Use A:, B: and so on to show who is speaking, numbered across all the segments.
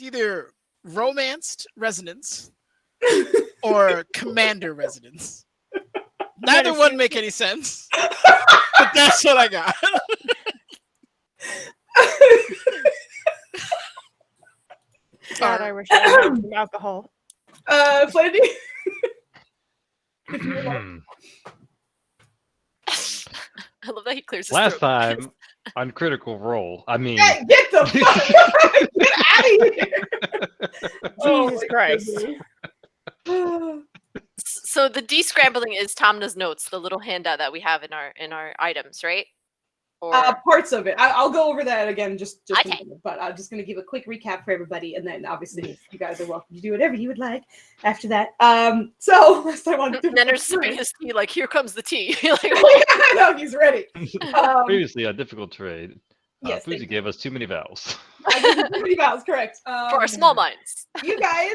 A: either romanced residence or commander residence. Neither one make any sense, but that's what I got.
B: God, I wish I had some alcohol.
C: Flandy?
D: I love that he clears his
E: Last
D: throat.
E: time on Critical Role, I mean,
C: Get the fuck get out of here!
B: Jesus Christ.
D: So the descrambling is Tamna's notes, the little handout that we have in our items, right? Or
C: Parts of it. I'll go over that again just
D: Okay.
C: a minute, but I'm just going to give a quick recap for everybody, and then obviously you guys are welcome to do whatever you would like after that. So last time on
D: Nenner's sipping his tea like, here comes the tea. Like,
C: I know, he's ready.
E: previously a difficult trade.
C: Yes,
E: Fuzi gave us too many vowels.
C: I gave you too many vowels, correct.
D: for our small minds.
C: You guys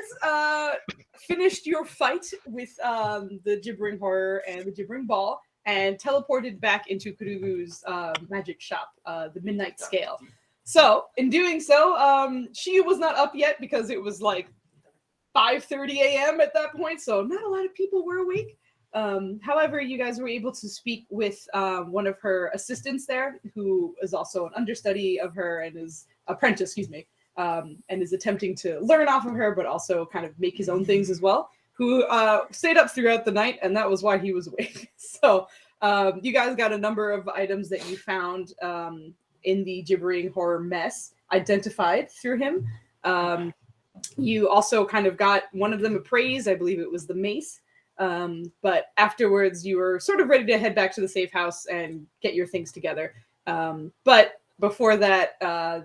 C: finished your fight with the Gibbering Horror and the Gibbering Ball and teleported back into Kurugu's magic shop, the Midnight Scale. So, in doing so, she was not up yet because it was like 5:30 a.m. at that point, so not a lot of people were awake. However, you guys were able to speak with one of her assistants there, who is also an understudy of her and is apprentice, and is attempting to learn off of her, but also kind of make his own things as well, who stayed up throughout the night, and that was why he was awake. So you guys got a number of items that you found in the Gibbering Horror mess identified through him. You also kind of got one of them appraised. I believe it was the mace. But afterwards, you were sort of ready to head back to the safe house and get your things together. But before that,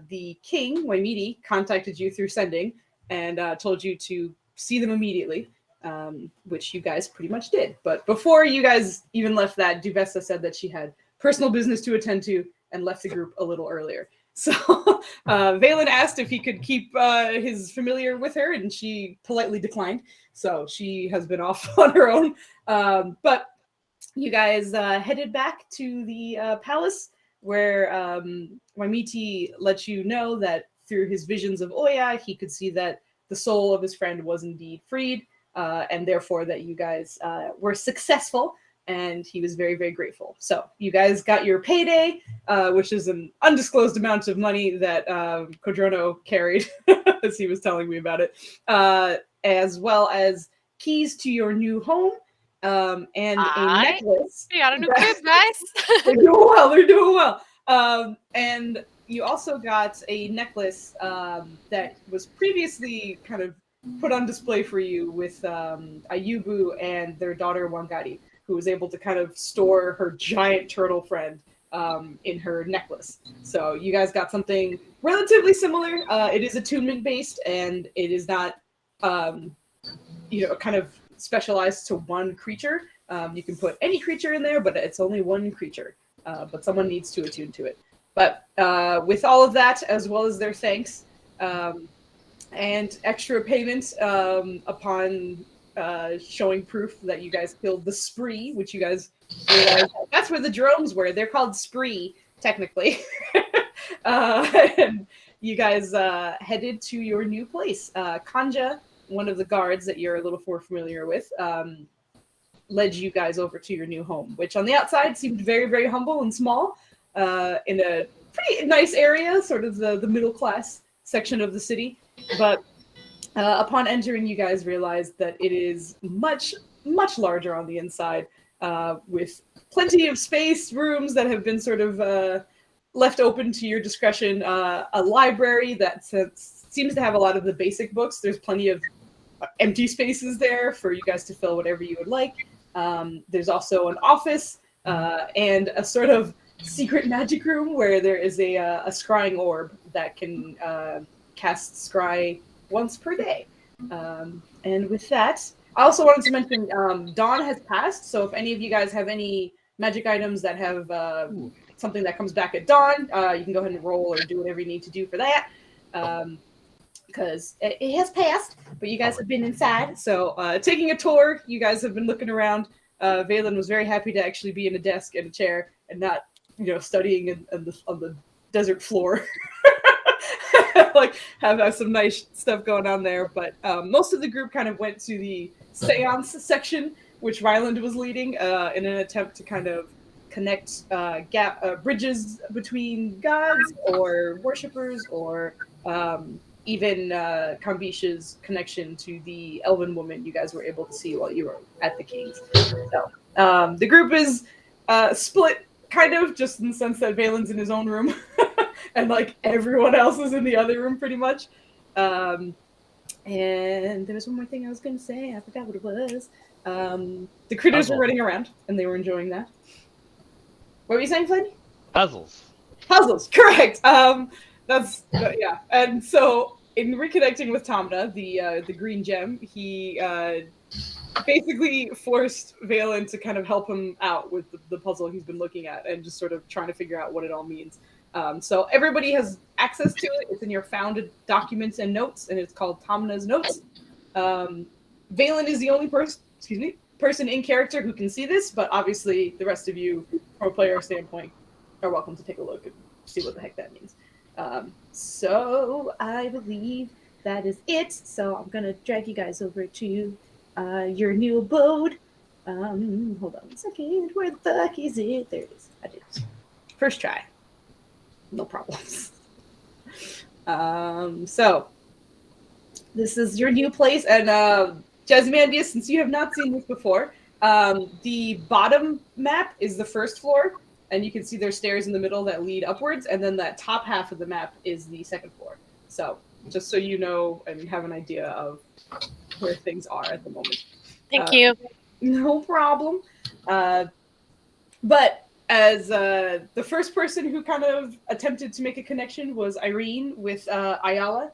C: the king, Waimiti, contacted you through sending and told you to see them immediately, which you guys pretty much did. But before you guys even left that, Duvessa said that she had personal business to attend to and left the group a little earlier. So Valen asked if he could keep his familiar with her, and she politely declined. So she has been off on her own. But you guys headed back to the palace, where Waimiti let you know that through his visions of Oya, he could see that the soul of his friend was indeed freed, and therefore that you guys were successful. And he was very, very grateful. So you guys got your payday, which is an undisclosed amount of money that Codrono carried, as he was telling me about it, as well as keys to your new home and a necklace.
D: We got a new crib, guys.
C: They're doing well. They're doing well. And you also got a necklace that was previously kind of put on display for you with Ayubu and their daughter Wangari, who was able to kind of store her giant turtle friend in her necklace. So you guys got something relatively similar. It is attunement based, and it is not, kind of specialized to one creature. You can put any creature in there, but it's only one creature. But someone needs to attune to it. But with all of that, as well as their thanks and extra payment upon showing proof that you guys killed the spree, which you guys realized that's where the drones were. They're called spree, technically. And you guys headed to your new place. Kanja, one of the guards that you're a little more familiar with, led you guys over to your new home, which on the outside seemed very, very humble and small, in a pretty nice area, sort of the middle class section of the city. But upon entering, you guys realized that it is much, much larger on the inside, with plenty of space, rooms that have been sort of left open to your discretion, a library that seems to have a lot of the basic books. There's plenty of empty spaces there for you guys to fill whatever you would like. There's also an office and a sort of secret magic room where there is a scrying orb that can cast scry once per day. And with that, I also wanted to mention dawn has passed, so if any of you guys have any magic items that have something that comes back at dawn, you can go ahead and roll or do whatever you need to do for that, because it has passed, but you guys have been inside. So taking a tour, you guys have been looking around. Valen was very happy to actually be in a desk and a chair and not, studying on the desert floor. like have some nice stuff going on there. But most of the group kind of went to the seance section, which Ryland was leading in an attempt to kind of connect bridges between gods or worshippers, or even Kambisha's connection to the elven woman you guys were able to see while you were at the King's. So the group is split, kind of, just in the sense that Valen's in his own room, and like everyone else is in the other room, pretty much. And there was one more thing I was going to say. I forgot what it was. The critters were running around, and they were enjoying that. What were you saying, Flynn?
E: Puzzles.
C: Puzzles, correct. Yeah. And so, in reconnecting with Tamna, the green gem, he basically forced Valen to kind of help him out with the puzzle he's been looking at, and just sort of trying to figure out what it all means. So everybody has access to it. It's in your found documents and notes, and it's called Tamna's Notes. Valen is the only person in character who can see this, but obviously the rest of you, from a player standpoint, are welcome to take a look and see what the heck that means. So I believe that is it. So I'm gonna drag you guys over to your new abode. Hold on a second. Where the fuck is it? There it is. I did it. First try. No problems. So this is your new place, and Jasmandius, since you have not seen this before, the bottom map is the first floor, and you can see there's stairs in the middle that lead upwards, and then that top half of the map is the second floor. So just so you know and have an idea of where things are at the moment.
D: Thank you.
C: No problem. But as the first person who kind of attempted to make a connection was Irene with Ayala.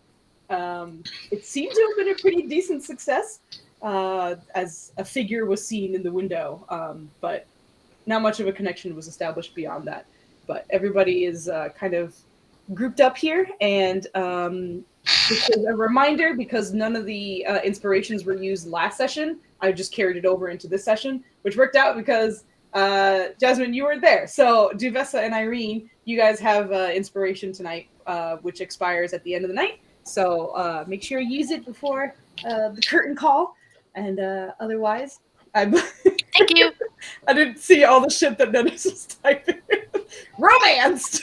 C: It seemed to have been a pretty decent success, as a figure was seen in the window, but not much of a connection was established beyond that. But everybody is kind of grouped up here, and just as a reminder, because none of the inspirations were used last session, I just carried it over into this session, which worked out because Jasmine, you were there. So Duvessa and Irene, you guys have inspiration tonight, which expires at the end of the night. So make sure you use it before the curtain call. And otherwise,
D: Thank you.
C: I didn't see all the shit that Dennis was typing. Romanced!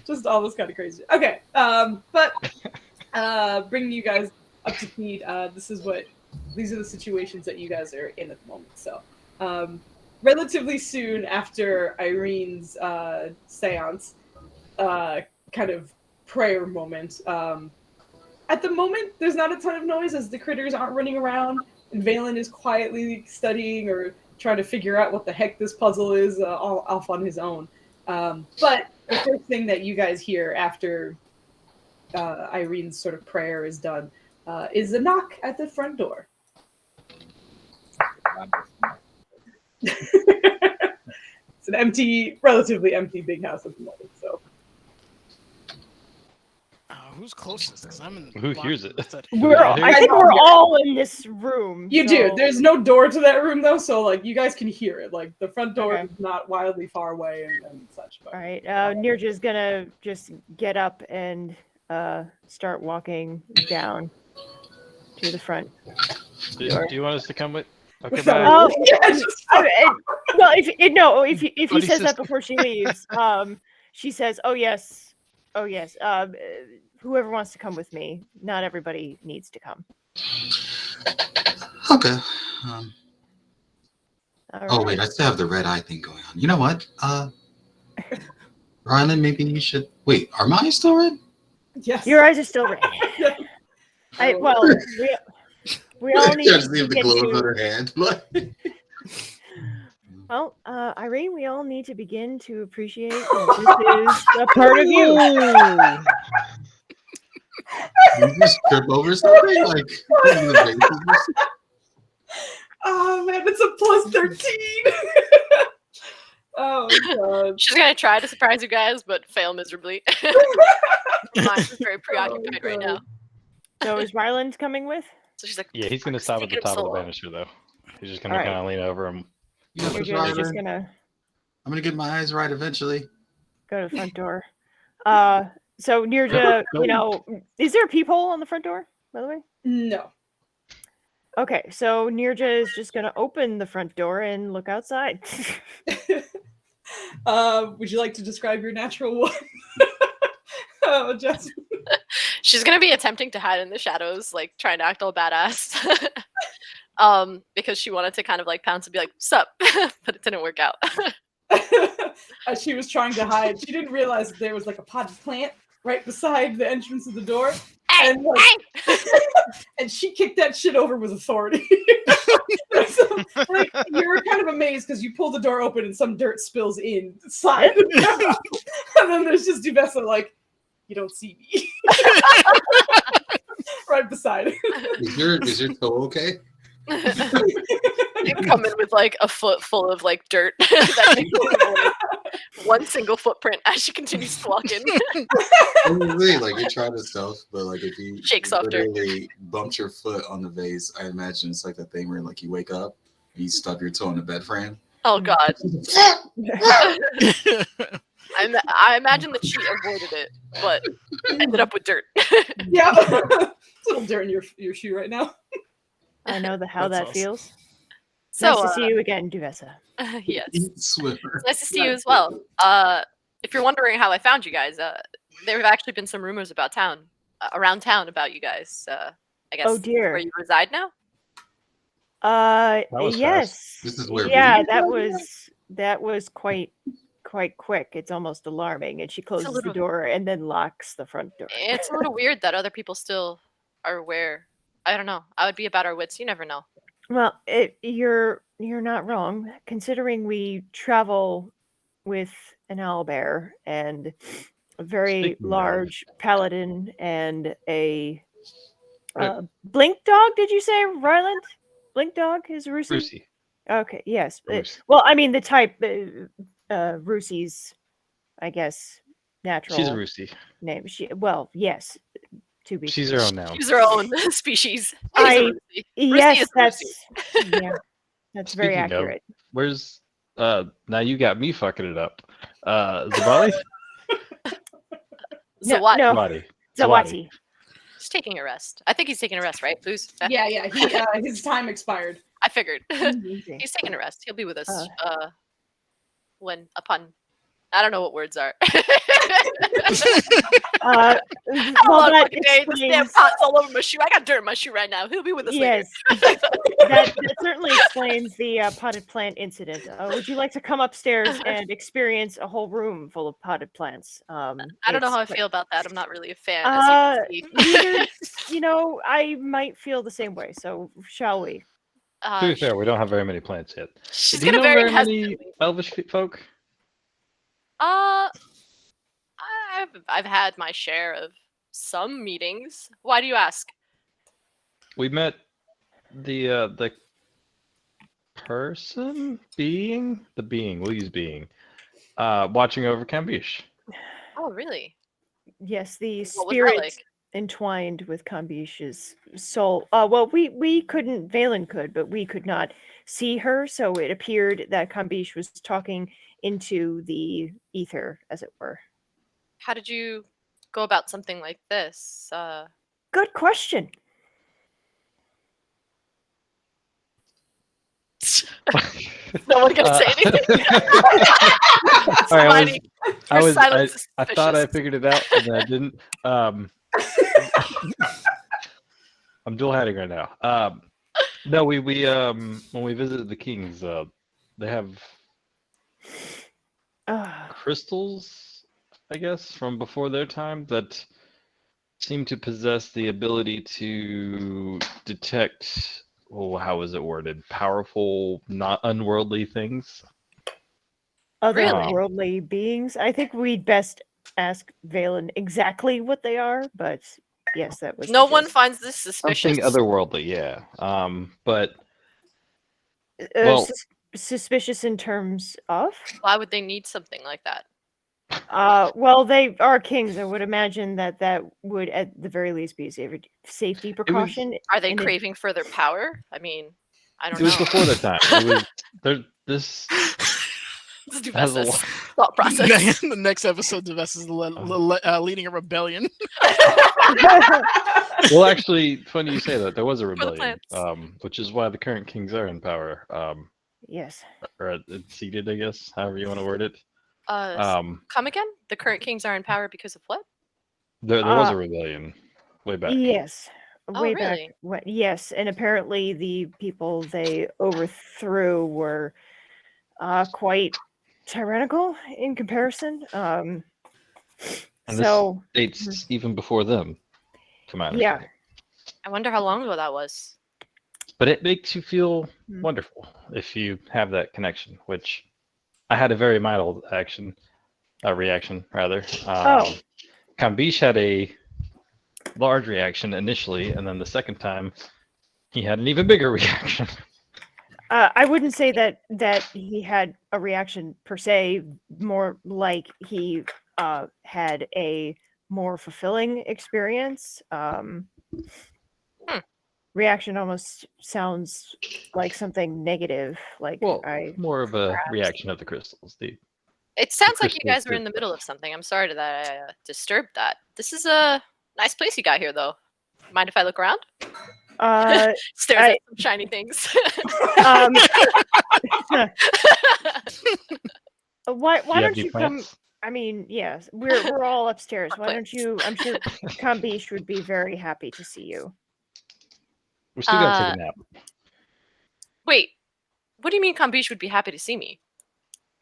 C: Just all this kind of crazy. Okay, but bringing you guys up to speed, these are the situations that you guys are in at the moment. So relatively soon after Irene's seance, kind of prayer moment, at the moment, there's not a ton of noise as the critters aren't running around, and Valen is quietly studying or trying to figure out what the heck this puzzle is all off on his own. But the first thing that you guys hear after Irene's sort of prayer is done is a knock at the front door. It's an relatively empty big house at the moment, so.
A: Who's closest? Because I'm in.
E: Who hears it?
B: I think we're all in this room.
C: You do. There's no door to that room though, so like you guys can hear it. Like the front door is not wildly far away and such. But,
B: all right. Nirja's gonna just get up and start walking down to the front.
E: Do you want us to come with? Okay,
B: Well, if he says that before she leaves, she says, "Oh yes, whoever wants to come with me. Not everybody needs to come."
F: Okay.
B: Right.
F: Oh wait, I still have the red eye thing going on. You know what? Rylan, maybe you should wait. Are mine still red?
C: Yes.
B: Your eyes are still red. We all need
F: just
B: to
F: leave the
B: get
F: gloves
B: to...
F: on her hand.
B: Well, Irene, we all need to begin to appreciate that this is a part of you.
F: You just trip over something? Like,
C: oh man, it's a plus 13. Oh god.
D: She's gonna try to surprise you guys, but fail miserably. Mine's very preoccupied right now.
B: So is Ryland coming with?
D: So she's like,
E: yeah, he's gonna stop at the top of the banister though. He's just gonna kind of lean over him.
B: You're just gonna.
F: I'm gonna get my eyes right eventually.
B: Go to the front door. So Nirja, is there a peephole on the front door, by the way?
C: No.
B: Okay, so Nirja is just going to open the front door and look outside.
C: Would you like to describe your natural one? Jasmine?
D: She's gonna be attempting to hide in the shadows, like trying to act all badass. Because she wanted to kind of like pounce and be like, "Sup," but it didn't work out.
C: As she was trying to hide, she didn't realize that there was like a potted plant right beside the entrance of the door. And, and she kicked that shit over with authority. So, like, you were kind of amazed because you pull the door open and some dirt spills inside. And then there's just Duvessa like, you don't see me. Right beside it.
F: Is your toe okay?
D: You come in with like a foot full of like dirt. That makes one single footprint as she continues to walk in.
F: Really, like you're trying to stealth, but like if you
D: Shakes off dirt.
F: literally bumped your foot on the vase, I imagine it's like that thing where like you wake up and you stub your toe on the bed frame.
D: Oh god. I imagine that she avoided it, but ended up with dirt.
C: Yeah. It's a little dirt in your shoe right now.
B: I know how
A: That's
B: that
A: awesome.
B: feels.
D: So
B: Nice to see you again, Duvessa.
D: yes.
F: Swimmer.
D: It's nice to see you as well. If you're wondering how I found you guys, there have actually been some rumors about around town about you guys. I guess
B: Oh dear.
D: where you reside now.
E: was
B: Yes.
F: This is where
B: Yeah,
F: we-
B: that was quite quick. It's almost alarming. And she closes the door and then locks the front door.
D: It's a little weird that other people still are aware. I don't know. I would be about our wits. You never know.
B: Well, you're not wrong, considering we travel with an owlbear and a very
E: Speaking of-
B: large paladin and a blink dog. Did you say, Ryland? Blink dog is Rusi?
E: Brucey.
B: Okay, yes.
E: Bruce.
B: Well, I mean the type, Rusi's, I guess, natural
E: She's a Roosty.
B: name. Yes. To be
E: She's her own noun.
D: She's her own species.
B: Yes,
D: Roosty.
B: that's very
E: Speaking of,
B: accurate.
E: Where's now you got me fucking it up. Zawadi?
D: Zawadi.
B: No,
E: Zawadi.
B: Zawati.
D: He's taking a rest. I think he's taking a rest, right? Booze?
C: Yeah. His time expired.
D: I figured.
B: Amazing.
D: He's taking a rest. He'll be with us I don't know what words are.
B: Well, that
D: This damn
B: explains,
D: pot's all over my shoe. I got dirt in my shoe right now. He'll be with us
B: yes,
D: later.
B: that certainly explains the potted plant incident. Would you like to come upstairs and experience a whole room full of potted plants?
D: I don't know how I feel about that. I'm not really a fan.
B: Neither, I might feel the same way. So shall we?
E: To be fair, we don't have very many plants yet.
D: She's
E: Do you
D: gonna
E: know
D: very
E: very many
D: hesitantly.
E: elvish folk?
D: I've had my share of some meetings. Why do you ask?
E: We met the being, we'll use being, watching over Cambiche.
D: Oh, really?
B: Yes, the
D: What was that
B: spirit
D: like?
B: entwined with Kambiche's soul. Well, we couldn't. Valen could, but we could not see her. So it appeared that Kambiche was talking into the ether, as it were.
D: How did you go about something like this?
B: Good question.
D: No one gonna say anything.
E: All right,
D: Somebody-
E: I
D: your silence is
E: thought I
D: suspicious.
E: figured it out, and then I didn't. I'm dual hatting right now. No, we when we visited the kings, they have crystals, I guess, from before their time that seem to possess the ability to detect. Oh, how is it worded? Powerful, not unworldly things.
B: Otherworldly beings. I think we'd best ask Valen exactly what they are, but yes, that was.
D: No
B: the
D: one
B: gist.
D: finds this suspicious.
E: Something otherworldly, yeah. But
B: Suspicious in terms of.
D: Why would they need something like that?
B: Well, they are kings. I would imagine that would, at the very least, be a safety precaution.
D: Are they
B: and it-
D: craving further power? I mean, I don't
E: it was
D: know.
E: before their time. It was this.
D: Let's do
E: Has a
D: Vesta's thought process.
A: The next episode of us is leading a rebellion.
E: Well, actually, funny you say that. There was a
D: the
E: rebellion,
D: plants.
E: which is why the current kings are in power,
B: Yes.
E: or seated, I guess, however you want to word it.
D: S- Come again? The current kings are in power because of what?
E: There was a rebellion way back.
B: Yes.
D: Oh,
B: Way
D: really?
B: back. Yes, and apparently the people they overthrew were quite tyrannical in comparison.
E: And
B: So
E: this dates even before them, to my
B: yeah.
E: understanding.
D: I wonder how long ago that was.
E: But it makes you feel
B: Hmm.
E: wonderful if you have that connection, which I had a very mild reaction rather.
B: Oh.
E: Kambish had a large reaction initially, and then the second time he had an even bigger reaction.
B: I wouldn't say that he had a reaction per se, more like he had a more fulfilling experience. Reaction almost sounds like something negative. Like
E: Well,
B: I
E: more of a
B: perhaps-
E: reaction of the crystals.
D: It sounds like you
E: crystals
D: guys were in
E: did
D: the middle of something. I'm sorry that I disturbed that. This is a nice place you got here, though. Mind if I look around? Stares
B: I-
D: at some shiny things.
B: um, why
E: Do you have
B: don't
E: any
B: you come?
E: plants?
B: I mean, yes, we're all upstairs. Why don't
D: Plants.
B: you? I'm sure Kambish would be very happy to see you.
E: We still gotta take a nap.
D: Wait, what do you mean Kambish would be happy to see me?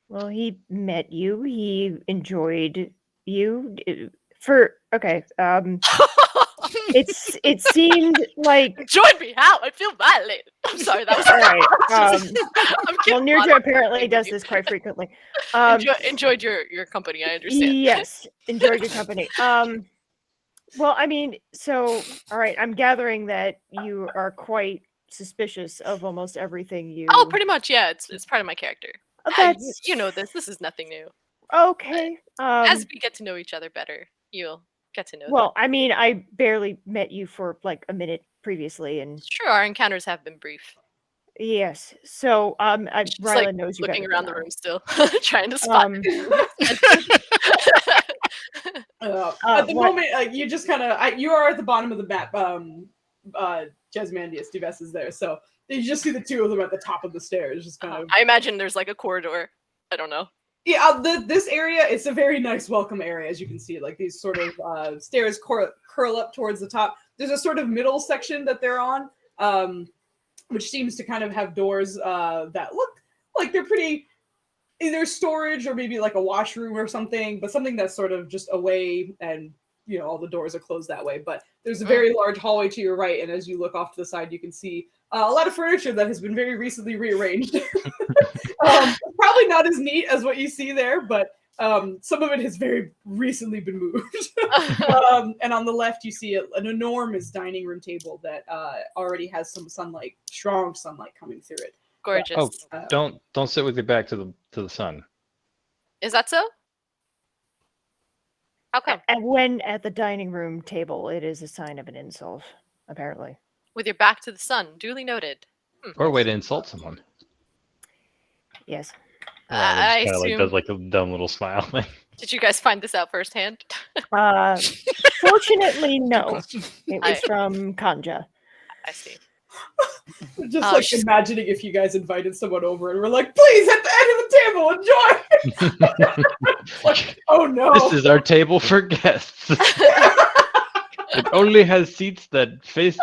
B: Well, he met you. He enjoyed you. Okay. It seemed like
D: Enjoyed me? How? I feel violated. I'm sorry, that was
B: all right.
D: I'm
B: Well,
D: kidding.
B: Nirja apparently does this quite frequently.
D: Enjoyed your company, I understand.
B: Yes, enjoyed your company. Well, I mean, so all right. I'm gathering that you are quite suspicious of almost everything you.
D: Oh, pretty much, yeah. It's part of my character.
B: That's
D: You know this. This is nothing new.
B: okay.
D: As we get to know each other better, you'll get to know.
B: Well, I mean, I barely met you for like a minute previously, and
D: sure, our encounters have been brief.
B: yes. So,
D: She's
B: Rylan
D: like
B: knows you
D: looking
B: better
D: around
B: than
D: the
B: I.
D: room still, trying to spot.
C: At the
B: what-
C: moment, you just kind of you are at the bottom of the map. Jasmandius Duves is there, so you just see the two of them at the top of the stairs, just kind of.
D: I imagine there's like a corridor. I don't know.
C: Yeah, this area, it's a very nice welcome area, as you can see. Like these sort of stairs curl up towards the top. There's a sort of middle section that they're on, which seems to kind of have doors that look like they're pretty either storage or maybe like a washroom or something, but something that's sort of just away, and all the doors are closed that way. But there's a very large hallway to your right, and as you look off to the side, you can see a lot of furniture that has been very recently rearranged. Probably not as neat as what you see there, but some of it has very recently been moved. And on the left, you see an enormous dining room table that already has some sunlight, strong sunlight coming through it.
D: Gorgeous.
E: Oh, don't sit with your back to the sun.
D: Is that so? How come?
B: And when at the dining room table, it is a sign of an insult, apparently.
D: With your back to the sun. Duly noted.
E: Or a way to insult someone.
B: Yes.
D: I
E: Kind of like
D: assume.
E: does like a dumb little smile thing.
D: Did you guys find this out firsthand?
B: Fortunately, no.
A: Question.
B: It was from Kanja.
D: I see.
C: Just
D: Oh,
C: like
D: she's-
C: imagining if you guys invited someone over and we're like, please, at the end of the table, enjoy. Like, oh no.
E: This is our table for guests. It only has seats that face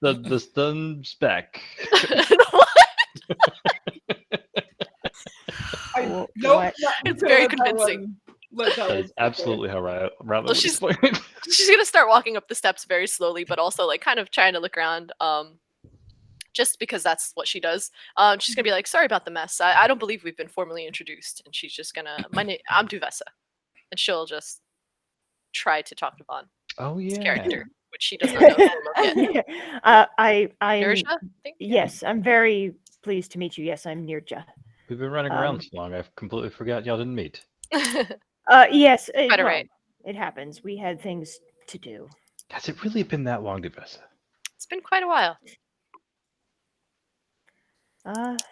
E: the sun's back.
B: What-
D: It's very convincing.
C: Let that
E: That
C: one
E: is absolutely how Rylan
D: Well,
E: would
D: she's-
E: explain it.
D: She's gonna start walking up the steps very slowly, but also like kind of trying to look around. Just because that's what she does. She's gonna be like, "Sorry about the mess. I don't believe we've been formally introduced." And she's just gonna, I'm Duvessa, and she'll just try to talk to Vaughn,
E: Oh
D: his
E: yeah.
D: character, which she does not know the name of yet.
B: I'm
D: Nirja, I think?
B: yes, I'm very pleased to meet you. Yes, I'm Nirja.
E: We've been running around so long. I've completely forgot y'all didn't meet.
B: Yes,
D: Quite all right.
B: it happens. We had things to do.
E: Has it really been that long, Duvessa?
D: It's been quite a while.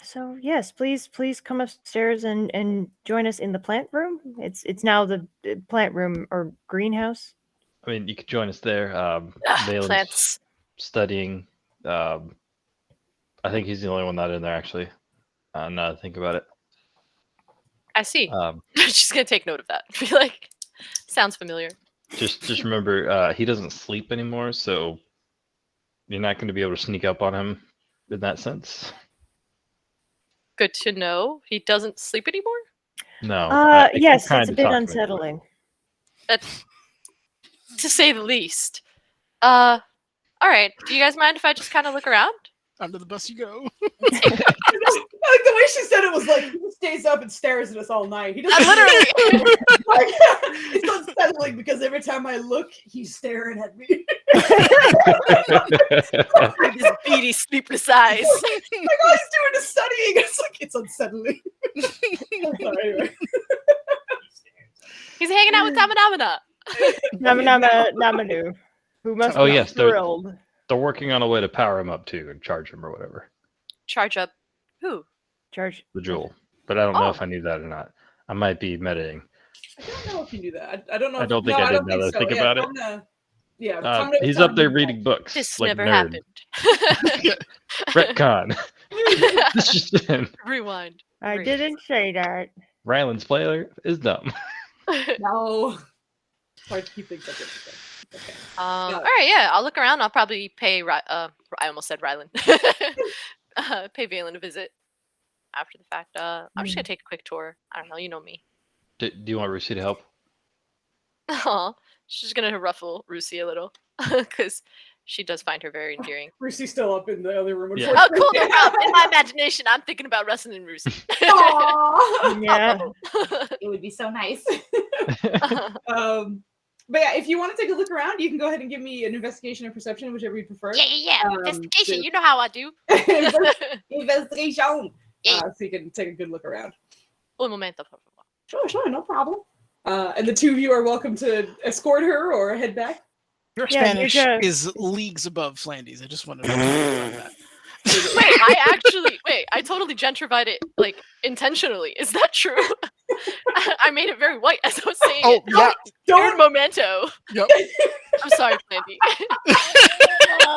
B: So yes, please come upstairs and join us in the plant room. It's now the plant room or greenhouse.
E: I mean, you could join us there. Valen's
D: Plants.
E: studying. I think he's the only one not in there, actually. Now that I think about it.
D: I see.
E: Um,
D: She's gonna take note of that. Be like, sounds familiar.
E: just remember, he doesn't sleep anymore, so you're not going to be able to sneak up on him in that sense.
D: Good to know. He doesn't sleep anymore.
E: No. I can
B: Yes, it's
E: kinda
B: a bit
E: talk to him.
B: unsettling.
D: That's to say the least. All right. Do you guys mind if I just kind of look around?
A: Under the bus you go.
C: Like the way she said it was like he stays up and stares at us all night. He doesn't
D: Literally.
C: like, it's unsettling because every time I look, he's staring at me.
D: With his beady, sleepless eyes.
C: Like, oh, he's doing his studying. It's like it's unsettling. So anyway.
D: He's hanging out with Tamanamana.
B: Namanu, who must
E: Oh,
B: be
E: yes, they're-
B: thrilled.
E: They're working on a way to power him up too and charge him or whatever.
D: Charge up. Who?
B: Charge.
E: The jewel. But I don't know
D: Oh.
E: if I knew that or not. I might be meditating.
C: I don't know if you do that. I don't know.
E: I
C: if-
E: don't think
C: no,
E: I did
C: don't
E: now that I
C: so.
E: think
C: Yeah,
E: about it.
C: Tomna- yeah,
E: Uh,
C: Tomna was
E: he's up
C: telling
E: there
C: me
E: reading books.
D: This
E: like a
D: never
E: nerd.
D: happened.
E: Retcon. This just in.
D: Rewind.
B: I
D: Great.
B: didn't say that.
E: Ryland's player is dumb.
C: that. No. It's hard to keep things up. Okay.
D: All right, yeah, I'll look around. I'll probably pay. I almost said Rylan. Pay Valen a visit after the fact. I'm just gonna take a quick tour. I don't know, you know me.
E: Do you want Rusi to help?
D: Aw, she's gonna ruffle Rusi a little because she does find her very endearing.
C: Brucey's still up in the other room.
E: Yeah.
D: Oh, cool! No problem. In my imagination, I'm thinking about Rustin and Rusi.
C: Aw.
B: Yeah.
C: It would be so nice. But yeah, if you want to take a look around, you can go ahead and give me an investigation or perception, whichever you prefer.
D: Yeah. Investigation.
C: so-
D: You know how I do.
C: Investigation.
D: Yeah.
C: So you can take a good look around.
D: Un momento, por favor.
C: Sure, no problem. And the two of you are welcome to escort her or head back.
A: Your
B: Yeah,
A: Spanish
B: you're
A: is leagues above Flandy's. I just wanted to know that.
D: I totally gentrified it like intentionally. Is that true? I made it very white as I was saying
A: Oh,
D: it.
A: yeah.
D: Weird memento.
A: Yep.
D: I'm sorry, Flandy.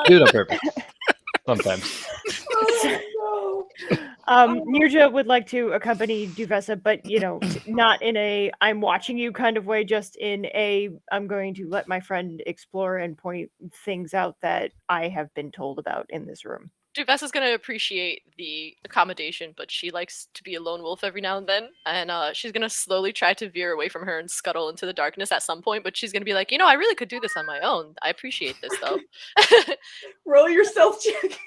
E: Do it on purpose. Sometimes.
C: Oh, no.
B: Nirja would like to accompany Duvessa, but not in a I'm watching you kind of way, just in a I'm going to let my friend explore and point things out that I have been told about in this room.
D: Duvessa's gonna appreciate the accommodation, but she likes to be a lone wolf every now and then, and she's gonna slowly try to veer away from her and scuttle into the darkness at some point. But she's gonna be like, I really could do this on my own. I appreciate this though.
C: Roll your stealth check.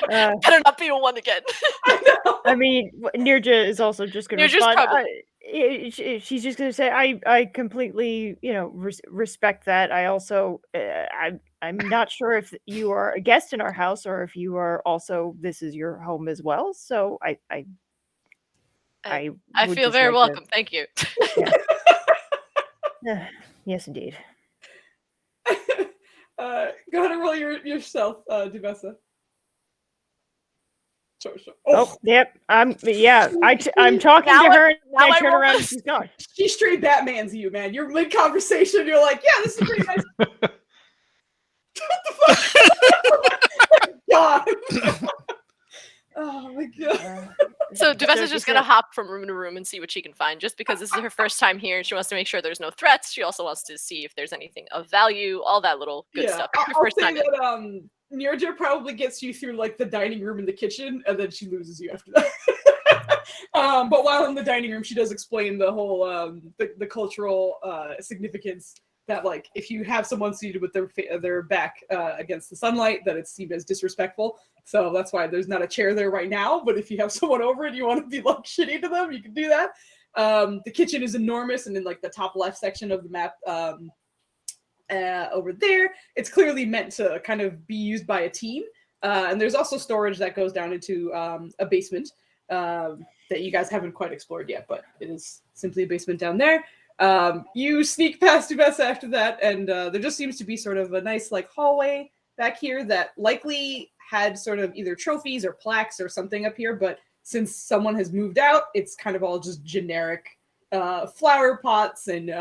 D: Better not be a one again.
C: I know.
B: I mean, Nirja is also just going to
D: Nirja's
B: respond.
D: probably-
B: She's just going to say, I completely, respect that. I also, I'm not sure if you are a guest in our house or if you are also, this is your home as well. So I
D: I
B: would
D: feel
B: just
D: very
B: like
D: welcome. Thank you.
B: yes, indeed.
C: Go ahead and roll yourself, Duvessa. Sure.
B: Oh, yep. I'm talking
D: Now
B: to
D: I-
B: her and
D: now
B: I
D: I
B: turn
D: roll
B: around and
D: this.
B: she's gone.
C: She straight Batman's you, man. You're mid conversation. You're like, yeah, this is pretty nice. What the fuck? God. Oh my god.
D: So Duvessa's
B: she
D: just
B: said-
D: gonna hop from room to room and see what she can find, just because this is her first time here and she wants to make sure there's no threats. She also wants to see if there's anything of value, all that little good stuff. It's her
C: I'll
D: first
C: say
D: time in.
C: that Nirja probably gets you through like the dining room and the kitchen, and then she loses you after that. But while in the dining room, she does explain the whole the cultural significance that like if you have someone seated with their back against the sunlight, that it's seen as disrespectful. So that's why there's not a chair there right now. But if you have someone over and you want to be like shitty to them, you can do that. The kitchen is enormous, and in like the top left section of the map. Over there, it's clearly meant to kind of be used by a team. And there's also storage that goes down into a basement that you guys haven't quite explored yet, but it is simply a basement down there. You sneak past Duvessa after that, and there just seems to be sort of a nice like hallway back here that likely had sort of either trophies or plaques or something up here, but since someone has moved out, it's kind of all just generic flower pots and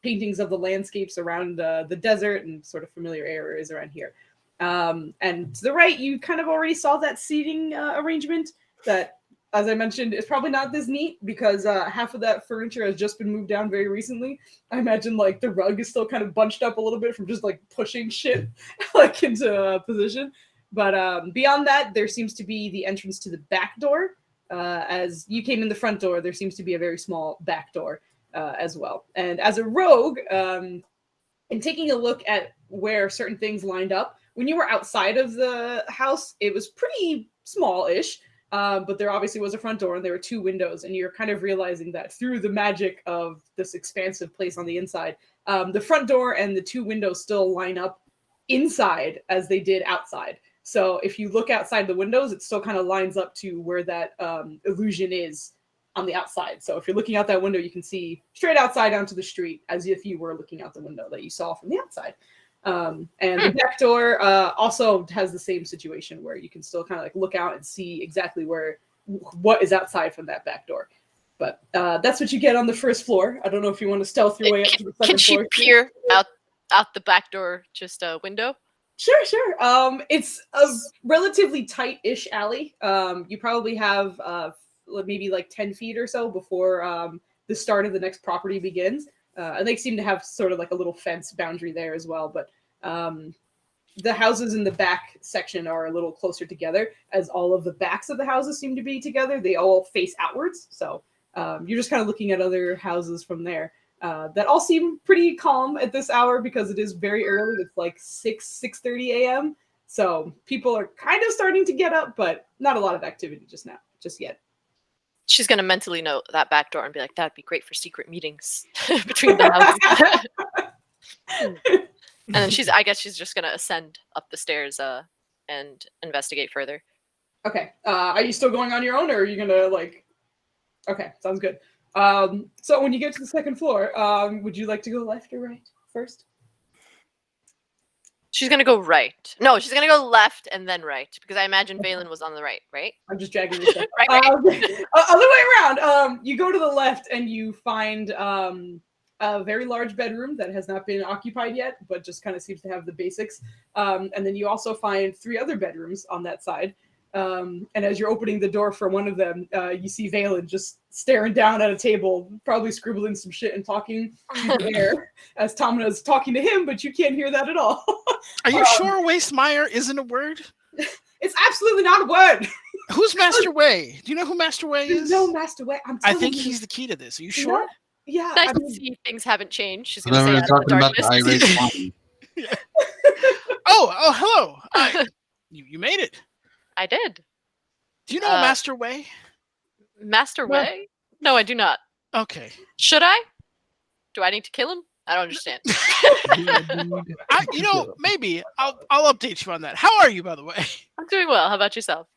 C: paintings of the landscapes around the desert and sort of familiar areas around here. And to the right, you kind of already saw that seating arrangement that, as I mentioned, is probably not this neat because half of that furniture has just been moved down very recently. I imagine like the rug is still kind of bunched up a little bit from just like pushing shit like into position. But beyond that, there seems to be the entrance to the back door. As you came in the front door, there seems to be a very small back door as well. And as a rogue, in taking a look at where certain things lined up, when you were outside of the house, it was pretty small-ish, but there obviously was a front door and there were 2 windows, and you're kind of realizing that through the magic of this expansive place on the inside, the front door and the 2 windows still line up inside as they did outside. So if you look outside the windows, it still kind of lines up to where that illusion is on the outside. So if you're looking out that window, you can see straight outside onto the street as if you were looking out the window that you saw from the outside. And the back door also has the same situation where you can still kind of like look out and see exactly what is outside from that back door. But that's what you get on the first floor. I don't know if you want to stealth your way up to the second floor.
D: Can she peer out the back door, just a window?
C: Sure. It's a relatively tight-ish alley. You probably have maybe like 10 feet or so before the start of the next property begins. And they seem to have sort of like a little fence boundary there as well. But the houses in the back section are a little closer together, as all of the backs of the houses seem to be together. They all face outwards. So you're just kind of looking at other houses from there. That all seem pretty calm at this hour because it is very early. It's like 6:30 a.m. So people are kind of starting to get up, but not a lot of activity just yet.
D: She's going to mentally note that back door and be like, that'd be great for secret meetings between the houses. And then I guess she's just going to ascend up the stairs and investigate further.
C: Okay. Are you still going on your own, or are you going to like... Okay, sounds good. So when you get to the second floor, would you like to go left or right first?
D: She's going to go right. No, she's going to go left and then right, because I imagine Valen was on the right, right?
C: I'm just dragging this up.
D: Right.
C: Other way around. You go to the left and you find a very large bedroom that has not been occupied yet, but just kind of seems to have the basics. And then you also find 3 other bedrooms on that side. And as you're opening the door for one of them, you see Valen just staring down at a table, probably scribbling some shit and talking to the air as Tamina is talking to him, but you can't hear that at all.
A: Are you sure Wastemeyer isn't a word?
C: It's absolutely not a word.
A: Who's Master Way? Do you know who Master Way
C: There's
A: is?
C: no Master Way.
A: I think he's the key to this. Are you sure?
C: No. Yeah.
D: Nice to see things haven't changed. She's
F: And
D: going
F: then
D: to say
F: we were
D: out of the
F: talking about the
D: darkness.
F: irate one.
A: Oh, hello. You made it.
D: I did.
A: Do you know Master Way?
D: Master Way? No, I do not.
A: Okay.
D: Should I? Do I need to kill him? I don't understand.
A: Maybe I'll update you on that. How are you, by the way?
D: I'm doing well. How about yourself?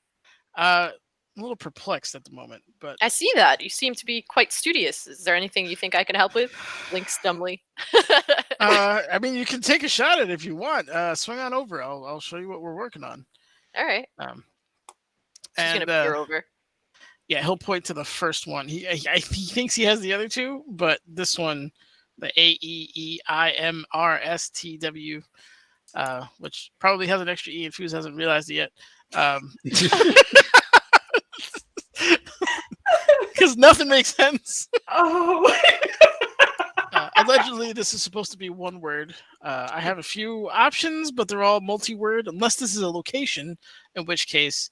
A: A little perplexed at the moment, but
D: I see that. You seem to be quite studious. Is there anything you think I can help with? Blinks dumbly.
A: I mean, you can take a shot at it if you want. Swing on over. I'll show you what we're working on.
D: All right. She's gonna peer over.
A: Yeah, he'll point to the first one. He thinks he has the other 2, but this one, the AEEIMRSTW, which probably has an extra E and Fuse hasn't realized it yet. Because nothing makes sense.
C: Oh.
A: Allegedly, this is supposed to be one word. I have a few options, but they're all multi-word, unless this is a location, in which case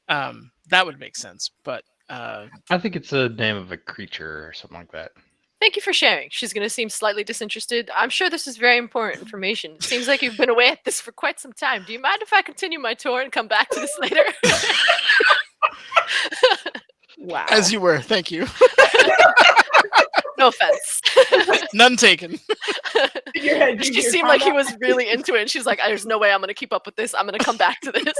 A: that would make sense. But
E: I think it's a name of a creature or something like that.
D: Thank you for sharing. She's going to seem slightly disinterested. I'm sure this is very important information. It seems like you've been away at this for quite some time. Do you mind if I continue my tour and come back to this later?
B: Wow.
A: As you were. Thank you.
D: No offense.
A: None taken.
D: She seemed like he was really into it. And she's like, there's no way I'm going to keep up with this. I'm going to come back to this.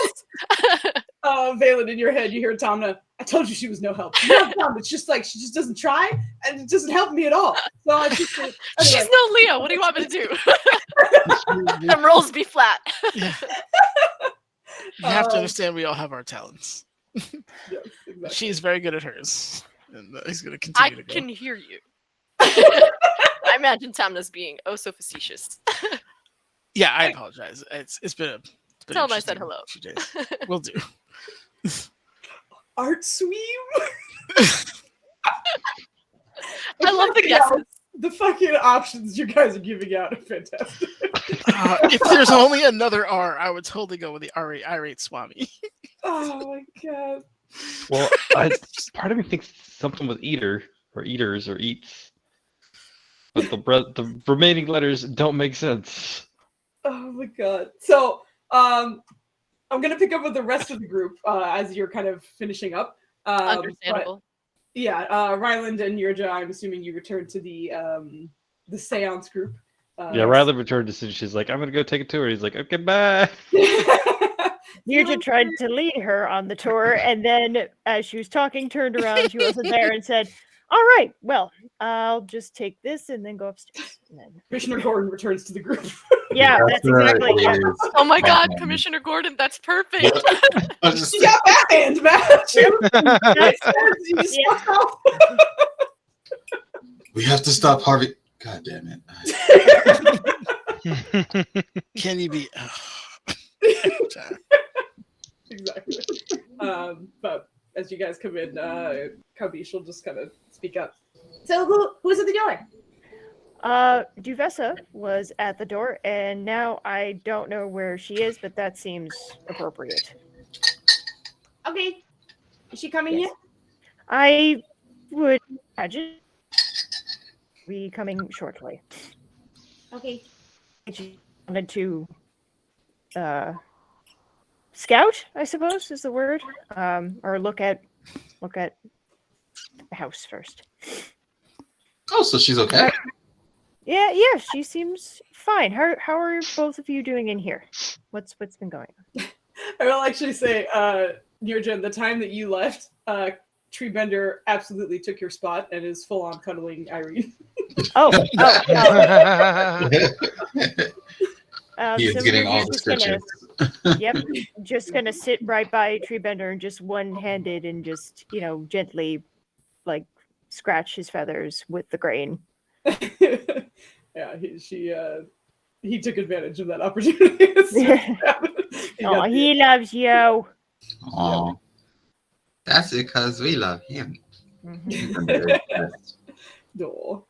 C: Valen, in your head, you hear Tamna. I told you she was no help. No help. It's just like she just doesn't try, and it doesn't help me at all. So I just
D: She's
C: anyway.
D: no Leo. What do you want me to do? Them rolls be flat.
A: Yeah. You have to
C: Um,
A: understand we all have our talents.
C: Yes, exactly.
A: She's very good at hers. And he's going to
D: I
A: continue to go.
D: can hear you. I imagine Tamna's being oh so facetious.
A: Yeah, I apologize. It's been a
D: Tell him I said hello.
A: few days. Will do.
C: Art sweep.
D: I love the guesses.
C: The fucking options you guys are giving out are fantastic.
A: If there's only another R, I would totally go with the irate Swami.
C: Oh my god.
E: Well, part of me thinks something with eater or eaters or eats, but the remaining letters don't make sense.
C: Oh my god. So, I'm gonna pick up with the rest of the group as you're kind of finishing up. but-
D: Understandable.
C: yeah, Ryland and Yurja, I'm assuming you returned to the seance group.
E: Yeah, Riley returned to Sid. She's like, I'm gonna go take a tour. He's like, okay, bye.
B: Yurja tried to lead her on the tour, and then as she was talking, turned around, she wasn't there, and said, all right, well, I'll just take this and then go upstairs. And then...
C: Commissioner Gordon returns to the group.
B: Yeah, that's exactly it.
D: Oh my god, Commissioner Gordon, that's perfect.
F: I was just
C: You got backhand, Matt.
B: That's-
C: You just
B: Yeah.
C: fucked off.
F: we have to stop Harvey. God damn it.
A: Can you be?
C: Exactly. But as you guys come in, Kabish will just kind of speak up. So who's at the door?
B: Duvessa was at the door, and now I don't know where she is, but that seems appropriate.
C: Okay. Is she coming
B: Yes. I would imagine be coming shortly.
C: yet? Okay.
B: She wanted to scout, I suppose is the word, or look at the house first.
F: Oh, so she's okay.
B: Yeah, she seems fine. How are both of you doing in here? What's been going on?
C: I will actually say, Nirjan, the time that you left, Treebender absolutely took your spot and is full on cuddling Irene.
B: Oh.
F: He is
B: so
F: getting
B: we're
F: all the
B: just gonna-
F: stitches.
B: Yep, just gonna sit right by Treebender and just one-handed and just gently, like, scratch his feathers with the grain.
C: Yeah, he took advantage of that opportunity.
B: Oh, he loves you.
F: Oh, that's because we love him.
B: Mhm.
C: No.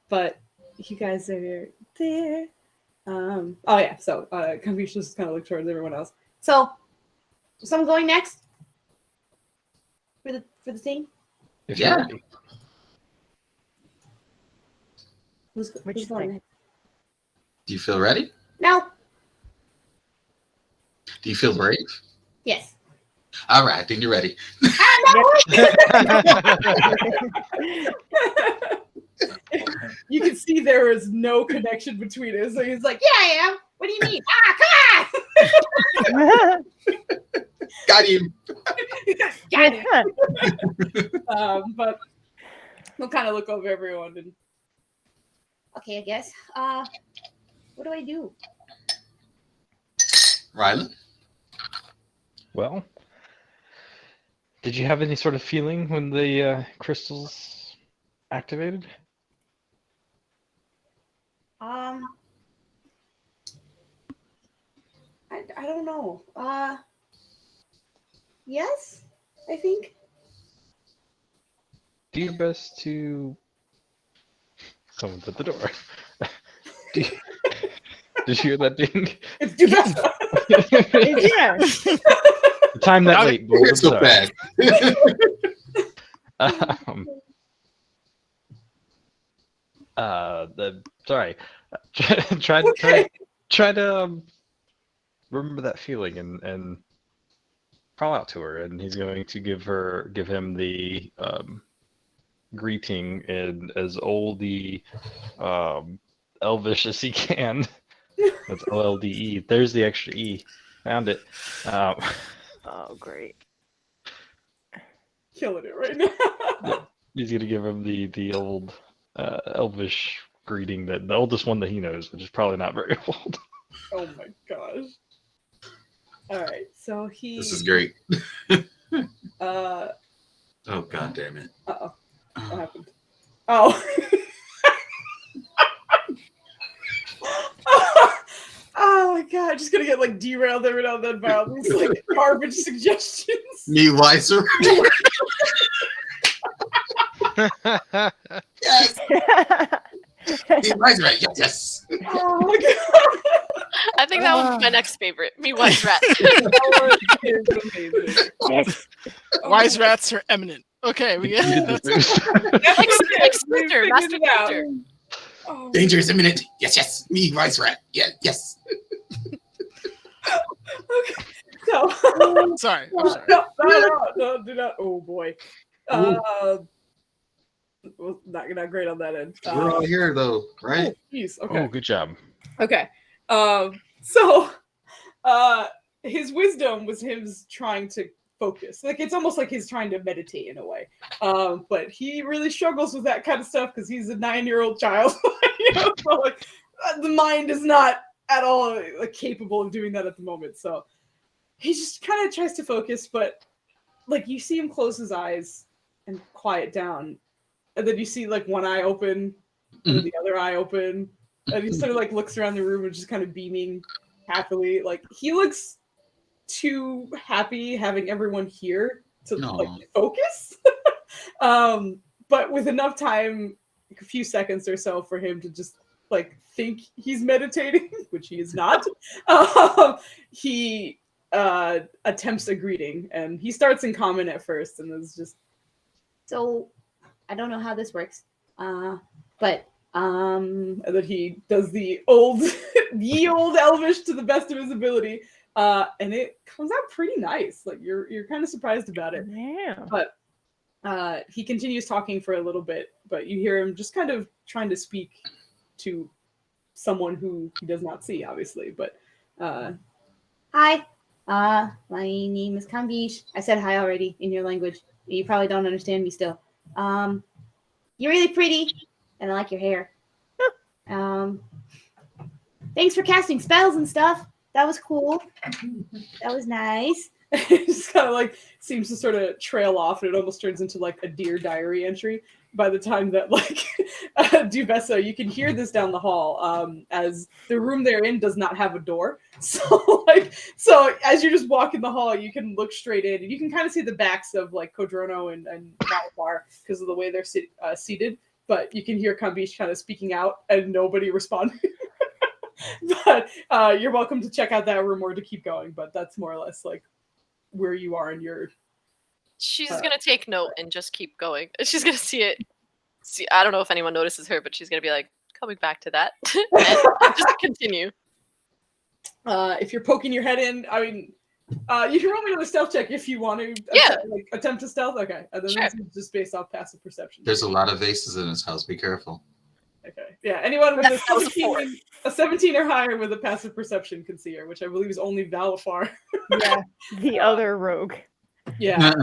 C: But you guys are there. Oh yeah, so Confucius kind of looked towards everyone else. So someone going next? For the thing?
E: If
F: Yeah.
E: you're ready.
C: Who's
B: Which
C: going
B: thing?
C: next?
F: Do you feel ready?
C: No.
F: Do you feel brave?
C: Yes.
F: All right, then you're ready.
C: You can see there is no connection between us. So he's like, "Yeah, I am. What do you mean? Come on!"
F: Got him.
C: Got it. But we'll kind of look over everyone and. Okay, I guess. What do I do?
F: Rylan?
E: Well, did you have any sort of feeling when the crystals activated?
C: I don't know. Yes, I think.
E: Do your best to. Someone's at the door. Did you hear that ding?
C: It's Duvessa.
B: Yeah.
E: Time that late, boy. I'm
F: It's so
E: sorry.
F: bad.
E: Sorry. Try to remember that feeling and call out to her, and he's going to give him the greeting in as oldie elvish as he can. That's OLDE. There's the extra E. Found it.
B: Oh, great.
C: Killing it right now.
E: He's gonna give him the old elvish greeting, that the oldest one that he knows, which is probably not very old.
C: Oh my gosh. All right, so he.
F: This is great.
C: Uh
F: Oh god damn it.
C: oh. What happened? Oh. Oh my god, just gonna get like derailed every now and then by all these like garbage suggestions.
F: Me wiser. Yes. Me wiser. Yes.
C: Oh my god.
D: I think that would be my next favorite. Me white rat.
C: That was amazing.
B: Yes.
A: Wise rats are eminent. Okay, we get
D: like
C: We
D: Splinter,
C: figured
D: Master
C: it out.
D: Splinter.
C: Oh,
F: Danger is imminent. Yes. Me wise rat. Yeah. Yes.
C: okay. So
A: Sorry. I'm sorry.
C: no, do not. Oh boy. Well, not great on that end.
F: We're all here though, right?
C: Jeez. Okay.
E: Oh, good job.
C: Okay. So his wisdom was him trying to focus. Like it's almost like he's trying to meditate in a way. But he really struggles with that kind of stuff because he's a 9-year-old child. You know, so like the mind is not at all like capable of doing that at the moment. So he just kind of tries to focus, but like you see him close his eyes and quiet down, and then you see like one eye open and the other eye open, and he sort of like looks around the room and just kind of beaming happily. Like he looks too happy having everyone here to like focus. But with enough time, like a few seconds or so for him to just like think he's meditating, which he is not. He attempts a greeting, and he starts in common at first, and is just,
G: so I don't know how this works, but
C: and then he does the old ye old Elvish to the best of his ability, and it comes out pretty nice. Like you're kind of surprised about it.
B: Yeah.
C: But he continues talking for a little bit, but you hear him just kind of trying to speak to someone who he does not see, obviously. But
G: hi, my name is Kambish. I said hi already in your language. You probably don't understand me still. You're really pretty, and I like your hair. Thanks for casting spells and stuff. That was cool. That was nice.
C: it just kind of like seems to sort of trail off, and it almost turns into like a Dear Diary entry by the time that like Duvessa, you can hear this down the hall, as the room they're in does not have a door. So as you just walk in the hall, you can look straight in, and you can kind of see the backs of like Kodrono and Malvar because of the way they're seated. But you can hear Kambish kind of speaking out, and nobody responding. But you're welcome to check out that room or to keep going. But that's more or less like where you are in your.
D: She's gonna take note and just keep going. She's gonna see it. I don't know if anyone notices her, but she's gonna be like coming back to that and just continue.
C: If you're poking your head in, I mean, you can roll me another stealth check if you want to.
D: Yeah.
C: Attempt to stealth. Okay, and then
D: Sure.
C: this is just based off passive perception.
F: There's a lot of vases in his house. Be careful.
C: Okay. Yeah. Anyone with
D: That was a
C: 17 or higher with a passive perception can see her, which I believe is only Valafar.
B: Yeah. The other rogue.
C: Yeah.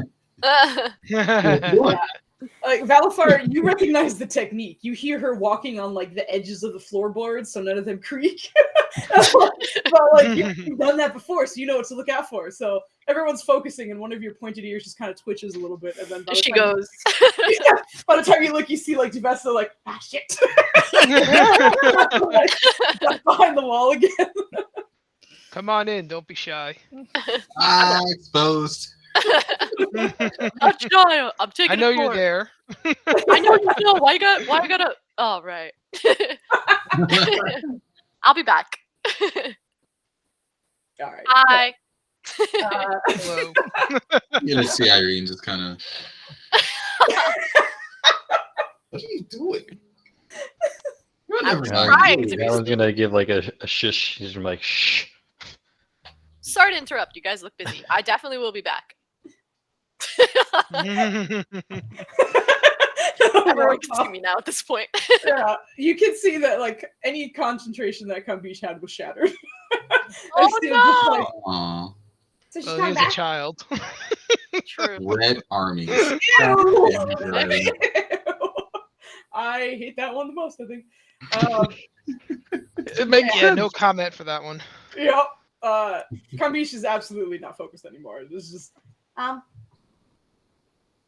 C: Like Valafar, you recognize the technique. You hear her walking on like the edges of the floorboards, so none of them creak. But like you've done that before, so you know what to look out for. So everyone's focusing, and one of your pointed ears just kind of twitches a little bit, and then by the
D: She
C: time
D: goes.
C: by the time you look, you see like Duvessa like shit, like, behind the wall again.
H: Come on in. Don't be shy.
F: Exposed.
D: I'm shy. I'm taking.
H: I know
D: it
H: you're
D: forward.
H: there.
D: I know you know. Why I gotta? Oh right. I'll be back.
C: All right.
D: Hi.
H: Hello.
F: You're gonna see Irene just kind of. What are you doing?
D: I'm
F: Whatever.
D: trying to be.
E: That one's gonna give like a shush. He's gonna be like shh.
D: Sorry to interrupt. You guys look busy. I definitely will be back. Everyone can see me now at this point.
C: Yeah, you can see that like any concentration that Kambish had was shattered.
D: Oh
C: Instead of just, like,
F: Aw.
C: So she's
H: Well, he
C: coming
H: is a
C: back.
H: child.
D: True.
F: Red armies.
C: Ew.
F: Right.
C: I hate that one the most, I think.
E: It makes
H: Yeah,
E: sense.
H: no comment for that one.
C: Yep. Kambish is absolutely not focused anymore. This is just
G: What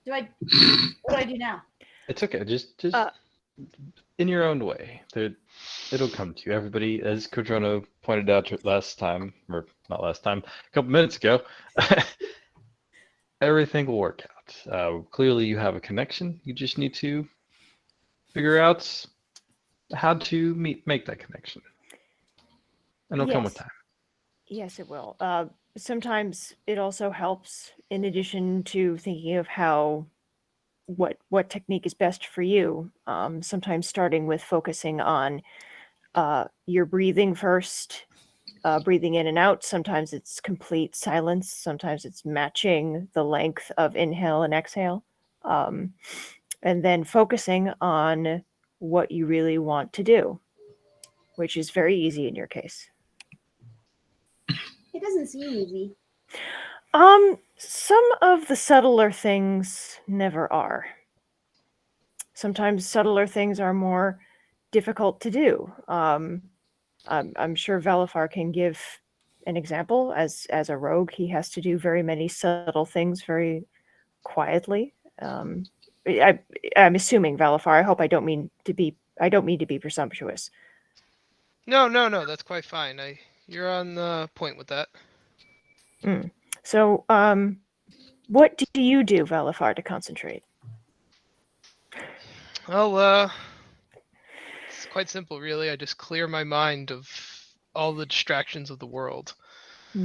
G: do I do now?
E: It's okay. Just
B: Uh,
E: in your own way. It'll come to you. Everybody, as Kodrono pointed out last time, or not last time, a couple minutes ago, everything will work out. Clearly, you have a connection. You just need to figure out how to make that connection, and it'll come with
B: Yes.
E: time.
B: Yes, it will. Sometimes it also helps, in addition to thinking of what technique is best for you. Sometimes starting with focusing on your breathing first, breathing in and out. Sometimes it's complete silence. Sometimes it's matching the length of inhale and exhale. And then focusing on what you really want to do, which is very easy in your case.
G: It doesn't seem easy.
B: Some of the subtler things never are. Sometimes subtler things are more difficult to do. I'm sure Valifar can give an example. As a rogue, he has to do very many subtle things very quietly. I'm assuming Valifar. I hope I don't mean to be presumptuous.
H: No, that's quite fine. You're on the point with that.
B: So, what do you do, Valifar, to concentrate?
H: Well, it's quite simple, really. I just clear my mind of all the distractions of the world. I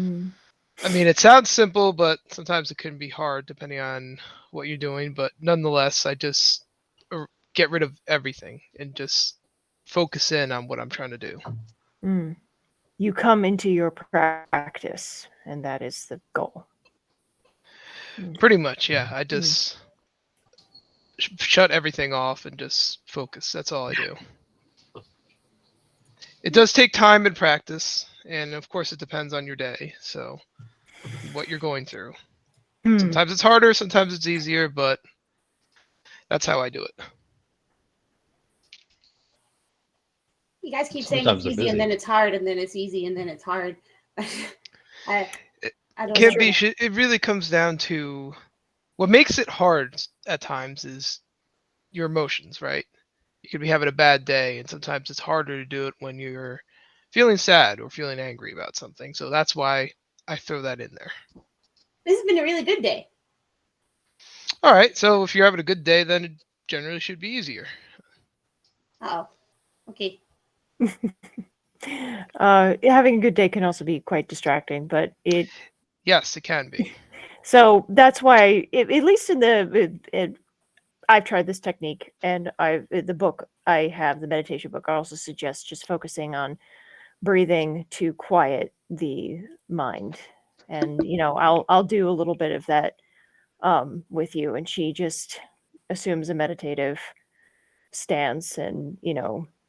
H: mean, it sounds simple, but sometimes it can be hard depending on what you're doing. But nonetheless, I just get rid of everything and just focus in on what I'm trying to do.
B: You come into your practice, and that is the goal.
H: Pretty much, yeah. I just shut everything off and just focus. That's all I do. It does take time and practice, and of course it depends on your day, so what you're going through. Sometimes it's harder, sometimes it's easier, but that's how I do it.
G: You guys keep
E: Sometimes
G: saying it's
E: they're
G: easy and
E: busy.
G: then it's hard and then it's easy and then it's hard. I don't
H: Can't
G: know.
H: be. It really comes down to what makes it hard at times is your emotions, right? You could be having a bad day, and sometimes it's harder to do it when you're feeling sad or feeling angry about something. So that's why I throw that in there.
G: This has been a really good day.
H: All right, so if you're having a good day, then it generally should be easier.
G: Oh, okay.
B: Having a good day can also be quite distracting, but
H: Yes, it can be.
B: so that's why, at least I've tried this technique, and the book I have, the meditation book, I also suggest just focusing on breathing to quiet the mind. And I'll do a little bit of that with you, and she just assumes a meditative stance, and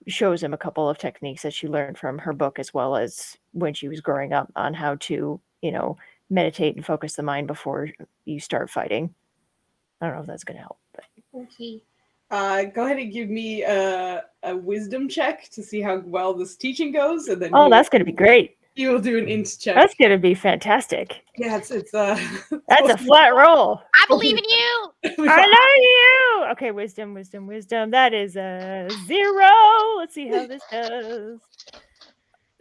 B: shows him a couple of techniques that she learned from her book, as well as when she was growing up, on how to meditate and focus the mind before you start fighting. I don't know if that's going to help, but
G: Okay.
C: go ahead and give me a wisdom check to see how well this teaching goes, and then
B: that's going to be great.
C: you will do an int check.
B: That's going to be fantastic.
C: Yeah, it's
B: That's a flat roll.
D: I believe in you.
B: I know you. Okay, wisdom. That is a 0. Let's see how this does.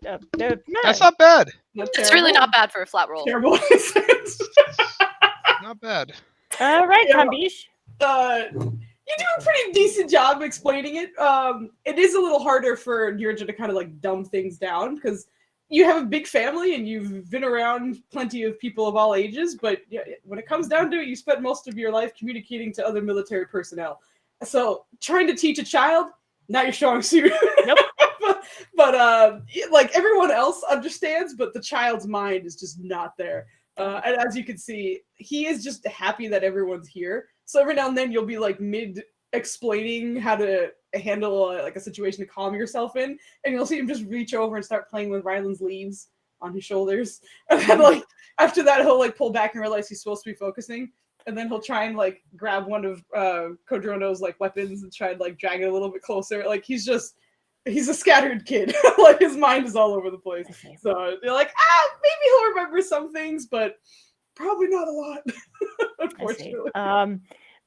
H: That's not bad.
D: It's really not bad for a flat roll.
C: Terrible.
H: Not bad.
B: All right,
C: Yeah.
B: Kambish.
C: You do a pretty decent job explaining it. It is a little harder for Nirja to kind of like dumb things down, because you have a big family and you've been around plenty of people of all ages, but when it comes down to it, you spent most of your life communicating to other military personnel. So trying to teach a child, not your strong suit.
B: Nope.
C: but like everyone else understands, but the child's mind is just not there. And as you can see, he is just happy that everyone's here. So every now and then you'll be like mid explaining how to handle like a situation to calm yourself in, and you'll see him just reach over and start playing with Ryland's leaves. on his shoulders. And then like after that, he'll like pull back and realize he's supposed to be focusing. And then he'll try and like grab one of Kodrono's like weapons and try and like drag it a little bit closer. Like he's a scattered kid. Like his mind is all over the place. So they're like, maybe he'll remember some things, but probably not a lot. Unfortunately.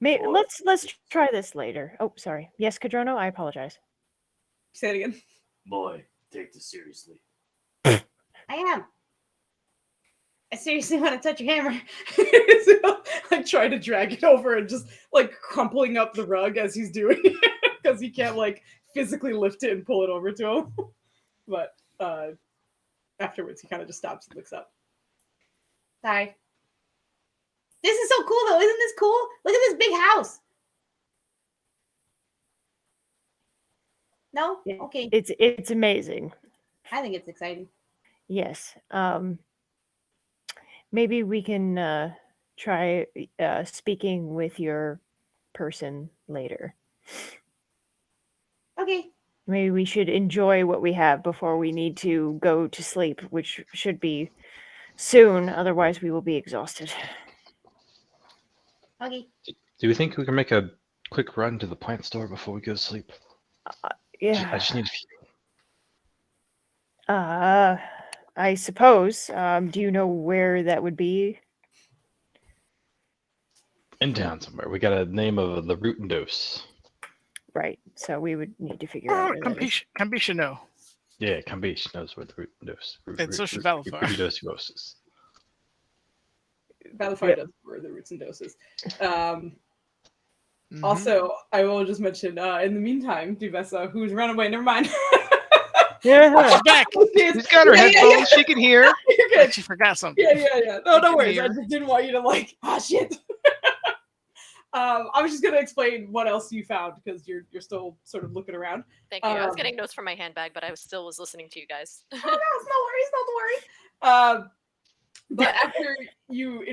B: Let's try this later. Oh, sorry. Yes, Kodrono, I apologize.
C: Say it again.
I: Boy, take this seriously.
G: I am. I seriously want to touch your hammer.
C: Like try to drag it over and just like crumpling up the rug as he's doing it because he can't like physically lift it and pull it over to him. But afterwards he kind of just stops and looks up.
G: Sorry. This is so cool though. Isn't this cool? Look at this big house. No?
B: Yeah,
G: Okay.
B: It's amazing.
G: I think it's exciting.
B: Yes. Maybe we can try speaking with your person later.
G: Okay.
B: Maybe we should enjoy what we have before we need to go to sleep, which should be soon. Otherwise, we will be exhausted.
G: Okay.
E: Do we think we can make a quick run to the plant store before we go to sleep?
B: Yeah.
E: I just need a few.
B: I suppose. Do you know where that would be?
E: In town somewhere. We got a name of the root and dose.
B: Right. So we would need to figure out where that is.
A: Kambisha, no.
E: Yeah, Kambish knows where the root and dose.
A: And so should Balafar.
E: Root and dose is.
C: Balafar does where the roots and doses. Also, I will just mention, in the meantime, Duvessa, who's run away, never mind.
B: Yeah.
A: She's back.
H: She's got her headphones. She can hear.
C: You're good.
A: She forgot something.
C: Yeah. No, no
A: can
C: worries.
A: hear.
C: I just didn't want you to like, shit. I was just gonna explain what else you found because you're still sort of looking around.
D: Thank you. I was getting notes from my handbag, but I still was listening to you guys.
C: Oh, no, no worries. But after you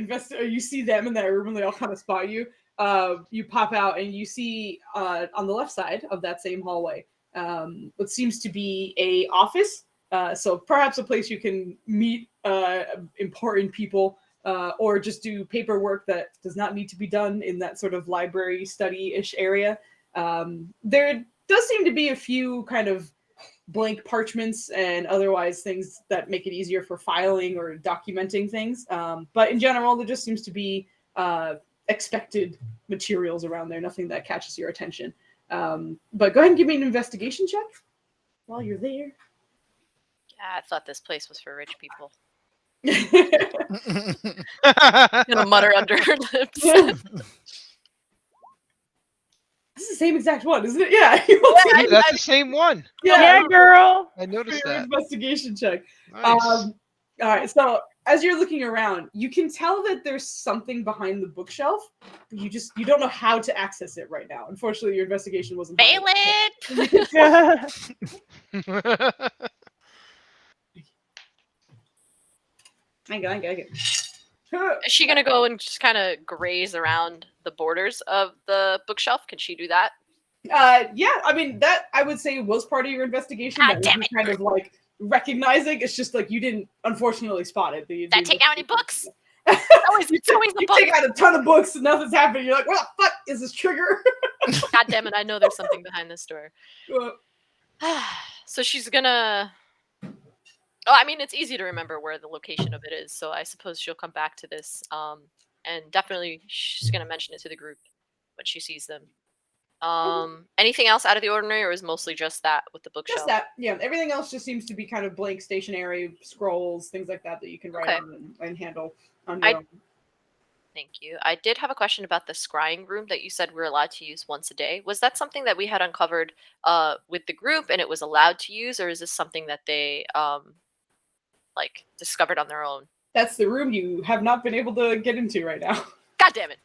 C: you see them in that room and they all kind of spot you. You pop out and you see on the left side of that same hallway what seems to be a office. So perhaps a place you can meet important people or just do paperwork that does not need to be done in that sort of library study-ish area. There does seem to be a few kind of blank parchments and otherwise things that make it easier for filing or documenting things. But in general, there just seems to be expected materials around there, nothing that catches your attention. But go ahead and give me an investigation check while you're there.
D: Yeah, I thought this place was for rich people.
C: This
D: Gonna mutter under her lips.
C: is the same exact one, isn't it? Yeah.
H: Yeah, that's the same one.
B: Yeah, girl.
H: I noticed
C: Your
H: that.
C: investigation check.
H: Nice.
C: All right, so as you're looking around, you can tell that there's something behind the bookshelf. But you don't know how to access it right now. Unfortunately, your investigation wasn't.
D: Fail it!
C: I get.
D: Is she gonna go and just kind of graze around the borders of the bookshelf? Can she do that?
C: Yeah, I mean that I would say was part of your investigation.
D: God
C: That
D: damn
C: was
D: it.
C: kind of like recognizing. It's just like you didn't unfortunately spot it.
D: Did I take out any books?
C: you
D: always the
C: take out a ton of books and nothing's happening. You're like, what the fuck is this trigger?
D: God damn it! I know there's something behind this door.
C: Uh,
D: So she's gonna. Oh, I mean, it's easy to remember where the location of it is, so I suppose she'll come back to this. And definitely she's gonna mention it to the group when she sees them. Anything else out of the ordinary, or is mostly just that with the bookshelf?
C: Just that, yeah. Everything else just seems to be kind of blank stationery, scrolls, things like that you can write
D: Okay.
C: on and handle on your own.
D: Thank you. I did have a question about the scrying room that you said we're allowed to use once a day. Was that something that we had uncovered with the group and it was allowed to use, or is this something that they like discovered on their own?
C: That's the room you have not been able to get into right now.
D: God damn it!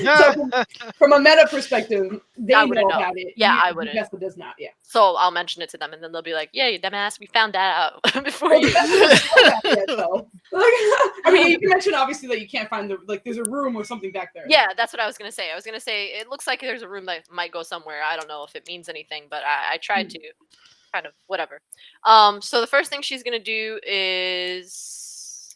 C: So from a meta perspective, they
D: I wouldn't
C: know
D: know.
C: about it.
D: Yeah,
C: You-
D: I wouldn't.
C: Jessica does not. Yeah.
D: So I'll mention it to them, and then they'll be like, "Yeah, you dumbass, we found that out before
C: Well,
D: you."
C: so. I mean, you can mention obviously that you can't find there's a room or something back there.
D: Yeah, that's what I was gonna say. I was gonna say it looks like there's a room that might go somewhere. I don't know if it means anything, but I tried to. kind of whatever. So the first thing she's gonna do is,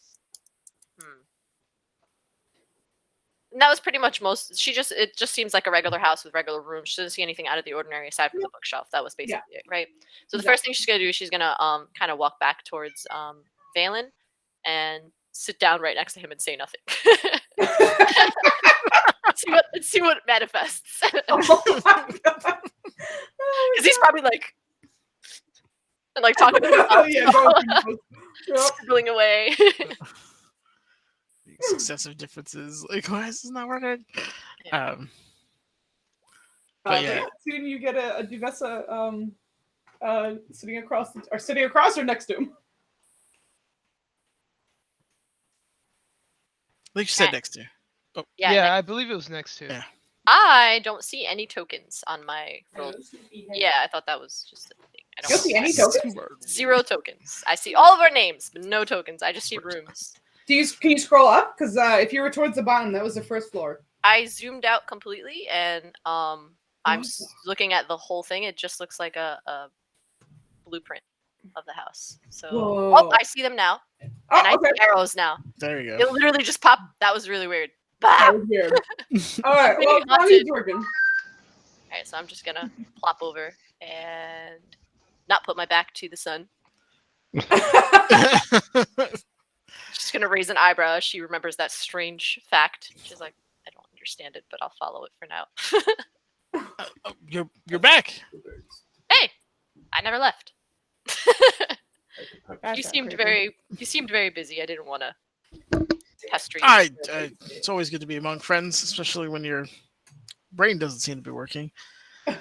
D: and that was pretty much most. It just seems like a regular house with regular rooms. She doesn't see anything out of the ordinary aside from the bookshelf. That was basically it, right? So the first thing she's gonna do is she's gonna kind of walk back towards Valen and sit down right next to him and say nothing. see what manifests.
C: Oh my God.
D: Because he's probably like, and like talking to himself,
C: Oh, yeah, yep.
D: scribbling away.
A: Successive differences. Like, why is this not working?
D: Yeah.
A: But yeah,
C: soon you get a Duvessa sitting across or next to him.
A: like you said, next to.
D: Yeah,
H: I believe it was next to.
A: Yeah.
D: I don't see any tokens on my roll. Yeah, I thought that was just a thing. I
C: You don't see any
D: tokens?
C: tokens?
D: 0 tokens. I see all of our names, but no tokens. I just see rooms.
C: Can you scroll up? Because if you were towards the bottom, that was the first floor.
D: I zoomed out completely, and I'm looking at the whole thing. It just looks like a blueprint of the house. So,
C: Whoa.
D: I see them now,
C: Oh,
D: and I
C: okay.
D: see arrows now.
A: There you
D: It
A: go.
D: literally just popped. That was really weird.
C: That
D: Bah!
C: was weird. All right,
D: Pretty
C: well, how are
D: haunted.
C: you working?
D: Alright, so I'm just gonna plop over and not put my back to the sun. Just gonna raise an eyebrow as she remembers that strange fact. She's like, I don't understand it, but I'll follow it for now.
A: You're back.
D: Hey, I never left.
B: That's
D: You
B: not
D: seemed
B: creepy.
D: very busy. I didn't want to pester you.
A: It's always good to be among friends, especially when your brain doesn't seem to be working.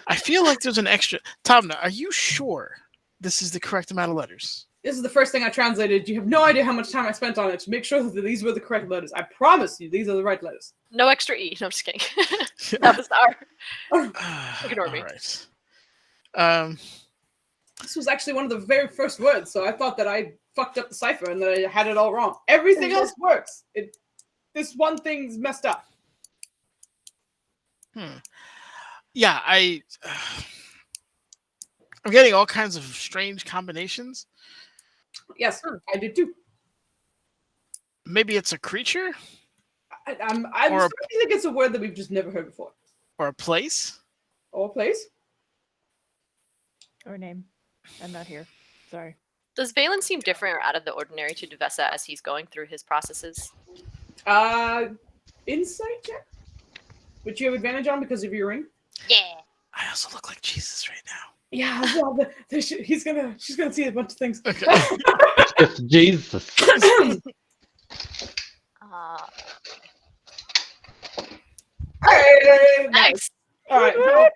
A: I feel like there's an extra. Tamna, are you sure this is the correct amount of letters?
C: This is the first thing I translated. You have no idea how much time I spent on it to make sure that these were the correct letters. I promise you, these are the right letters.
D: No extra E. No, I'm just kidding. That was our. Ignore me.
A: All right.
C: This was actually one of the very first words, so I thought that I fucked up the cipher and that I had it all wrong. Everything else works. This one thing's messed up.
A: Yeah, I'm getting all kinds of strange combinations.
C: Yes, I did too.
A: Maybe it's a creature
C: I'm
A: Or-
C: starting to think it's a word that we've just never heard before.
A: or a place.
C: Or place?
B: Or name. I'm not here. Sorry.
D: Does Valen seem different or out of the ordinary to Duvessa as he's going through his processes?
C: Insight check? Which you have advantage on because of your ring?
D: Yeah.
A: I also look like Jesus right now.
C: Yeah, well, she's gonna see a bunch of things.
A: Okay.
E: It's Jesus.
C: Hey,
D: Nice.
C: All right. Well,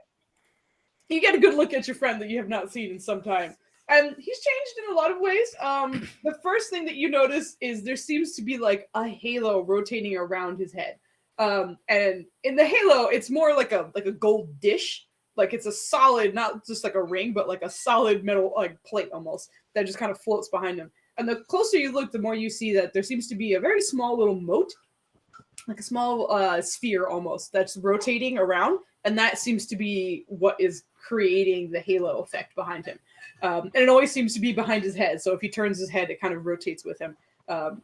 C: you get a good look at your friend that you have not seen in some time. And he's changed in a lot of ways. The first thing that you notice is there seems to be like a halo rotating around his head. And in the halo, it's more like a gold dish. Like it's a solid, not just like a ring, but like a solid metal like plate almost that just kind of floats behind him. And the closer you look, the more you see that there seems to be a very small little moat, like a small sphere almost that's rotating around, and that seems to be what is creating the halo effect behind him. And it always seems to be behind his head. So if he turns his head, it kind of rotates with him,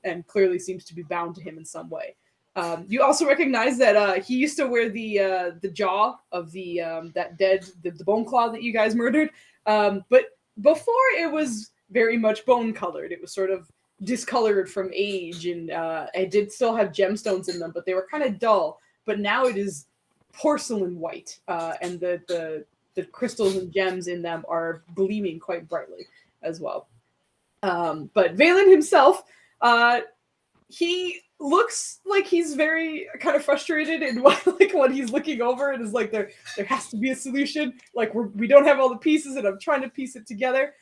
C: and clearly seems to be bound to him in some way. You also recognize that he used to wear the jaw of the bone claw that you guys murdered, but before it was very much bone colored. It was sort of discolored from age, and it did still have gemstones in them, but they were kind of dull. But now it is porcelain white, and the crystals and gems in them are gleaming quite brightly as well. But Valen himself, he looks like he's very kind of frustrated in what he's looking over, and is like there has to be a solution. Like we don't have all the pieces, and I'm trying to piece it together.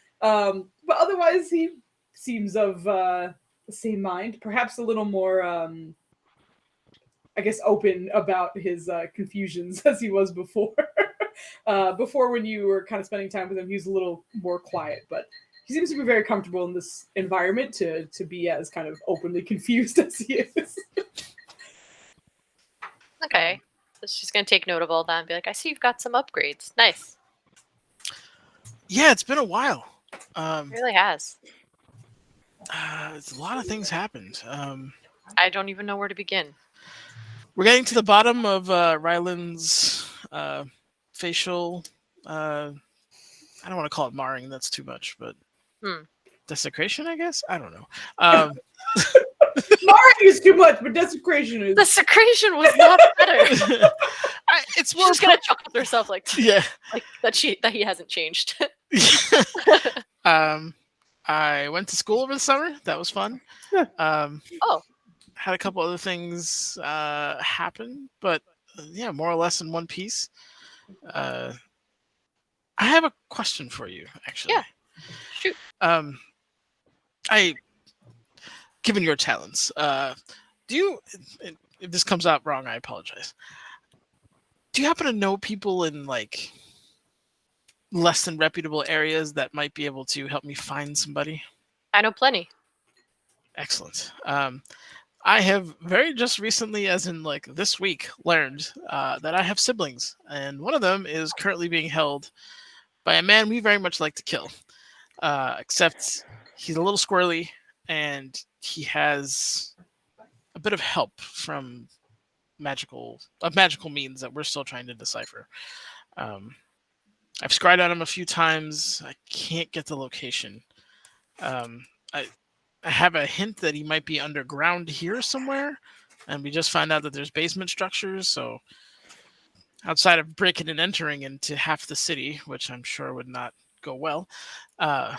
C: But otherwise, he seems of the same mind, perhaps a little more, I guess, open about his confusions as he was before. Before, when you were kind of spending time with him, he was a little more quiet, but he seems to be very comfortable in this environment to be as kind of openly confused as he is.
D: Okay. So she's going to take note of all that and be like, I see you've got some upgrades. Nice.
A: Yeah, it's been a while.
D: It really has.
A: It's a lot of things happened.
D: I don't even know where to begin.
A: We're getting to the bottom of Ryland's facial. I don't want to call it marring. That's too much, but desecration, I guess. I don't know.
C: Marring is too much, but desecration is.
D: Desecration was not better.
A: It's
D: She's
A: more
D: just gonna chuckle to herself like
A: yeah.
D: like that he hasn't changed.
A: I went to school over the summer. That was fun.
D: Oh.
A: Had a couple other things happen, but yeah, more or less in one piece. I have a question for you, actually.
D: Yeah. Shoot.
A: Given your talents, do you? If this comes out wrong, I apologize. Do you happen to know people in like less than reputable areas that might be able to help me find somebody?
D: I know plenty.
A: Excellent. I have very just recently, as in like this week, learned that I have siblings, and one of them is currently being held by a man we very much like to kill. Except he's a little squirrely, and he has a bit of help from magical means that we're still trying to decipher. I've scryed on him a few times. I can't get the location. I have a hint that he might be underground here somewhere, and we just found out that there's basement structures. So outside of breaking and entering into half the city, which I'm sure would not go well, I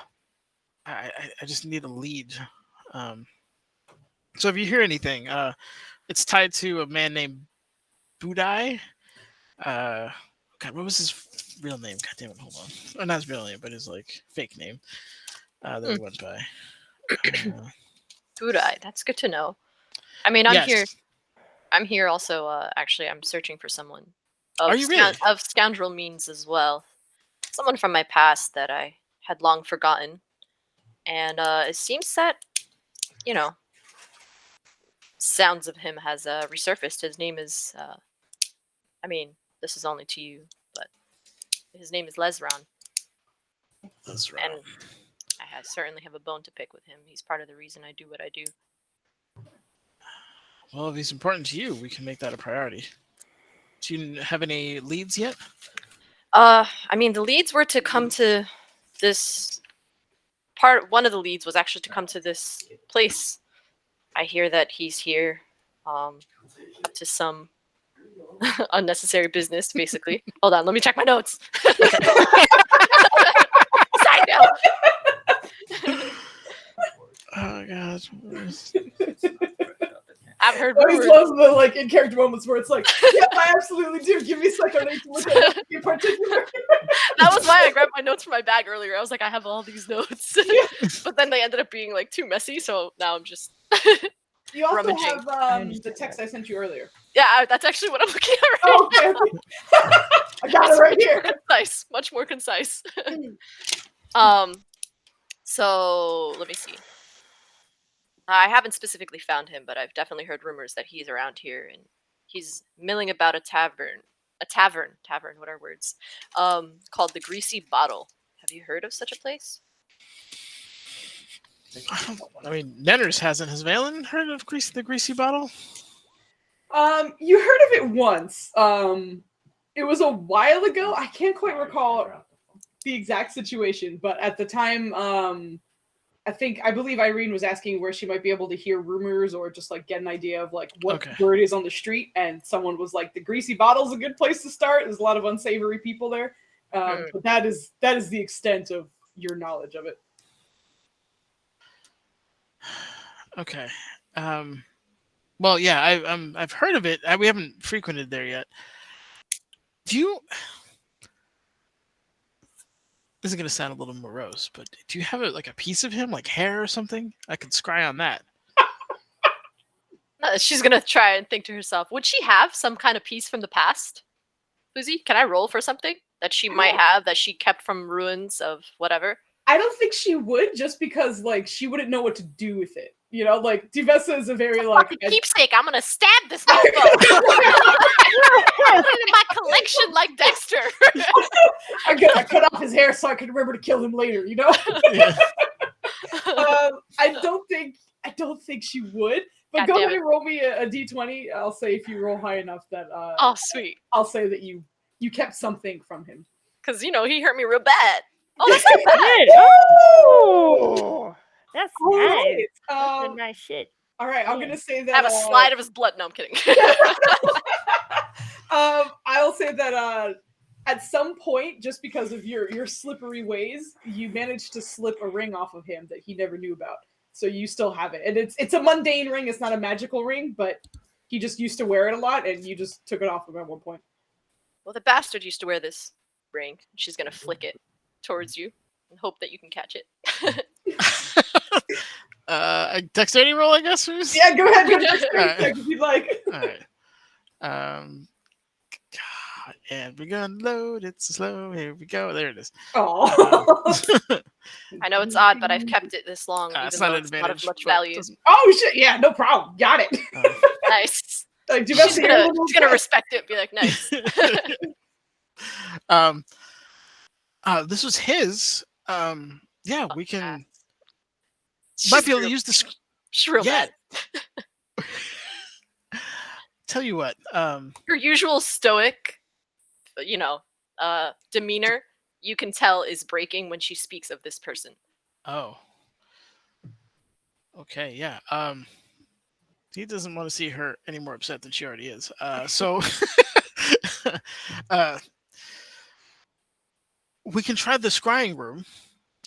A: just need a lead. So if you hear anything, it's tied to a man named Budai. God, what was his real name? God damn it, hold on. Oh, not his real name, but his like fake name that he went by.
D: Budai, that's good to know. I mean, I'm here. I'm here also. Actually, I'm searching for someone
A: Are you really?
D: of scoundrel means as well. Someone from my past that I had long forgotten, and it seems that sounds of him has resurfaced. His name is. I mean, this is only to you, but his name is Lesron.
A: Lesron.
D: And I certainly have a bone to pick with him. He's part of the reason I do what I do.
A: Well, if he's important to you, we can make that a priority. Do you have any leads yet?
D: I mean, the leads were to come to this part. One of the leads was actually to come to this place. I hear that he's here to some unnecessary business, basically. Hold on, let me check my notes. Side note.
A: Oh god.
D: I've heard
C: Always
D: rumors.
C: loves the like in character moments where it's like, yeah, I absolutely do. Give me a second to look at it in particular.
D: That was why I grabbed my notes from my bag earlier. I was like, I have all these notes, but then they ended up being like too messy. So now I'm just.
C: You also
D: rummaging.
C: have the text I sent you earlier.
D: Yeah, that's actually what I'm looking at right
C: Oh, okay. I got it right here.
D: Concise, much more concise. So let me see. I haven't specifically found him, but I've definitely heard rumors that he's around here and he's milling about a tavern, what are words? Called the Greasy Bottle. Have you heard of such a place?
A: I mean, Nenners hasn't. Has Valen heard of the Greasy Bottle?
C: You heard of it once. It was a while ago. I can't quite recall the exact situation, but at the time, I believe Irene was asking where she might be able to hear rumors or just like get an idea of like what word is on the street, and someone was like, "The Greasy Bottle's a good place to start." There's a lot of unsavory people there, but that is the extent of your knowledge of it.
A: Okay. Well, yeah, I've heard of it. We haven't frequented there yet. Do you? This is gonna sound a little morose, but do you have like a piece of him, like hair or something? I could scry on that.
D: She's gonna try and think to herself, would she have some kind of piece from the past? Lucy, can I roll for something that she might have that she kept from ruins of whatever?
C: I don't think she would, just because like she wouldn't know what to do with it. You know, like Divessa is a very like
D: Fucking keepsake. I'm gonna stab this mofo. Put it in my collection like Dexter.
C: I'm gonna cut off his hair so I can remember to kill him later. You know.
A: Yeah.
C: I don't think she would. But
D: God
C: go
D: damn
C: ahead
D: it.
C: and roll me a d20. I'll say if you roll high enough that
D: Oh, sweet.
C: I'll say that you kept something from him.
D: Because, he hurt me real bad. Oh, that's not bad.
B: Oh, that's
C: All
B: nice.
C: right.
B: That's a nice shit.
C: All right. I'm
B: Yeah.
C: gonna say
D: I
C: that.
D: have a slide of his blood. No, I'm kidding.
C: I'll say that at some point, just because of your slippery ways, you managed to slip a ring off of him that he never knew about. So you still have it, and it's a mundane ring. It's not a magical ring, but he just used to wear it a lot, and you just took it off him at one point.
D: Well, the bastard used to wear this ring. She's gonna flick it towards you and hope that you can catch it.
A: Dexterity roll, I guess. Who's...
C: Yeah, go ahead. Go to
A: Alright.
C: check if you'd like.
A: All right. God, and we're gonna load it slow. Here we go. There it is.
C: Oh.
D: I know it's odd, but I've kept it this long,
A: It's
D: even
A: not
D: though
A: an
D: it's not of
A: advantage.
D: much
A: but it
D: value.
A: doesn't-
C: Oh shit! Yeah, no problem. Got it.
D: Nice.
C: Like, do
D: She's gonna respect it. Be like, nice.
A: This was his. Yeah, we can.
D: She's
A: Might be able to
D: real-
A: use this.
D: She's real
A: Yeah.
D: bad.
A: Tell you what.
D: Her usual stoic, demeanor, you can tell is breaking when she speaks of this person.
A: Oh. Okay. Yeah. He doesn't want to see her any more upset than she already is. So. We can try the scrying room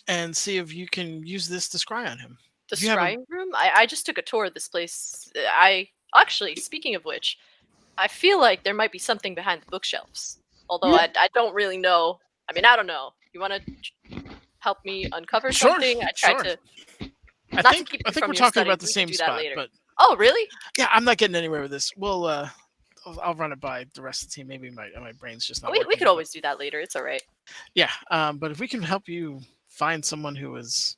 A: and see if you can use this to scry on him.
D: The
A: You have a-
D: scrying room? I just took a tour of this place. I actually, speaking of which, I feel like there might be something behind the bookshelves. Although I don't really know. I mean, I don't know. You want to help me uncover
A: Sure,
D: something? I tried
A: sure.
D: to.
A: I
D: Not to
A: think
D: keep
A: I
D: you
A: think
D: from
A: we're
D: your
A: talking about
D: studies,
A: the
D: we can
A: same
D: do that
A: spot,
D: later.
A: but
D: Oh, really?
A: yeah, I'm not getting anywhere with this. I'll run it by the rest of the team. Maybe my brain's just not.
D: We
A: working,
D: could
A: but-
D: always do that later. It's all right.
A: Yeah, but if we can help you find someone who has,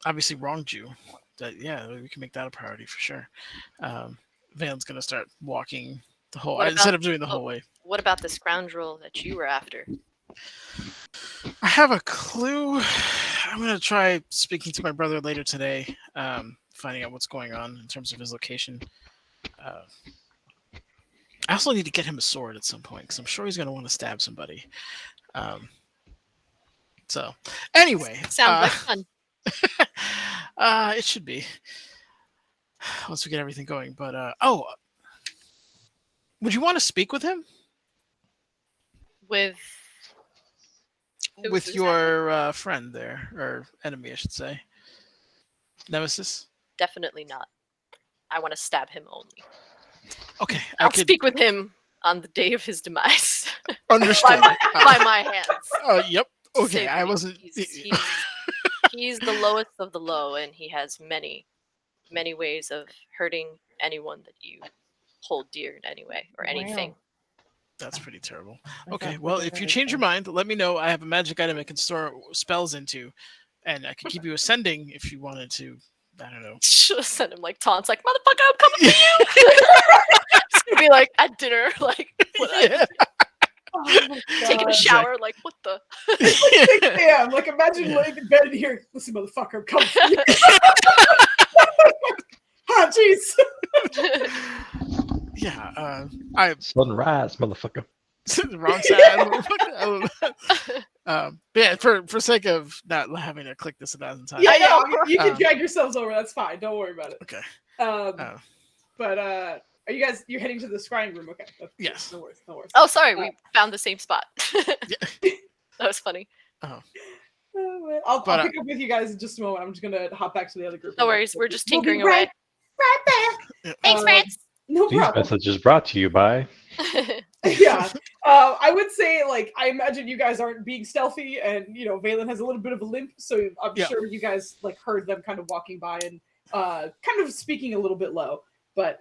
A: obviously wronged you, we can make that a priority for sure. Valen's gonna start walking the whole
D: What
A: instead
D: about-
A: of doing the whole way.
D: What about the scoundrel that you were after?
A: I have a clue. I'm gonna try speaking to my brother later today, finding out what's going on in terms of his location. I also need to get him a sword at some point because I'm sure he's gonna want to stab somebody. So, anyway,
D: Sounds like fun.
A: it should be once we get everything going. But would you want to speak with him?
D: With
A: With
D: who's
A: your friend there, or enemy, I should say, nemesis.
D: definitely not. I want to stab him only.
A: Okay,
D: I'll speak with him on the day of his demise.
A: Understood.
D: by my hands.
A: Yep. Okay,
D: Save
A: I
D: me.
A: wasn't.
D: He's the lowest of the low, and he has many, many ways of hurting anyone that you hold dear in any way or anything.
B: Wow.
A: That's pretty terrible.
B: I
A: Okay,
B: thought
A: well,
B: we
A: if you
B: were
A: change your
B: okay.
A: mind, let me know. I have a magic item I can store spells into, and I can keep you ascending if you wanted to. I don't know.
D: Should have sent him like taunts, like "Motherfucker, I'm coming for you." It's gonna be like at dinner, like
A: Yeah.
C: Oh my
D: taking a
C: God.
D: shower, like what the?
C: It's like 6 a.m. Like imagine
A: Yeah.
C: laying in bed and hearing, "Listen, motherfucker, I'm coming for you." Ah, jeez.
A: Yeah. I
E: Sunrise, motherfucker.
A: wrong side. But yeah, for sake of not having to click this 1,000 times.
C: Yeah,
D: I know.
C: you can
A: Um,
C: drag yourselves over. That's fine. Don't worry about it.
A: Okay.
C: But are you guys? You're heading to the scrying room? Okay.
A: Yes.
C: No worries. No worries.
D: Oh, sorry, we found the same spot.
A: Yeah.
D: That was funny.
C: Oh, man. I'll
A: But,
C: pick up with you guys in just a moment. I'm just gonna hop back to the other group.
D: No worries, we're just
C: We'll be
D: tinkering away.
C: right there.
D: Thanks, Fritz.
C: No
E: These
C: problem.
E: messages brought to you by.
C: Yeah. I would say, like, I imagine you guys aren't being stealthy, and Valen has a little bit of a limp, so I'm
A: Yeah.
C: sure you guys like heard them kind of walking by and kind of speaking a little bit low. But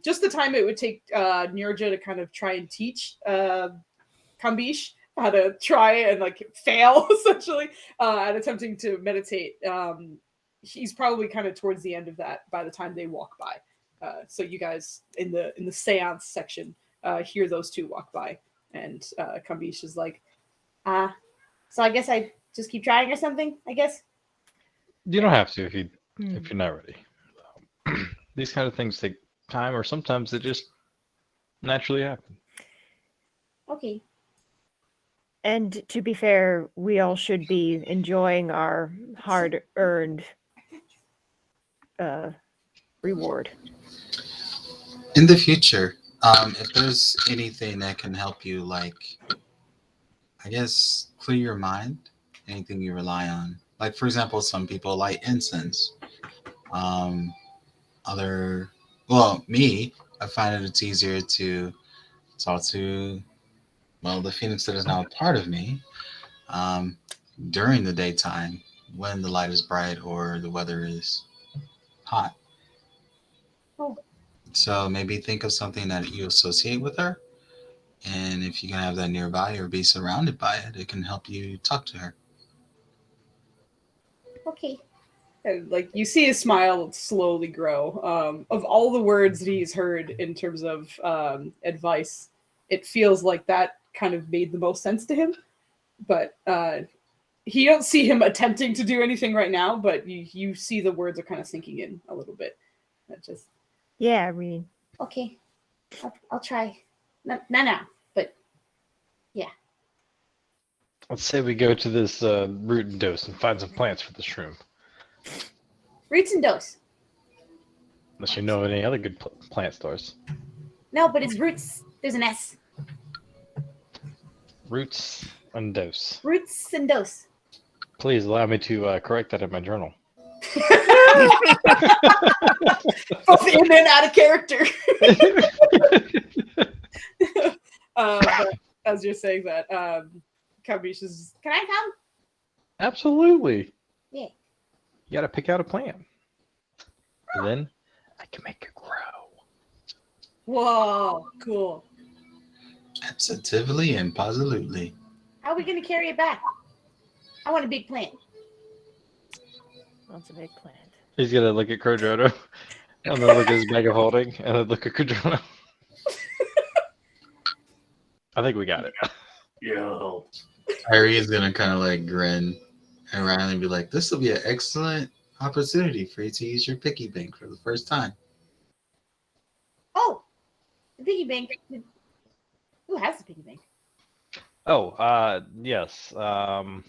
C: just the time it would take Nirja to kind of try and teach Kambish how to try and like fail essentially at attempting to meditate. he's probably kind of towards the end of that by the time they walk by. So you guys in the seance section hear those two walk by, and Kambish is like,
G: so I guess I just keep trying or something, I guess.
E: You don't have to if you're not ready. These kind of things take time, or sometimes they just naturally happen.
G: Okay.
B: And to be fair, we all should be enjoying our hard-earned reward.
F: In the future, if there's anything that can help you, like, I guess, clear your mind, anything you rely on. Like, for example, some people light incense. Me, I find it's easier to talk to, well, the phoenix that is now a part of me during the daytime when the light is bright or the weather is hot.
G: Oh.
F: So maybe think of something that you associate with her. And if you can have that nearby or be surrounded by it, it can help you talk to her.
G: Okay.
C: And like you see his smile slowly grow. Of all the words that he's heard in terms of advice, it feels like that kind of made the most sense to him. But you don't see him attempting to do anything right now, but you see the words are kind of sinking in a little bit. That just
B: Yeah, I mean,
G: Okay. I'll try. Not now, but yeah.
E: Let's say we go to this root and dose and find some plants for this room.
G: Roots and dose.
E: Unless you know of any other good plant stores.
G: No, but it's roots. There's an S.
E: Roots and dose.
G: Roots and dose.
E: Please allow me to correct that in my journal.
C: both in and out of character. But as you're saying that, Kambish is.
G: Can I come?
E: Absolutely.
G: Yeah.
E: You got to pick out a plant. And then I can make it grow.
C: Whoa, cool.
F: Absolutely and positively.
G: How are we gonna carry it back? I want a big plant.
B: that's a big plant.
E: He's going to look at Crodrono, and then look at his bag of holding, and then look at Crodrono. I think we got it.
I: Yo.
F: Harry is going to kind of like grin and Riley be like, this will be an excellent opportunity for you to use your piggy bank for the first time.
G: Oh, the piggy bank. Who has the piggy bank?
E: Oh, yes. What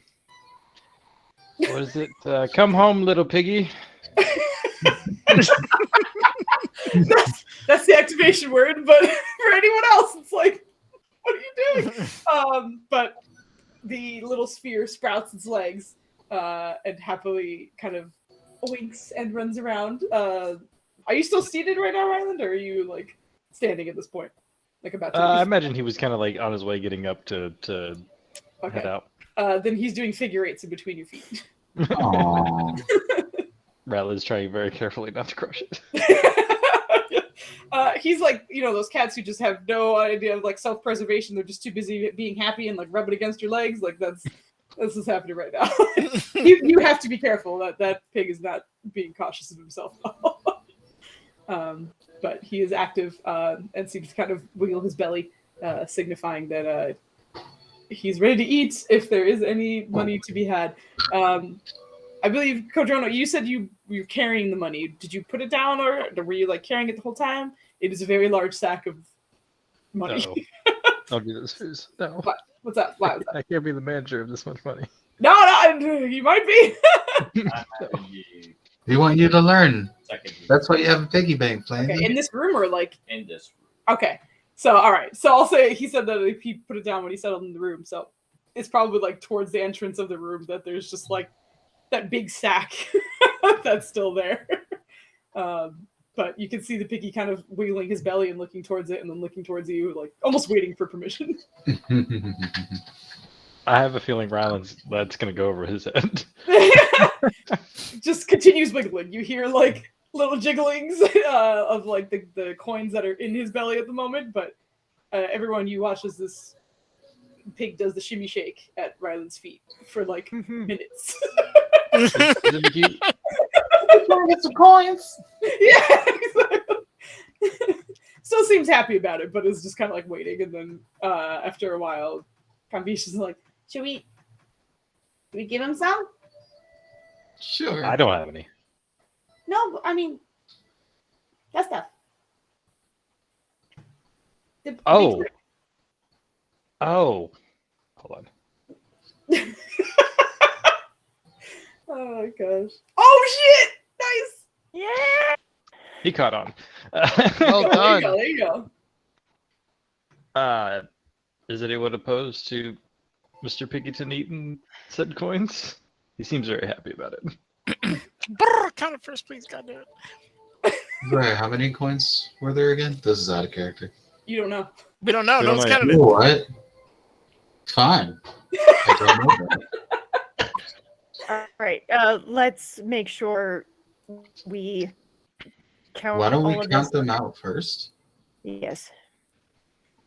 E: is it? Come home, little piggy.
C: That's the activation word, but for anyone else, it's like, what are you doing? But the little sphere sprouts its legs and happily kind of winks and runs around. Are you still seated right now, Ryland, or are you like standing at this point? Like about to
E: I imagine he was kind of like on his way getting up to head out.
C: Then he's doing figure eights in between your feet.
E: Rattler's trying very carefully not to crush it.
C: He's like, those cats who just have no idea of like self-preservation. They're just too busy being happy and like rubbing against your legs. Like that's what's happening right now. you have to be careful that pig is not being cautious of himself. But he is active and seems to kind of wiggle his belly, signifying that he's ready to eat if there is any money to be had. I believe, Kodrono, you said you were carrying the money. Did you put it down or were you like carrying it the whole time? It is a very large sack of money.
E: Don't do this, Fooz. No.
C: What's that? Why was that?
E: I can't be the manager of this much money.
C: No, you might be.
F: We want you to learn. That's why you have a piggy bank plan.
C: Okay, in this room or like?
I: In this room.
C: Okay. So, all right. So I'll say he said that he put it down when he settled in the room. So it's probably like towards the entrance of the room that there's just like that big sack that's still there. But you can see the piggy kind of wiggling his belly and looking towards it and then looking towards you, like almost waiting for permission.
E: I have a feeling Ryland's that's going to go over his head.
C: Just continues wiggling. You hear like little jigglings of like the coins that are in his belly at the moment, but everyone you watch as this pig does the shimmy shake at Ryland's feet for like minutes.
F: want to get some coins.
C: Yeah. Still seems happy about it, but is just kind of like waiting. And then after a while, Kambish is like,
G: Should we give him some?
F: Sure.
E: I don't have any.
G: No, I mean, that stuff.
E: Oh. Oh. Hold on.
C: Oh my gosh. Oh shit! Nice!
B: Yeah.
E: He caught on.
H: Well
C: There you
H: done.
C: go, there you go.
E: Is anyone opposed to Mr. Pickerton eating said coins? He seems very happy about it.
A: Brr, count it first, please. God damn it.
F: Sorry, how many coins were there again? This is out of character.
C: You don't know.
A: We don't know.
E: We
A: No
E: don't
A: one's
E: know yet.
A: counted it.
F: What? Fine. I don't know that.
B: All right. Let's make sure we count.
F: Why don't we
B: all of
F: count
B: this.
F: them out first?
B: Yes.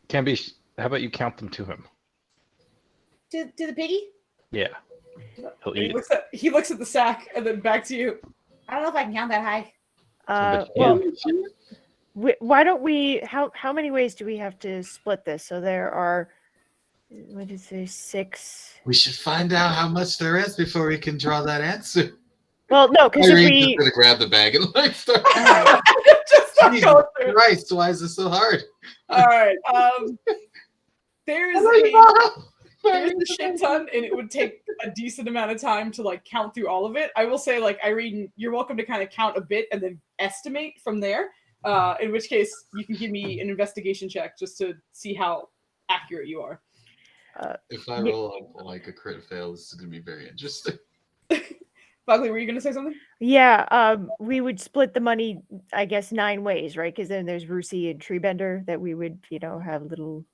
E: Can be. How about you count them to him?
G: To the piggy?
E: Yeah. He'll
C: He
E: eat it.
C: looks at the sack and then back to you.
G: I don't know if I can count that high.
E: bet you
B: Well,
E: can.
B: why don't we? How many ways do we have to split this? So there are. What did it say? 6.
F: We should find out how much there is before we can draw that answer.
B: Well, no, because if
F: Irene's just
B: we.
F: gonna grab the bag and like start.
C: Just start
F: Jesus
C: going through.
F: Christ, why is this so hard?
C: All right. There's a shit ton, and it would take a decent amount of time to like count through all of it. I will say, like, Irene, you're welcome to kind of count a bit and then estimate from there. In which case, you can give me an investigation check just to see how accurate you are.
F: If I roll like a crit fail, this is gonna be very interesting.
C: Buckley, were you going to say something?
B: Yeah, we would split the money, I guess, 9 ways, right? Because then there's Rusi and Treebender that we would, have little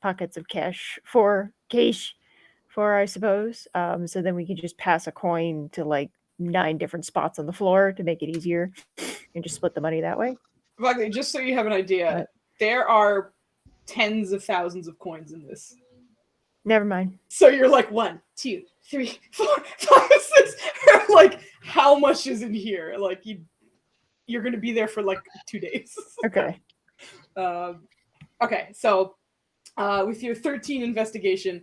B: pockets of cash for, I suppose. So then we could just pass a coin to like 9 different spots on the floor to make it easier, and just split the money that way.
C: Buckley, just so you have an idea,
B: What?
C: there are tens of thousands of coins in this.
B: Never mind.
C: So you're like 1, 2, 3, 4, 5, 6. Like, how much is in here? Like, you're gonna be there for like 2 days.
B: Okay.
C: Okay, so with your 13 investigation,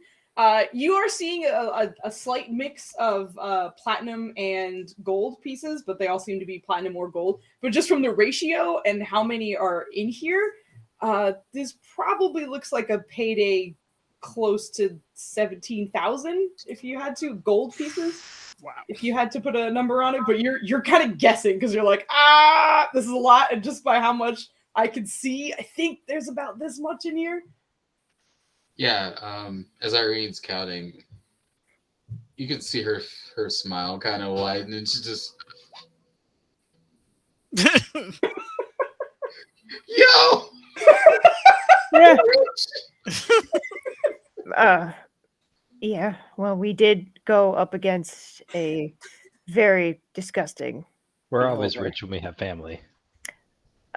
C: you are seeing a slight mix of platinum and gold pieces, but they all seem to be platinum or gold. But just from the ratio and how many are in here, this probably looks like a payday close to 17,000 if you had to gold pieces.
A: Wow.
C: If you had to put a number on it, but you're kind of guessing because you're like, this is a lot, and just by how much I can see, I think there's about this much in here.
F: Yeah, as Irene's counting, you can see her smile kind of widen, and she just, yo,
B: Yeah. Yeah. Well, we did go up against a very disgusting.
E: We're always
B: Over.
E: rich when we have family.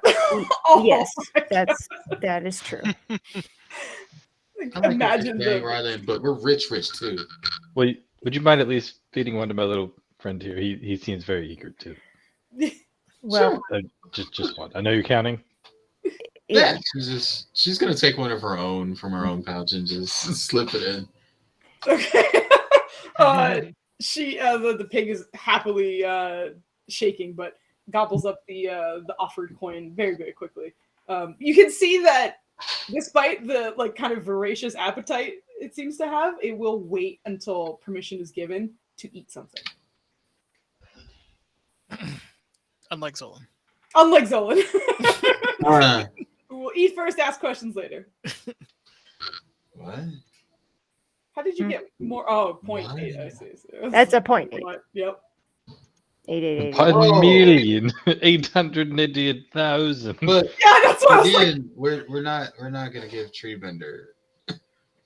C: Oh,
B: Yes,
C: my God.
B: that is true.
F: I like
C: Imagine
F: gang
C: the
F: Ryland, but we're rich too.
E: Well, would you mind at least feeding one to my little friend here? He seems very eager to.
B: Well,
E: Just one. I know you're counting.
B: yeah.
F: She's gonna take one of her own from her own pouch and just slip it in.
C: Okay. She the pig is happily shaking, but gobbles up the offered coin very, very quickly. You can see that despite the like kind of voracious appetite it seems to have, it will wait until permission is given to eat something.
A: Unlike Zolan.
C: Unlike Zolan.
F: Uh,
C: We'll eat first, ask questions later.
F: what?
C: How did you get more? Oh, point
F: What?
C: 8. I see.
B: That's a point 8.
C: Yep.
B: 8.
E: 1,888,000.
F: But
C: Yeah, that's what I was like.
F: again, we're not gonna give Treebender.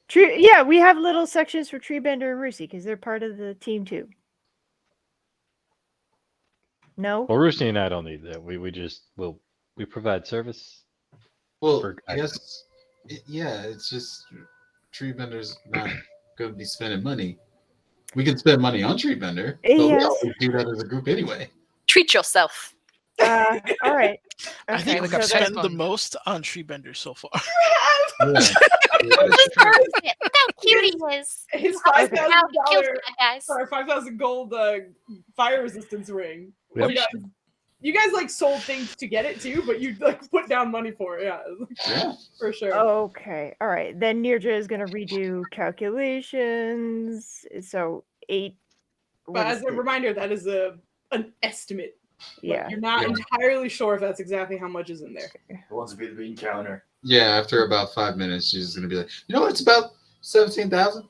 B: Tree. Yeah, we have little sections for Treebender and Rusi because they're part of the team too. No.
E: Well, Roosty and I don't need that. We provide service.
F: Well, I guess, it's just Treebender's not going to be spending money. We can spend money on Treebender, but we
B: Yes.
F: always do that as a group anyway.
D: Treat yourself.
B: All right.
A: I think
B: Okay,
A: we've
H: like a
B: so
H: pet
B: then,
A: spent the
H: fund.
A: most on tree benders so far.
F: Yeah.
H: That is true.
D: Look how cute he is.
C: His
B: Okay.
C: $5,000
D: How he kills bad guys.
C: or 5,000 gold fire resistance ring.
E: Yep.
C: You guys like sold things to get it too, but you like put down money for it. Yeah,
F: Yeah.
C: for sure.
B: okay, all right. Then Nirja is gonna redo calculations. So 8.
C: But
B: what
C: as
B: is
C: a
B: it?
C: reminder, that is an estimate. Like,
B: Yeah.
C: you're not
E: Yeah.
C: entirely sure if that's exactly how much is in there.
I: It wants to be the bean counter.
F: Yeah, after about 5 minutes, she's gonna be like, you know what? It's about 17,000.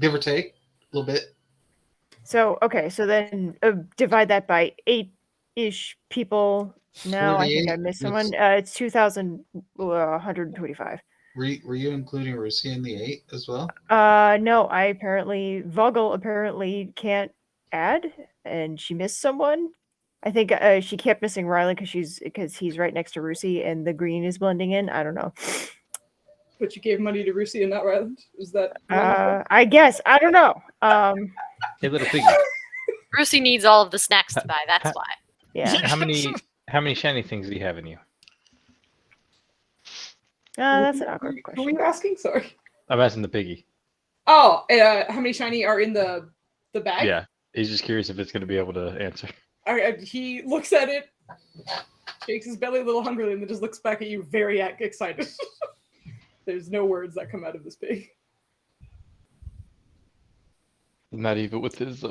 F: Give or take a little bit.
B: So okay, so then divide that by 8-ish people. No, I think I
F: 48.
B: missed someone.
F: That's-
B: It's 2,125.
F: Were you including Rusi in the 8 as well?
B: No, Vogel apparently can't add, and she missed someone. I think she kept missing Riley because he's right next to Rusi, and the green is blending in. I don't know.
C: But you gave money to Rusi and not Ryland? Is that
B: I guess I don't know.
E: Hey, little piggy.
D: Brucey needs all of the snacks to buy. That's why.
B: Yeah.
E: How many shiny things do you have in you?
B: That's an awkward
C: Who
B: question.
C: were you asking? Sorry.
E: I'm asking the piggy.
C: Oh, how many shiny are in the bag?
E: Yeah, he's just curious if it's going to be able to answer.
C: All right, he looks at it, shakes his belly a little hungrily, and then just looks back at you very excited. There's no words that come out of this pig.
E: Not even with his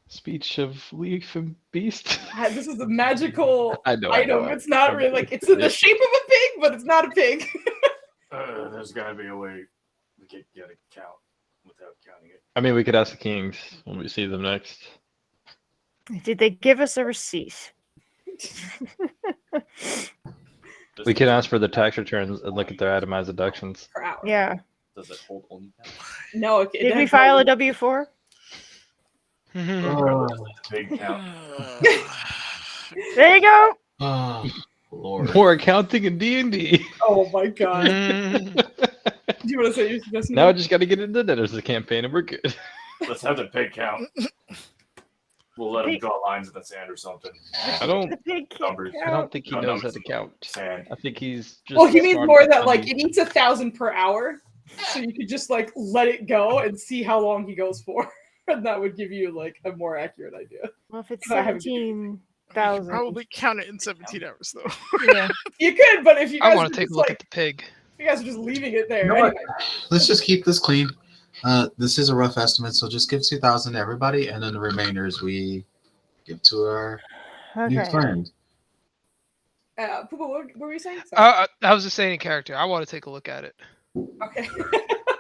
E: speech of leaf and beast.
C: This is a magical
E: I know.
C: item. It's not really like it's in the shape of a pig, but it's not a pig.
I: There's got to be a way we could get a count without counting it.
E: I mean, we could ask the kings when we see them next.
B: Did they give us a receipt?
E: We can ask for the tax returns and look at their itemized deductions.
C: Per hour.
B: Yeah.
I: Does it hold only that?
C: No.
B: Did we file a W-4?
I: Big count.
B: There you go.
F: Oh, Lord.
E: More accounting and D&D.
C: Oh my god.
H: Mm.
C: Do you want to say your suggestion?
E: Now I just got to get into debtors campaign and we're good.
I: Let's have the pig count. We'll let him draw lines in the sand or something.
E: I don't.
B: The pig can't
I: Numbers.
E: I don't think he
I: No,
E: knows how
I: numbers.
E: to count.
I: Sand.
E: I think he's just.
C: Well, he means
E: smart
C: more
E: enough
C: that
E: to
C: like
E: be-
C: it eats 1,000 per hour, so you could just like let it go and see how long he goes for, and that would give you like a more accurate idea.
B: Well, if it's
C: I haven't-
B: 17,000.
A: Probably count it in 17 hours though.
B: Yeah.
C: You could, but if you
H: I
C: guys
H: want
C: are
H: to take a
C: just,
H: look
C: like,
H: at the pig.
C: if you guys are just leaving it there.
F: You know what?
C: Anyway.
F: Let's just keep this clean. This is a rough estimate, so just give 2,000 to everybody, and then the remainders we give to our new
B: Okay.
F: friend.
C: Poopa, what were you saying? Sorry.
H: I was just saying in character. I want to take a look at it.
C: Okay.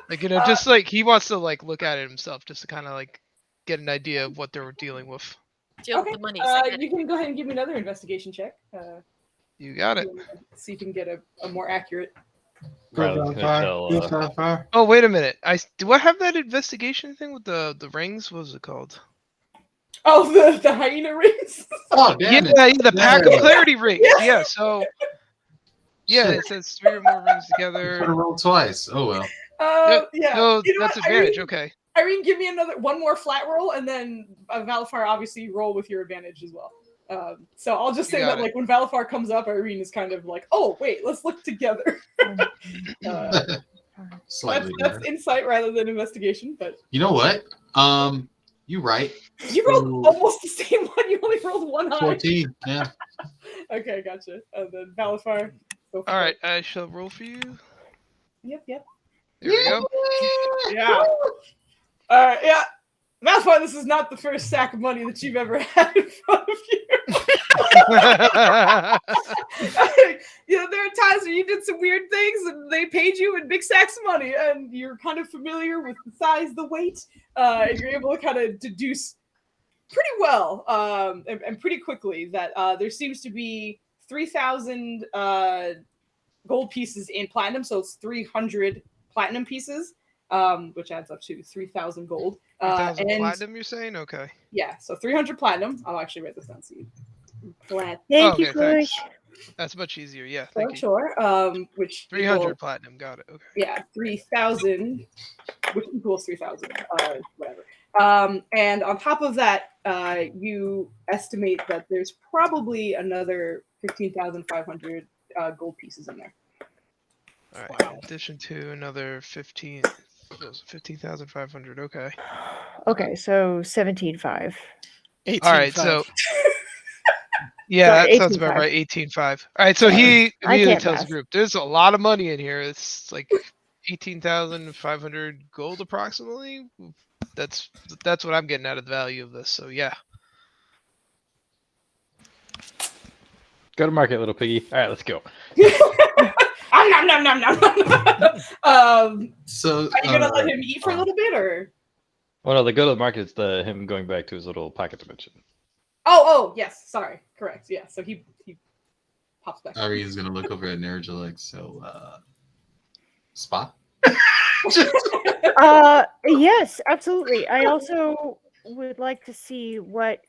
H: Like, you know, just like he wants to like look at it himself, just to kind of like get an idea of what they were dealing with.
D: Deal
C: Okay.
D: with the money. second.
C: You can go ahead and give me another investigation check.
H: You got it.
C: See if you can get a more accurate.
E: Riley's gonna tell,
H: Oh, wait a minute. Do I have that investigation thing with the rings? What was it called?
C: Oh, the hyena rings.
F: Oh, damn
H: Yeah,
F: it.
H: the pack of
F: Yeah.
H: clarity rings.
C: Yes.
H: Yeah, so yeah, it says 3 or more rings
F: Could have
H: together.
F: rolled twice. Oh, well.
C: Yeah.
H: So
C: You know
H: that's
C: what,
H: advantage.
C: Irene?
H: Okay.
C: Irene, give me one more flat roll, and then Valifar obviously roll with your advantage as well. So I'll just say
H: You got
C: that
H: it.
C: like when Valifar comes up, Irene is kind of like, oh wait, let's look together.
F: Slightly
C: That's
F: better.
C: insight rather than investigation, but
F: You know what? You right.
C: you rolled
F: Ooh.
C: almost the same one. You only rolled one high.
F: 14. Yeah.
C: Okay, gotcha. And then Valifar. Go for
H: All right,
C: it.
H: I shall roll for you.
C: Yep.
H: There we go.
C: Yeah. Yeah. Valifar, this is not the first sack of money that you've ever had in front of you. You know, there are times where you did some weird things and they paid you in big sacks of money, and you're kind of familiar with the size, the weight, and you're able to kind of deduce pretty well and pretty quickly that there seems to be 3,000 gold pieces in platinum, so it's 300 platinum pieces, which adds up to 3,000 gold.
H: 3,000
C: and
H: platinum, you're saying? Okay.
C: yeah, so 300 platinum. I'll actually write this down so you plat
B: Thank
H: Okay,
B: you, Flush.
H: thanks. That's much easier. Yeah,
C: for
H: thank you.
C: sure. Which
H: 300
C: equal-
H: platinum. Got it. Okay.
C: yeah, 3,000, which equals 3,000. Whatever. And on top of that, you estimate that there's probably another 15,500 gold pieces in there.
H: All right.
A: Wow.
H: In addition to another 15,500. Okay.
B: Okay, so 17.5.
A: 18.5.
H: All right. So yeah,
B: Sorry,
H: that sounds about
B: 18.5.
H: right. 18.5. All right. So
B: Sorry.
H: he
B: I
H: immediately
B: can't
H: tells the
B: math.
H: group, "There's a lot of money in here. It's like 18,500 gold approximately. That's what I'm getting out of the value of this. So yeah."
E: Go to market, little piggy. All right, let's go.
C: Nom, nom, nom, nom, nom.
F: So,
C: Are you gonna let him eat for a little bit, or?
E: Well, no, the go to the market is him going back to his little pocket dimension.
C: Oh, yes. Sorry, correct. Yeah. So he pops back.
F: Ari's gonna look over at Nerja like, so, spot?
B: Yes, absolutely. I also would like to see what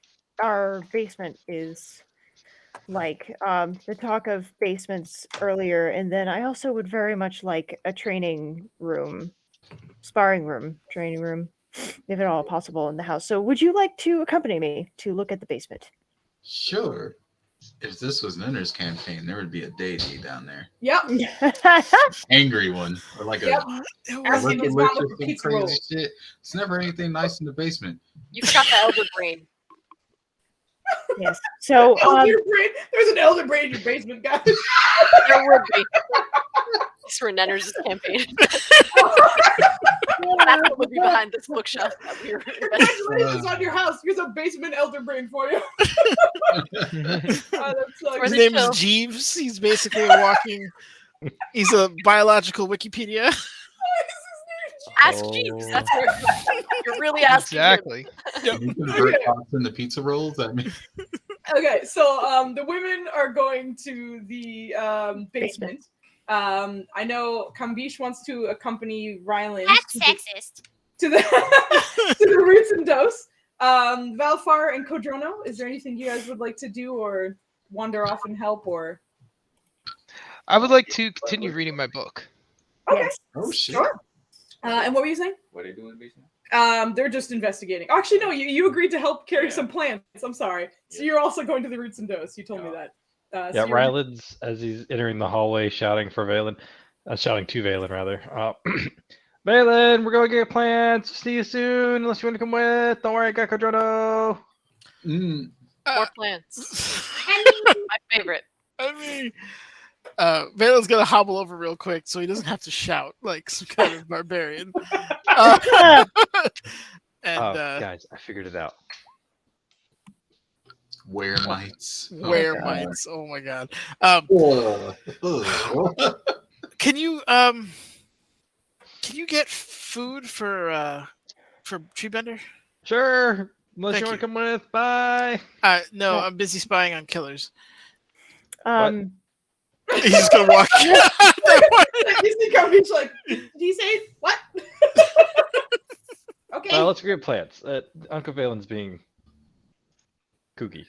B: our basement is like. The talk of basements earlier, and then I also would very much like a training room, sparring room, training room, if at all possible in the house. So, would you like to accompany me to look at the basement?
F: Sure. If this was Nunner's campaign, there would be a deity down there.
C: Yep.
F: Angry one. Or like
C: Yep.
F: a
C: Asking his mama for pizza
F: crazy
C: rolls.
F: shit. It's never anything nice in the basement.
D: You forgot the elder brain.
B: Yes. So,
C: Elder brain. There's an elder brain in your basement, guys.
D: There would be. It's for Nenners' campaign. That's what would be behind this bookshelf that we were investing.
C: Congratulations on your house. Here's a basement elder brain for you. That's
D: Where
A: His
D: they
A: name
D: chill.
A: is Jeeves. He's basically a walking. He's a biological Wikipedia.
D: Ask Jeeves. That's where you're really asking him.
H: Exactly.
F: Can you convert pots into pizza rolls? I mean,
C: Okay, so the women are going to the basement. I know Kambish wants to accompany Ryland
J: Sexist.
C: to the to the Roots and Dose. Valfar and Kodrono, is there anything you guys would like to do or wander off and help or?
H: I would like to continue reading my book.
C: Okay,
B: Yes.
F: oh shit.
C: sure. And what were you saying?
I: What are you doing in the basement?
C: They're just investigating. Actually, no, you agreed to help carry some plants. I'm sorry. So you're also going to the Roots and Dose. You told me that.
E: Yeah,
C: so you're-
E: Ryland's, as he's entering the hallway, shouting for Valen. Shouting to Valen, rather. Valen, we're going to get plants. See you soon. Unless you want to come with. Don't worry, I got Kodrono.
D: More plants. My favorite.
A: I mean, Valen's gonna hobble over real quick so he doesn't have to shout like some kind of barbarian.
E: Guys, I figured it out.
F: Where mites?
A: Where mites? Oh my god. Can you get food for Treebender?
E: Sure. Unless
A: Thank
E: you want
A: you.
E: to come with. Bye.
A: No,
B: Yeah.
A: I'm busy spying on killers.
B: What?
A: He's just gonna walk.
C: You see Kambish like, did he say what? Okay.
E: Let's get plants. Uncle Valen's being kooky.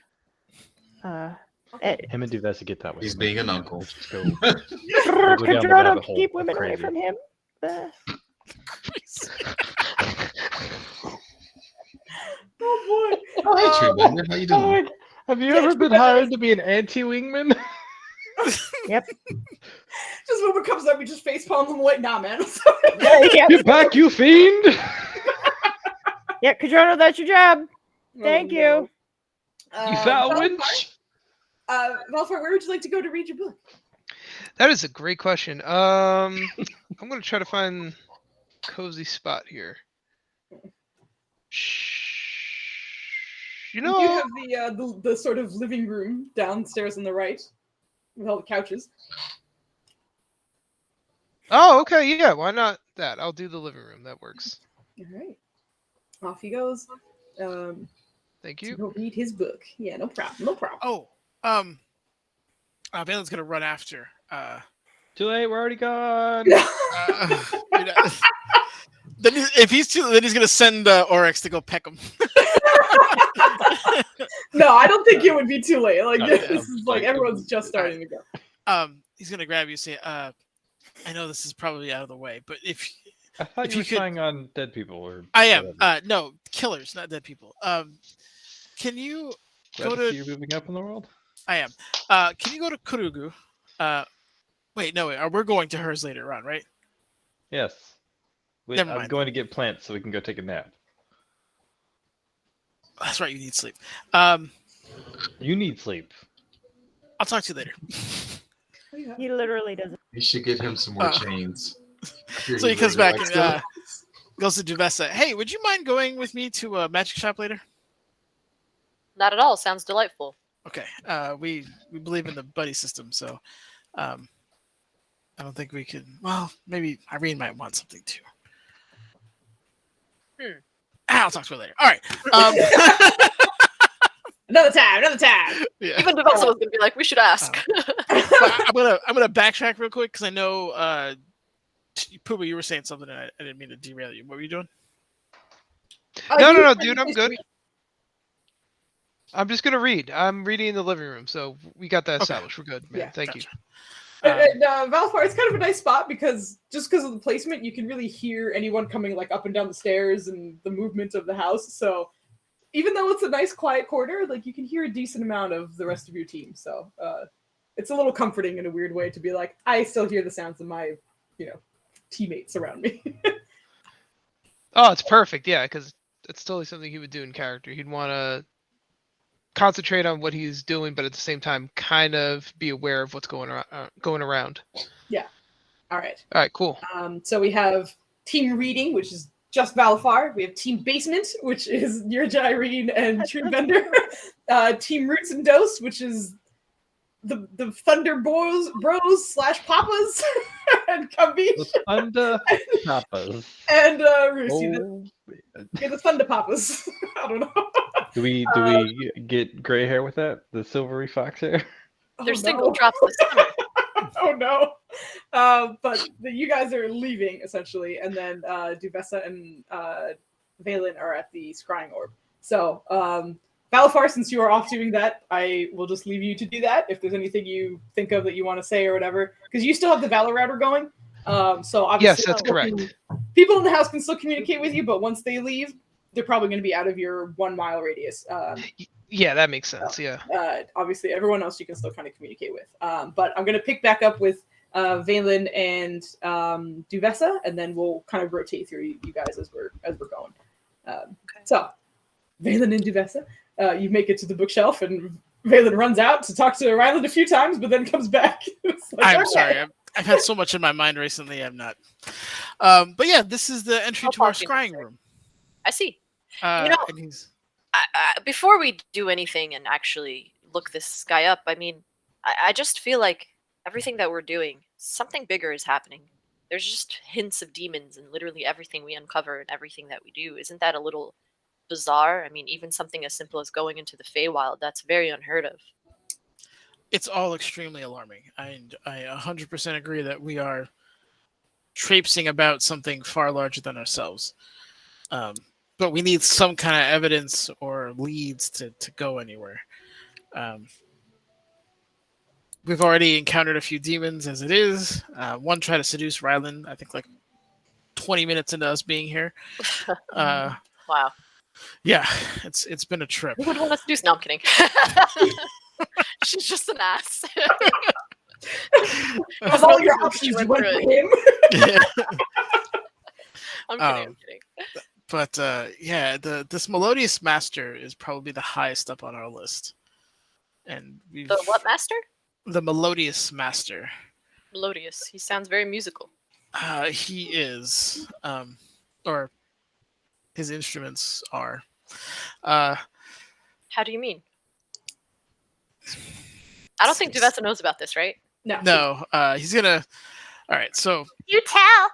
E: Him and Duvessa get that way.
F: He's being an uncle.
E: Let's just go. We'll go down the
B: Kodrono,
E: rabbit hole
B: keep
E: of
B: women away
E: crazy.
B: from him.
C: Oh boy.
F: Oh, hey, Treebender. How you doing?
E: Have you
C: Yeah,
E: ever been hired to be an anti-wingman?
B: Yep.
C: Just when it comes up, we just facepalm them like, nah, man.
B: Yep.
E: Get back, you fiend!
B: Yeah, Kodrono, that's your job. Thank you.
E: You foul winch!
C: Valfar, where would you like to go to read your book?
H: That is a great question. I'm gonna try to find a cozy spot here. You know,
C: You have the sort of living room downstairs on the right with all the couches.
H: oh, okay, yeah, why not that? I'll do the living room. That works.
C: All right. Off he goes.
H: Thank
C: To
H: you.
C: go read his book. Yeah, no problem. No problem.
A: Oh, Valen's gonna run after.
E: Too late, we're already gone!
A: Then if he's too, then he's gonna send Oryx to go peck him.
C: No, I don't think it would be too late. Like
A: Okay,
C: this is like everyone's just starting to go.
A: He's gonna grab you and say, I know this is probably out of the way, but if
E: I thought
A: If
E: you
A: you
E: were
A: could-
E: spying on dead people or
A: I am.
E: whatever.
A: No, killers, not dead people. Can you
E: Glad
A: go
E: to
A: to?
E: see you're moving up in the world.
A: I am. Can you go to Kurugu? Wait, no, wait. We're going to hers later on, right?
E: Yes. Wait,
A: Never
E: I'm
A: mind.
E: going to get plants so we can go take a nap.
A: That's right. You need sleep.
E: You need sleep.
A: I'll talk to you later.
B: He literally doesn't.
F: You should get him some more
A: Uh,
F: chains.
A: So he comes back and goes to Duvessa. Hey, would you mind going with me to a magic shop later?
D: Not at all. Sounds delightful.
A: Okay. We believe in the buddy system, so I don't think we could. Well, maybe Irene might want something too. I'll talk to her later. All right.
C: Another time.
A: Yeah.
D: Even Devessa was gonna be like, we should ask.
A: But I'm gonna backtrack real quick because I know Pooba, you were saying something and I didn't mean to derail you. What were you doing?
H: No, dude, I'm good. I'm just gonna read. I'm reading in the living room, so we got that established. We're good, man.
C: Yeah,
H: Thank you.
C: And Valfar, it's kind of a nice spot because just because of the placement, you can really hear anyone coming like up and down the stairs and the movement of the house. So even though it's a nice quiet corner, like you can hear a decent amount of the rest of your team. So it's a little comforting in a weird way to be like, I still hear the sounds of my, teammates around me.
H: Oh, it's perfect. Yeah, because it's totally something he would do in character. He'd want to concentrate on what he's doing, but at the same time, kind of be aware of what's going around.
C: Yeah. All right.
H: All right, cool.
C: So we have team reading, which is just Valfar. We have team basement, which is Nirja, Irene, and True Bender. Team roots and dose, which is the Thunder Bros / Papas and Kambi
E: The Thunder Papas.
C: and Rusi.
E: Oh,
C: The Thunder Papas. I don't know.
E: do we get gray hair with that? The silvery fox hair?
D: They're
C: Oh,
D: single
C: no.
D: drops this summer.
C: Oh no. But you guys are leaving essentially, and then Duvessa and Valen are at the scrying orb. So Valafar, since you are off doing that, I will just leave you to do that. If there's anything you think of that you want to say or whatever, because you still have the Valor router going. So obviously,
H: Yes, that's correct.
C: People in the house can still communicate with you, but once they leave, they're probably going to be out of your 1 mile radius.
H: Yeah, that makes sense. Yeah.
C: Obviously, everyone else you can still kind of communicate with. But I'm going to pick back up with Valen and Duvessa, and then we'll kind of rotate through you guys as we're going. So, Valen and Duvessa, you make it to the bookshelf, and Valen runs out to talk to Ryland a few times, but then comes back. It's like,
A: I'm
C: okay.
A: sorry. I've had so much in my mind recently. I'm not. But yeah, this is the entry
D: I'll
A: to our
D: talk you
A: scrying
D: later.
A: room.
D: I see. You know-
A: And he's
D: Before we do anything and actually look this guy up, I mean, I just feel like everything that we're doing, something bigger is happening. There's just hints of demons in literally everything we uncover and everything that we do. Isn't that a little bizarre? I mean, even something as simple as going into the Feywild, that's very unheard of.
A: it's all extremely alarming. And I 100% agree that we are traipsing about something far larger than ourselves. But we need some kind of evidence or leads to go anywhere. We've already encountered a few demons as it is. One tried to seduce Ryland, I think like 20 minutes into us being here.
D: Wow.
A: Yeah, it's been a trip.
D: Who would want us to do? No, I'm kidding. She's just an ass.
C: Of all your
D: She
C: options, you
D: went
C: went
D: through
C: for him.
D: I'm kidding. I'm kidding.
A: But yeah, this Melodious Master is probably the highest up on our list. And we've
D: The what master?
A: the Melodious Master.
D: Melodious. He sounds very musical.
A: He is, or his instruments are.
D: How do you mean? I don't think Duvessa knows about this, right?
C: No.
A: No, he's gonna. All right, so
D: You tell.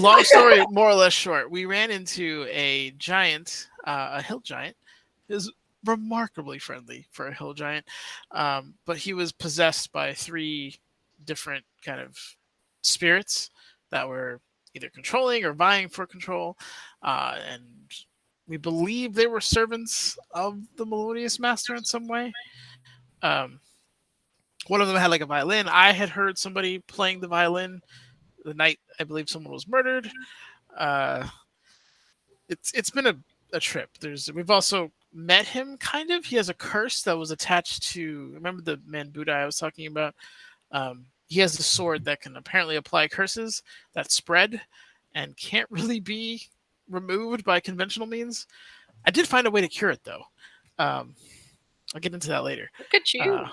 A: long story, more or less short. We ran into a giant, a hill giant. Is remarkably friendly for a hill giant, but he was possessed by 3 different kind of spirits that were either controlling or vying for control, and we believe they were servants of the Melodious Master in some way. One of them had like a violin. I had heard somebody playing the violin the night I believe someone was murdered. It's been a trip. We've also met him kind of. He has a curse that was attached to, remember the man Buddha I was talking about? He has a sword that can apparently apply curses that spread and can't really be removed by conventional means. I did find a way to cure it though. I'll get into that later.
D: Look at you.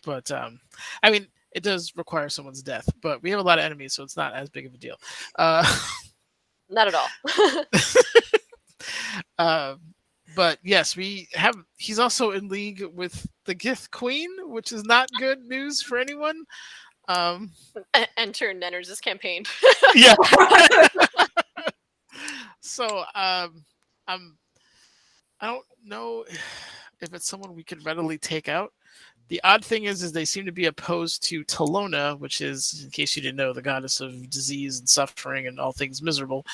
A: But I mean, it does require someone's death, but we have a lot of enemies, so it's not as big of a deal.
D: Not at all.
A: But yes, we have. He's also in league with the Gith Queen, which is not good news for anyone.
D: Enter Nenners' campaign.
A: Yeah. So I don't know if it's someone we could readily take out. The odd thing is they seem to be opposed to Talona, which is, in case you didn't know, the goddess of disease and suffering and all things miserable.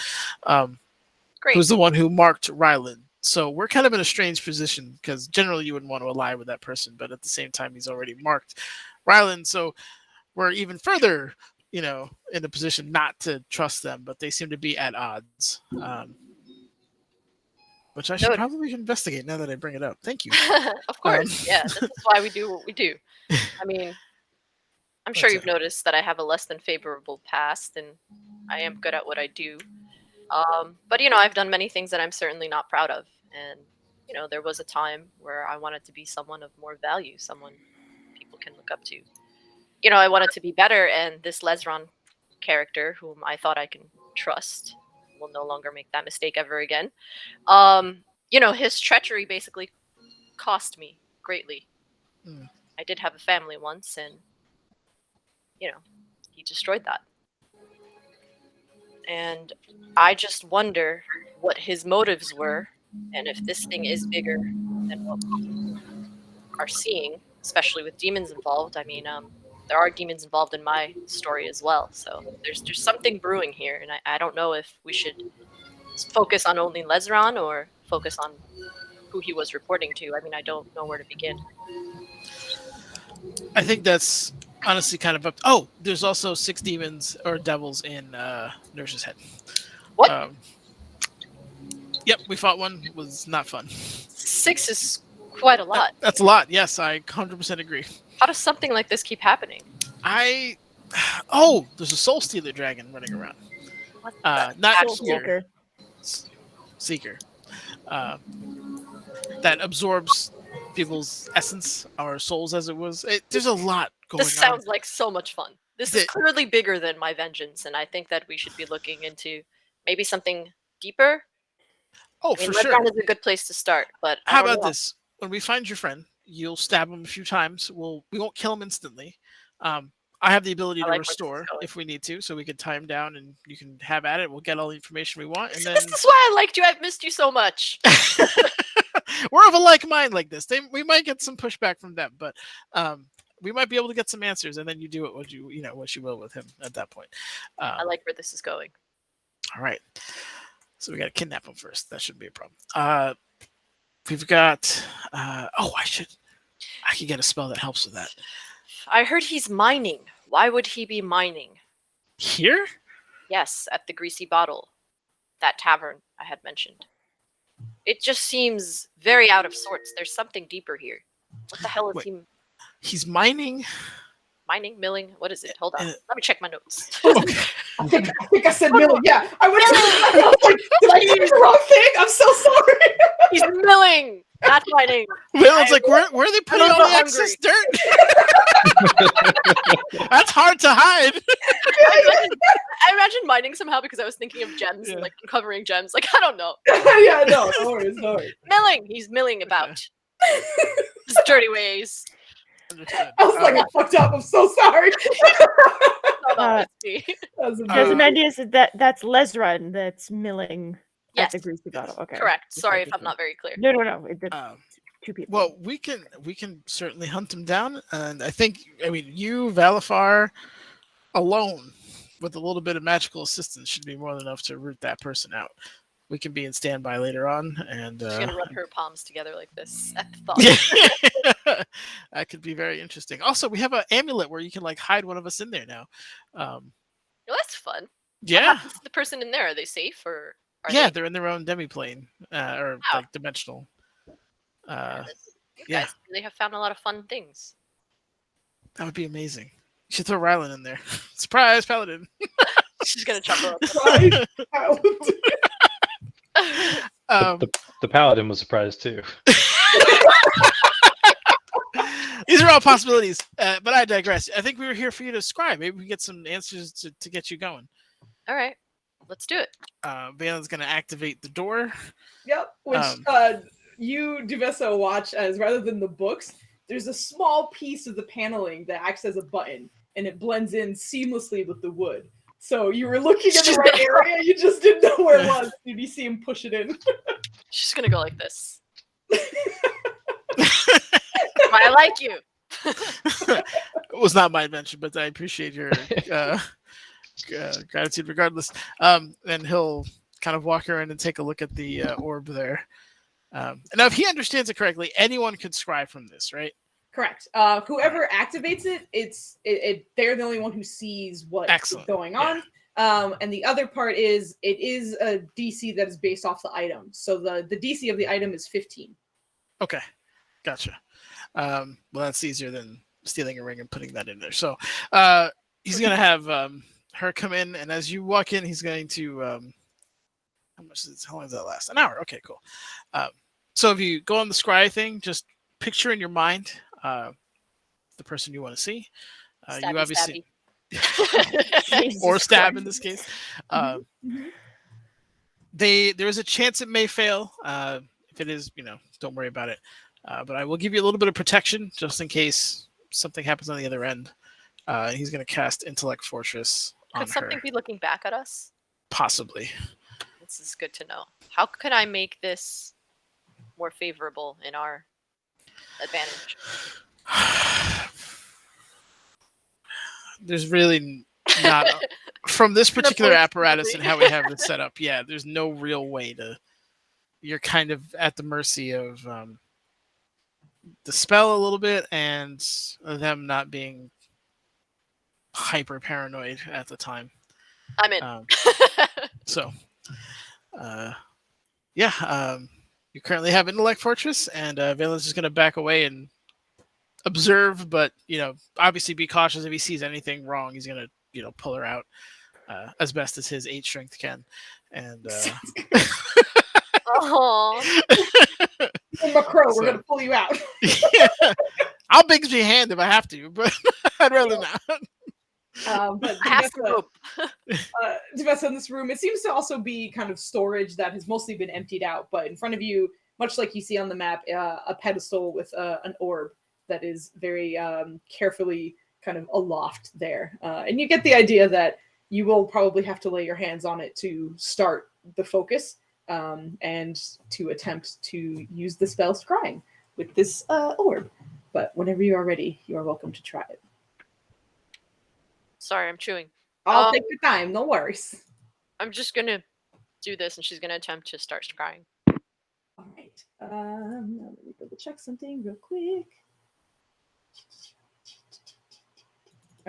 D: Great.
A: Who's the one who marked Rylan. So we're kind of in a strange position because generally you wouldn't want to ally with that person, but at the same time he's already marked Rylan. So we're even further, in a position not to trust them, but they seem to be at odds. Which I should probably investigate now that I bring it up. Thank you.
D: Of course. Yeah, this is why we do what we do. I mean, I'm sure you've noticed that I have a less than favorable past, and I am good at what I do. But, I've done many things that I'm certainly not proud of. And, there was a time where I wanted to be someone of more value, someone people can look up to. I wanted to be better, and this Lesron character, whom I thought I can trust, will no longer make that mistake ever again. His treachery basically cost me greatly. I did have a family once, and, he destroyed that. And I just wonder what his motives were, and if this thing is bigger than what we are seeing, especially with demons involved. I mean, there are demons involved in my story as well, so there's something brewing here, and I don't know if we should focus on only Lesron or focus on who he was reporting to. I mean, I don't know where to begin.
A: I think that's honestly kind of up. Oh, there's also 6 demons or devils in Nurse's head.
D: What?
A: Yep, we fought one. It was not fun.
D: 6 is quite a lot.
A: That's a lot. Yes, I 100% agree.
D: How does something like this keep happening?
A: There's a Soul Stealer dragon running around. Not
B: Seeker.
A: Seeker. That absorbs people's essence, our souls, as it was. There's a lot going on.
D: This sounds like so much fun. This is clearly bigger than my vengeance, and I think that we should be looking into maybe something deeper.
A: For sure.
D: Is a good place to start, but
A: how about this? When we find your friend, you'll stab him a few times. We won't kill him instantly. I have the ability to restore if we need to, so we can tie him down and you can have at it. We'll get all the information we want. And then
D: this is why I liked you. I've missed you so much.
A: We're of a like mind like this. We might get some pushback from them, but we might be able to get some answers, and then you do it what you will with him at that point.
D: I like where this is going.
A: All right. So we got to kidnap him first. That shouldn't be a problem. We've got. I could get a spell that helps with that.
D: I heard he's mining. Why would he be mining?
A: Here?
D: Yes, at the Greasy Bottle. That tavern I had mentioned. It just seems very out of sorts. There's something deeper here. What the hell is he?
A: He's mining?
D: Mining? Milling? What is it? Hold on. Let me check my notes.
A: Okay.
C: I think I said milling. Yeah. I was like, did I do the wrong thing? I'm so sorry.
D: He's milling, not mining.
A: Milling's like, where are they putting all the excess dirt? That's hard to hide.
D: I imagine mining somehow because I was thinking of gems and like uncovering gems. Like, I don't know.
C: Yeah, no worries.
D: Milling. He's milling about. His dirty ways.
A: Understood.
C: I was like, I fucked up. I'm so sorry.
B: Ozymandias, that's Lesrun that's milling at the Greasy Bottle. Okay.
D: Correct. Sorry if I'm not very clear.
B: No. Two people.
A: Well, we can certainly hunt him down, and I mean, you, Valifar, alone, with a little bit of magical assistance, should be more than enough to root that person out. We can be in standby later on, and
D: she's gonna rub her palms together like this at the thought.
A: That could be very interesting. Also, we have an amulet where you can hide one of us in there now.
D: Well, that's fun. What
A: Yeah,
D: happens to the person in there? Are they safe or are
A: yeah,
D: they?
A: they're in their own demiplane, or
D: Wow.
A: like dimensional.
D: You
A: Yeah.
D: guys really have found a lot of fun things.
A: That would be amazing. You should throw Rylan in there. Surprise, Paladin.
D: She's gonna chuckle.
C: Right.
A: Um,
J: The paladin was surprised too.
A: these are all possibilities, but I digress. I think we were here for you to scry. Maybe we get some answers to get you going.
D: All right, let's do it.
A: Valen's going to activate the door.
C: Yep. Which you, Duveso, watch as rather than the books, there's a small piece of the paneling that acts as a button, and it blends in seamlessly with the wood. So you were looking in the right area, you just didn't know where it was. You see him push it in.
D: She's gonna go like this. I like you.
A: It was not my invention, but I appreciate your gratitude regardless. And he'll kind of walk around and take a look at the orb there. Now, if he understands it correctly, anyone could scry from this, right?
C: Correct. Whoever activates it, they're the only one who sees what's going on. Yeah. And the other part is it is a DC that is based off the item. So the DC of the item is 15.
A: Okay, gotcha. Well, that's easier than stealing a ring and putting that in there. So he's gonna have her come in, and as you walk in, he's going to how long does that last? An hour. Okay, cool. So if you go on the scry thing, just picture in your mind the person you want to see. You obviously or stab in this case. There is a chance it may fail. If it is, don't worry about it. But I will give you a little bit of protection just in case something happens on the other end. He's going to cast Intellect Fortress on her.
D: Could something be looking back at us?
A: Possibly.
D: This is good to know. How can I make this more favorable in our advantage?
A: There's really not from this particular apparatus and how we have it set up. Yeah, there's no real way to. You're kind of at the mercy of the spell a little bit and them not being hyper paranoid at the time.
D: I'm in.
A: You currently have Intellect Fortress, and Valen's just going to back away and observe, but obviously be cautious. If he sees anything wrong, he's going to pull her out as best as his 8 strength can. And
C: Macro, we're gonna pull you out.
A: Yeah. I'll Bigsby hand if I have to, but I'd rather not.
C: But Devessa, in this room, it seems to also be kind of storage that has mostly been emptied out. But in front of you, much like you see on the map, a pedestal with an orb that is very carefully kind of aloft there. And you get the idea that you will probably have to lay your hands on it to start the focus and to attempt to use the spell Scrying with this orb. But whenever you are ready, you are welcome to try it.
D: Sorry, I'm chewing.
C: I'll take your time, no worries.
D: I'm just gonna do this, and she's gonna attempt to start scrying.
C: All right. Now let me double check something real quick.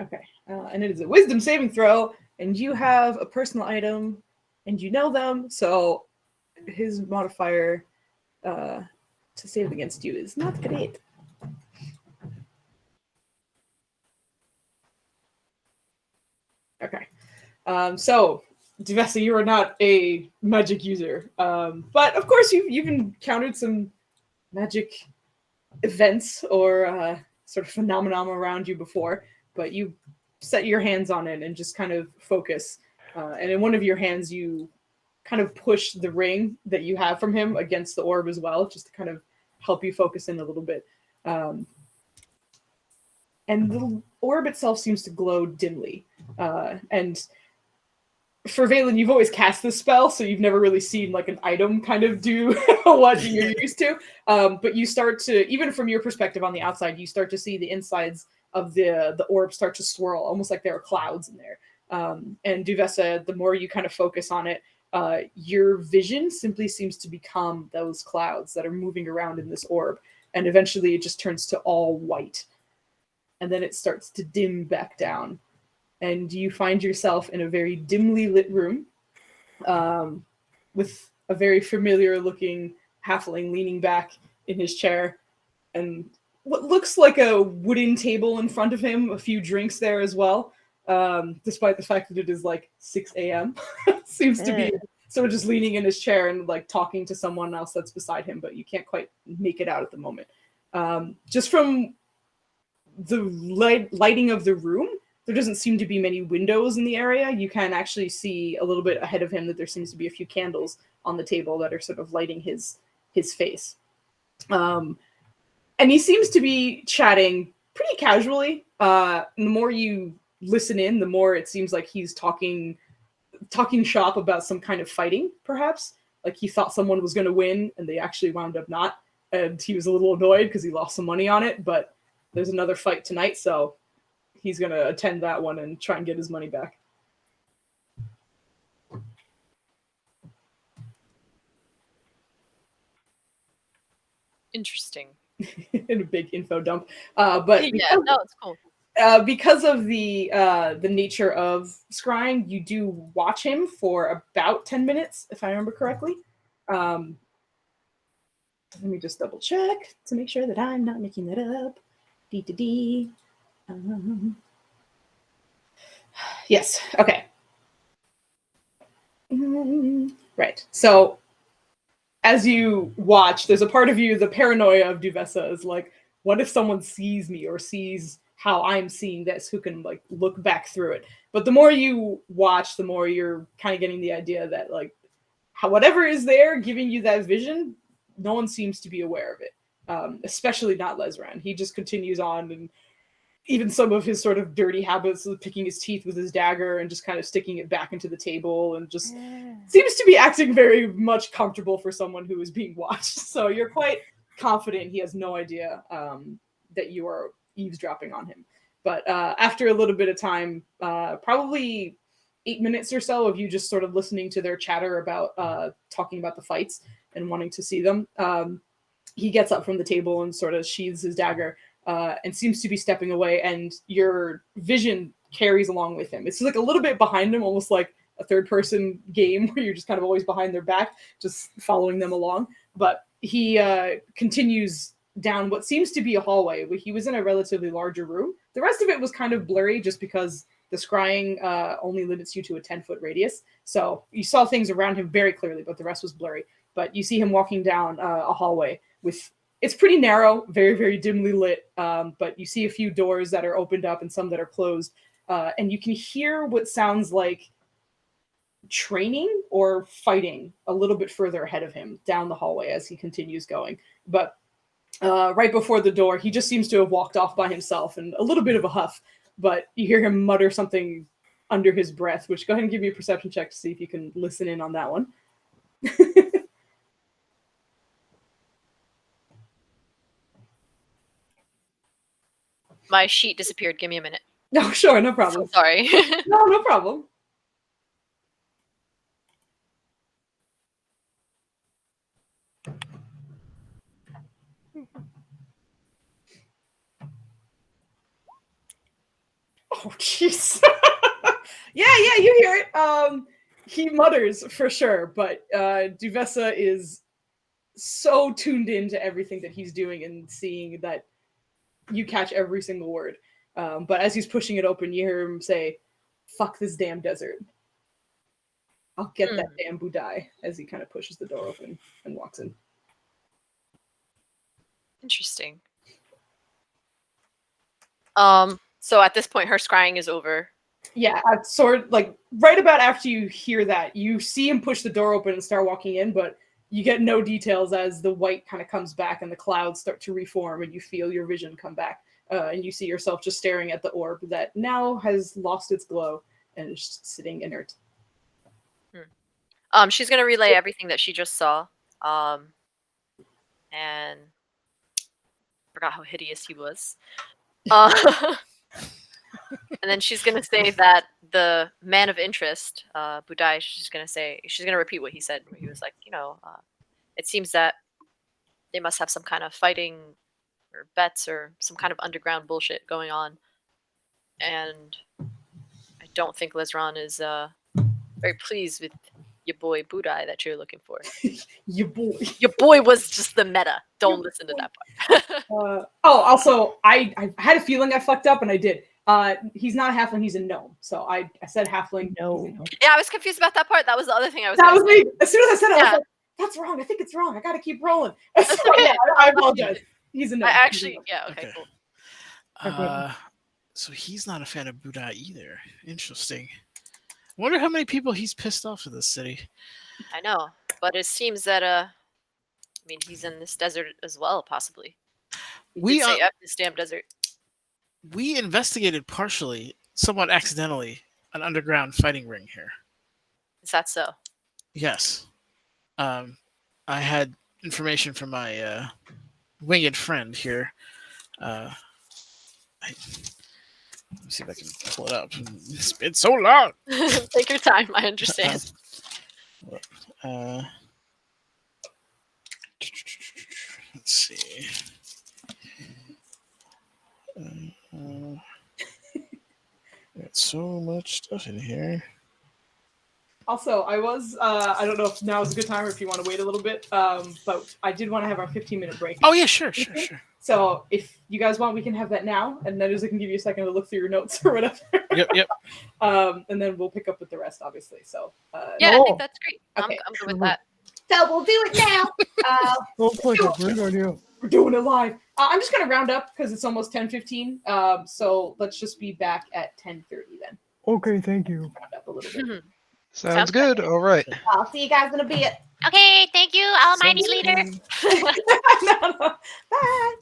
C: Okay, and it is a Wisdom saving throw, and you have a personal item, and you know them, so his modifier to save against you is not great. Okay. So, Devessa, you are not a magic user. But of course you've encountered some magic events or sort of phenomenon around you before, but you set your hands on it and just kind of focus. And in one of your hands, you kind of push the ring that you have from him against the orb as well, just to kind of help you focus in a little bit. And the orb itself seems to glow dimly. And for Valen, you've always cast this spell, so you've never really seen like an item kind of do what you're used to. But you start to, even from your perspective on the outside, you start to see the insides of the orb start to swirl, almost like there are clouds in there. And Duvessa, the more you kind of focus on it, your vision simply seems to become those clouds that are moving around in this orb. And eventually it just turns to all white. And then it starts to dim back down. and you find yourself in a very dimly lit room with a very familiar looking halfling leaning back in his chair, and what looks like a wooden table in front of him, a few drinks there as well, despite the fact that it is like 6 a.m. Seems to be someone just leaning in his chair and like talking to someone else that's beside him, but you can't quite make it out at the moment. Just from the lighting of the room, there doesn't seem to be many windows in the area. You can actually see a little bit ahead of him that there seems to be a few candles on the table that are sort of lighting his face. And he seems to be chatting pretty casually. The more you listen in, the more it seems like he's talking shop about some kind of fighting, perhaps. Like he thought someone was going to win, and they actually wound up not. And he was a little annoyed because he lost some money on it. But there's another fight tonight, so he's going to attend that one and try and get his money back.
D: Interesting.
C: In a big info dump. But
D: yeah, no, it's cool.
C: Because of the nature of Scrying, you do watch him for about 10 minutes, if I remember correctly. Let me just double check to make sure that I'm not making that up. Yes, okay. Right. So as you watch, there's a part of you, the paranoia of Duvessa is like, what if someone sees me or sees how I'm seeing this, who can like look back through it? But the more you watch, the more you're kind of getting the idea that like whatever is there giving you that vision, no one seems to be aware of it, especially not Lesran. He just continues on, and even some of his sort of dirty habits of picking his teeth with his dagger and just kind of sticking it back into the table, and just seems to be acting very much comfortable for someone who is being watched. So you're quite confident he has no idea that you are eavesdropping on him. But after a little bit of time, probably 8 minutes or so of you just sort of listening to their chatter about talking about the fights and wanting to see them, he gets up from the table and sort of sheathes his dagger and seems to be stepping away, and your vision carries along with him. It's like a little bit behind him, almost like a third-person game where you're just kind of always behind their back, just following them along. But he continues down what seems to be a hallway. He was in a relatively larger room. The rest of it was kind of blurry just because the scrying only limits you to a 10-foot radius. So you saw things around him very clearly, but the rest was blurry. But you see him walking down a hallway with... It's pretty narrow, very, very dimly lit, but you see a few doors that are opened up and some that are closed. And you can hear what sounds like training or fighting a little bit further ahead of him down the hallway as he continues going. But right before the door, he just seems to have walked off by himself and a little bit of a huff, but you hear him mutter something under his breath, which go ahead and give me a perception check to see if you can listen in on that one.
D: My sheet disappeared. Give me a minute.
C: No, sure, no problem.
D: Sorry.
C: No problem. Oh, jeez. yeah, you hear it. He mutters for sure, but Duvessa is so tuned into everything that he's doing and seeing that you catch every single word. But as he's pushing it open, you hear him say, "Fuck this damn desert. I'll get that damn Budai," as he kind of pushes the door open and walks in.
D: Interesting. So at this point, her scrying is over.
C: Yeah, sort of like right about after you hear that, you see him push the door open and start walking in, but you get no details as the white kind of comes back and the clouds start to reform and you feel your vision come back. And you see yourself just staring at the orb that now has lost its glow and is just sitting inert.
D: She's gonna relay everything that she just saw. And forgot how hideous he was. And then she's gonna say that the man of interest, Budai, she's gonna repeat what he said. Where he was like, it seems that they must have some kind of fighting or bets or some kind of underground bullshit going on. And don't think Lesran is very pleased with your boy Budai that you're looking for.
C: Your boy.
D: Your boy was just the meta. Don't listen to that part.
C: Also, I had a feeling I fucked up, and I did. He's not a halfling; he's a gnome. So I said halfling.
B: No.
D: Yeah, I was confused about that part. That was the other thing I was.
C: That
D: gonna
C: was
D: say.
C: me. As soon as I said it, I was
D: Yeah.
C: like, "That's wrong. I think it's wrong. I got to keep rolling."
D: That's okay.
C: Yeah, I apologize. He's a gnome.
D: I
C: He's a
D: actually,
C: gnome.
D: yeah, okay,
A: Okay.
D: cool.
A: So he's not a fan of Buddha either. Interesting. I wonder how many people he's pissed off in this city.
D: I know, but it seems that I mean, he's in this desert as well, possibly. He
A: We
D: did say F this damn desert.
A: we investigated partially, somewhat accidentally, an underground fighting ring here.
D: Is that so?
A: Yes. I had information from my winged friend here. Let me see if I can pull it up. It's been so long.
D: Take your time. I understand.
A: Let's see. Got so much stuff in here.
C: Also, I was, I don't know if now is a good time or if you want to wait a little bit, but I did want to have our 15-minute break.
A: Oh, yeah, sure.
C: So if you guys want, we can have that now, and then I can give you a second to look through your notes or whatever.
A: Yep.
C: And then we'll pick up with the rest, obviously. So
D: Yeah, I
B: No.
D: think that's great.
C: Okay.
D: I'm good with that.
G: So we'll do it now.
B: Looks like a great idea.
C: we're doing it live. I'm just going to round up because it's almost 10:15. So let's just be back at 10:30 then.
B: Okay, thank you.
C: Round up a little bit.
H: Sounds good. All right.
G: I'll see you guys in a bit.
D: Okay, thank you, Almighty Leader.
C: No. Bye.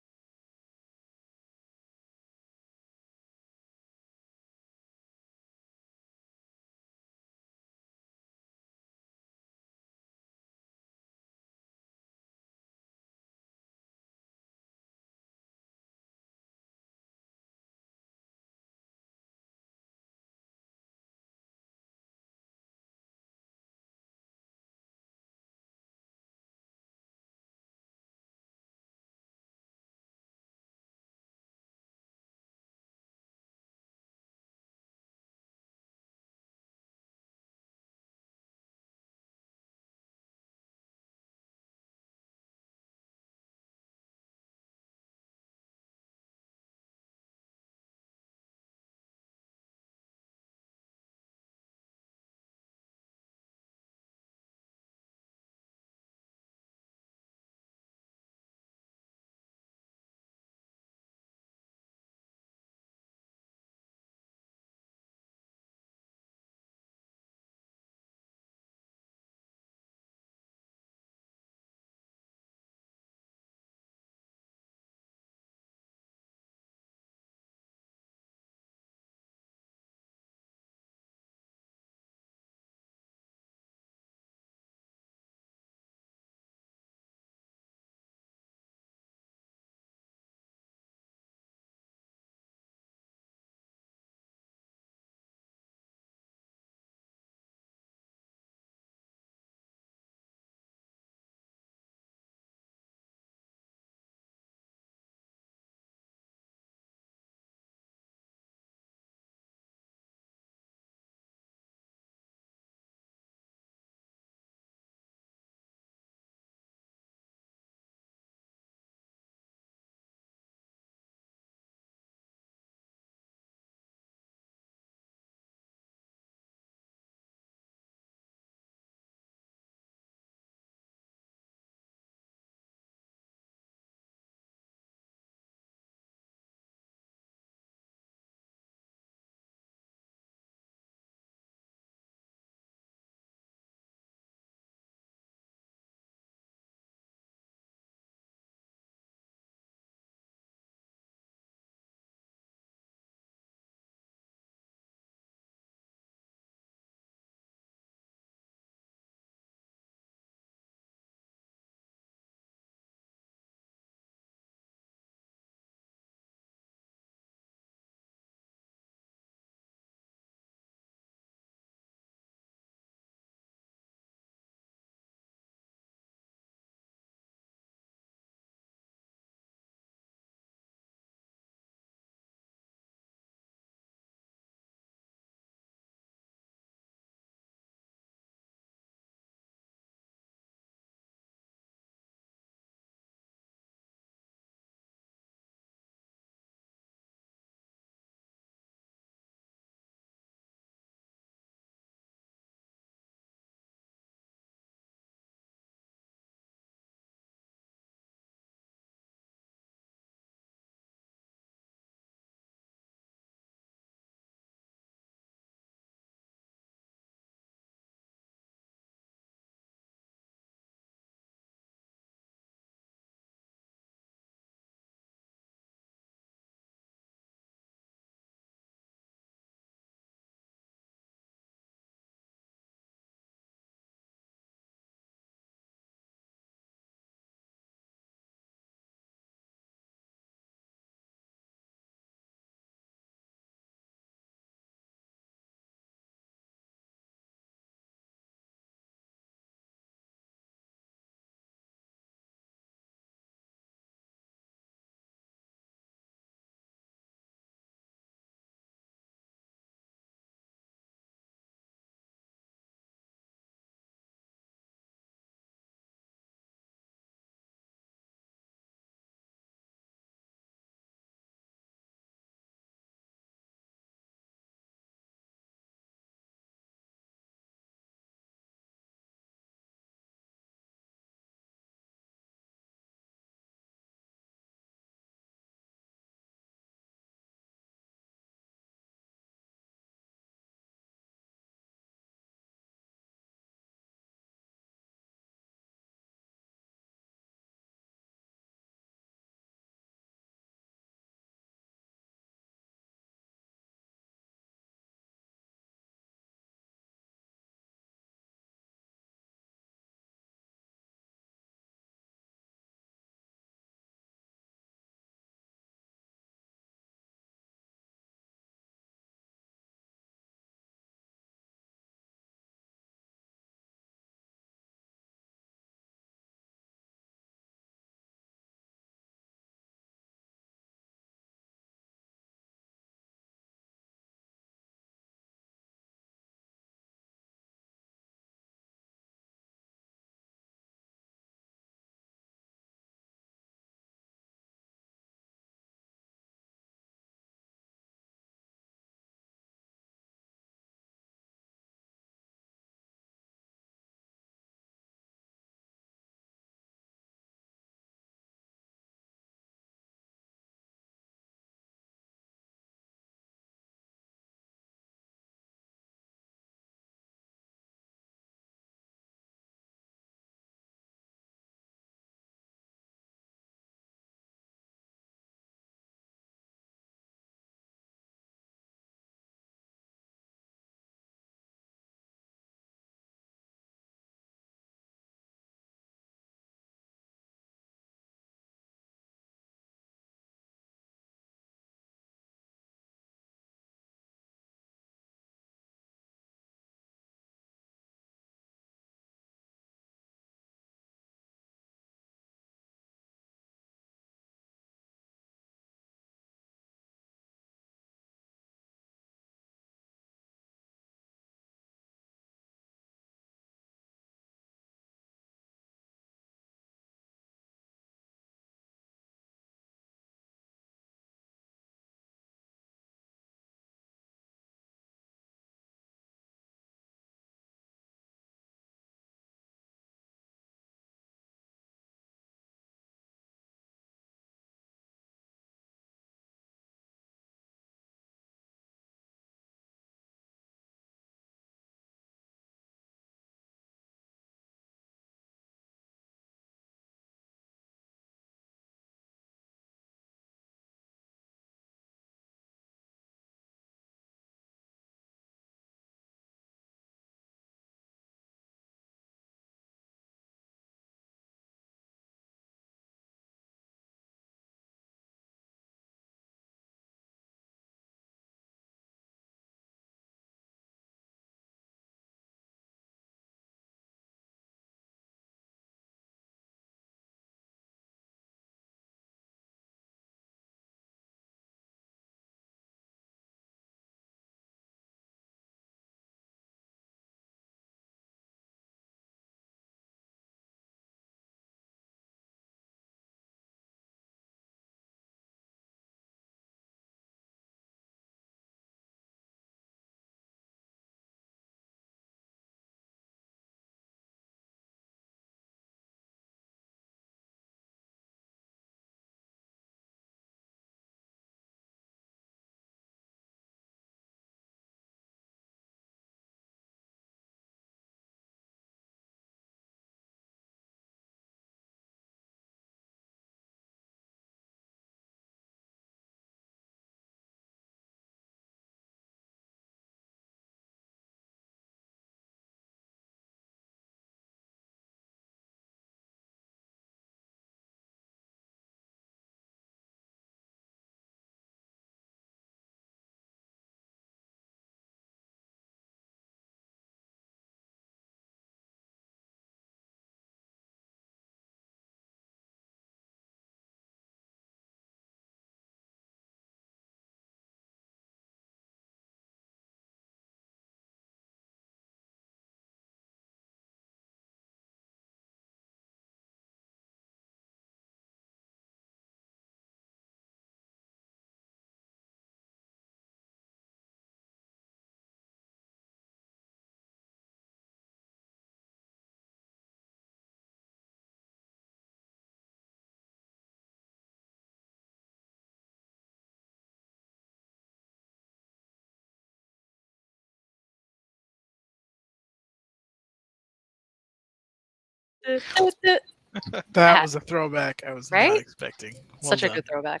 A: That was a throwback I was not
D: Right?
A: expecting. Well
D: Such a
A: done.
D: good throwback.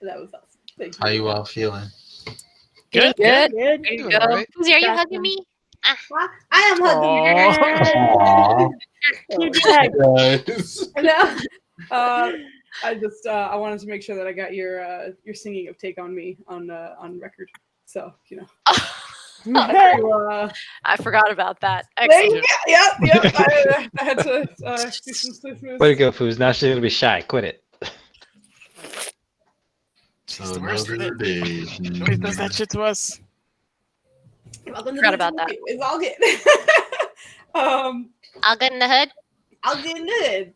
C: That was awesome. Thank
F: How
C: you.
F: you all feeling?
A: Good.
D: Good.
B: Good.
D: There you
H: Doing
D: go.
H: alright.
D: Susie, are you
B: Got
D: hugging
B: them.
D: me?
G: Well, I am hugging
A: Aw.
B: You did.
F: Guys.
C: No. I just I wanted to make sure that I got your singing of "Take on Me" on record. So
D: I forgot about that.
C: there you
D: Excellent.
C: go. Yep. I had to do some Swiss moves.
J: Way to go, Foos. Now she's gonna be shy. Quit it.
A: She's the worst at
F: Another
A: it.
F: day.
A: Nobody does that shit to us.
C: Welcome to
D: Forgot
C: the
D: about that.
C: It's all good.
D: I'll get in the hood.
C: I'll get good.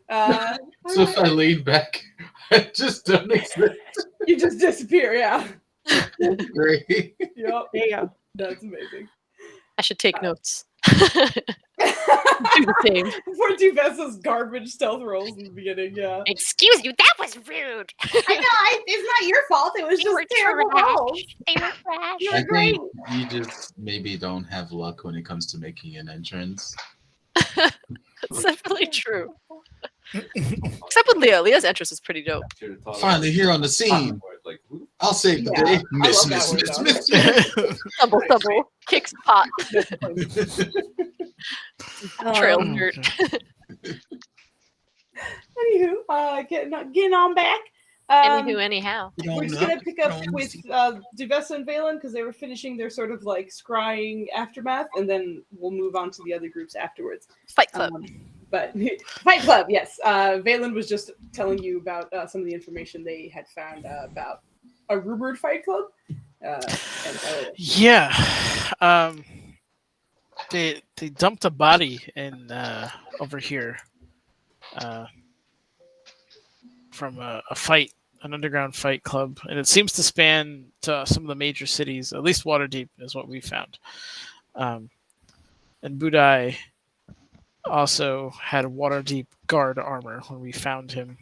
F: So if I lean back, I just don't exist.
C: You just disappear. Yeah.
F: Great.
C: Yep.
B: There you go.
C: That's amazing.
D: I should take notes. Do the same.
C: Poor Tuvessa's garbage stealth rolls in the beginning. Yeah.
D: Excuse you, that was rude.
G: I know. It's not your fault. It was
D: You were
G: just terrible
D: trash.
G: rolls.
D: They were trash.
G: You
F: I
G: were great.
F: think you just maybe don't have luck when it comes to making an entrance.
D: That's definitely true. Except with Leah. Leah's entrance is pretty dope.
F: Finally here on the scene. I'll save the day. Miss,
C: love
F: miss,
C: that
F: miss,
C: word,
F: miss.
D: Stumble, stumble. Kicks pot. Trail
C: Um,
D: dirt.
C: Anywho, getting on back.
D: Anywho, anyhow.
C: We're just gonna pick up with Duvessa and Valen because they were finishing their sort of like scrying aftermath, and then we'll move on to the other groups afterwards.
D: Fight Club.
C: But Fight Club, yes. Valen was just telling you about some of the information they had found about a rumored Fight Club.
A: Yeah. They dumped a body in over here from a fight, an underground fight club, and it seems to span to some of the major cities. At least Waterdeep is what we found. And Budai also had Waterdeep guard armor when we found him.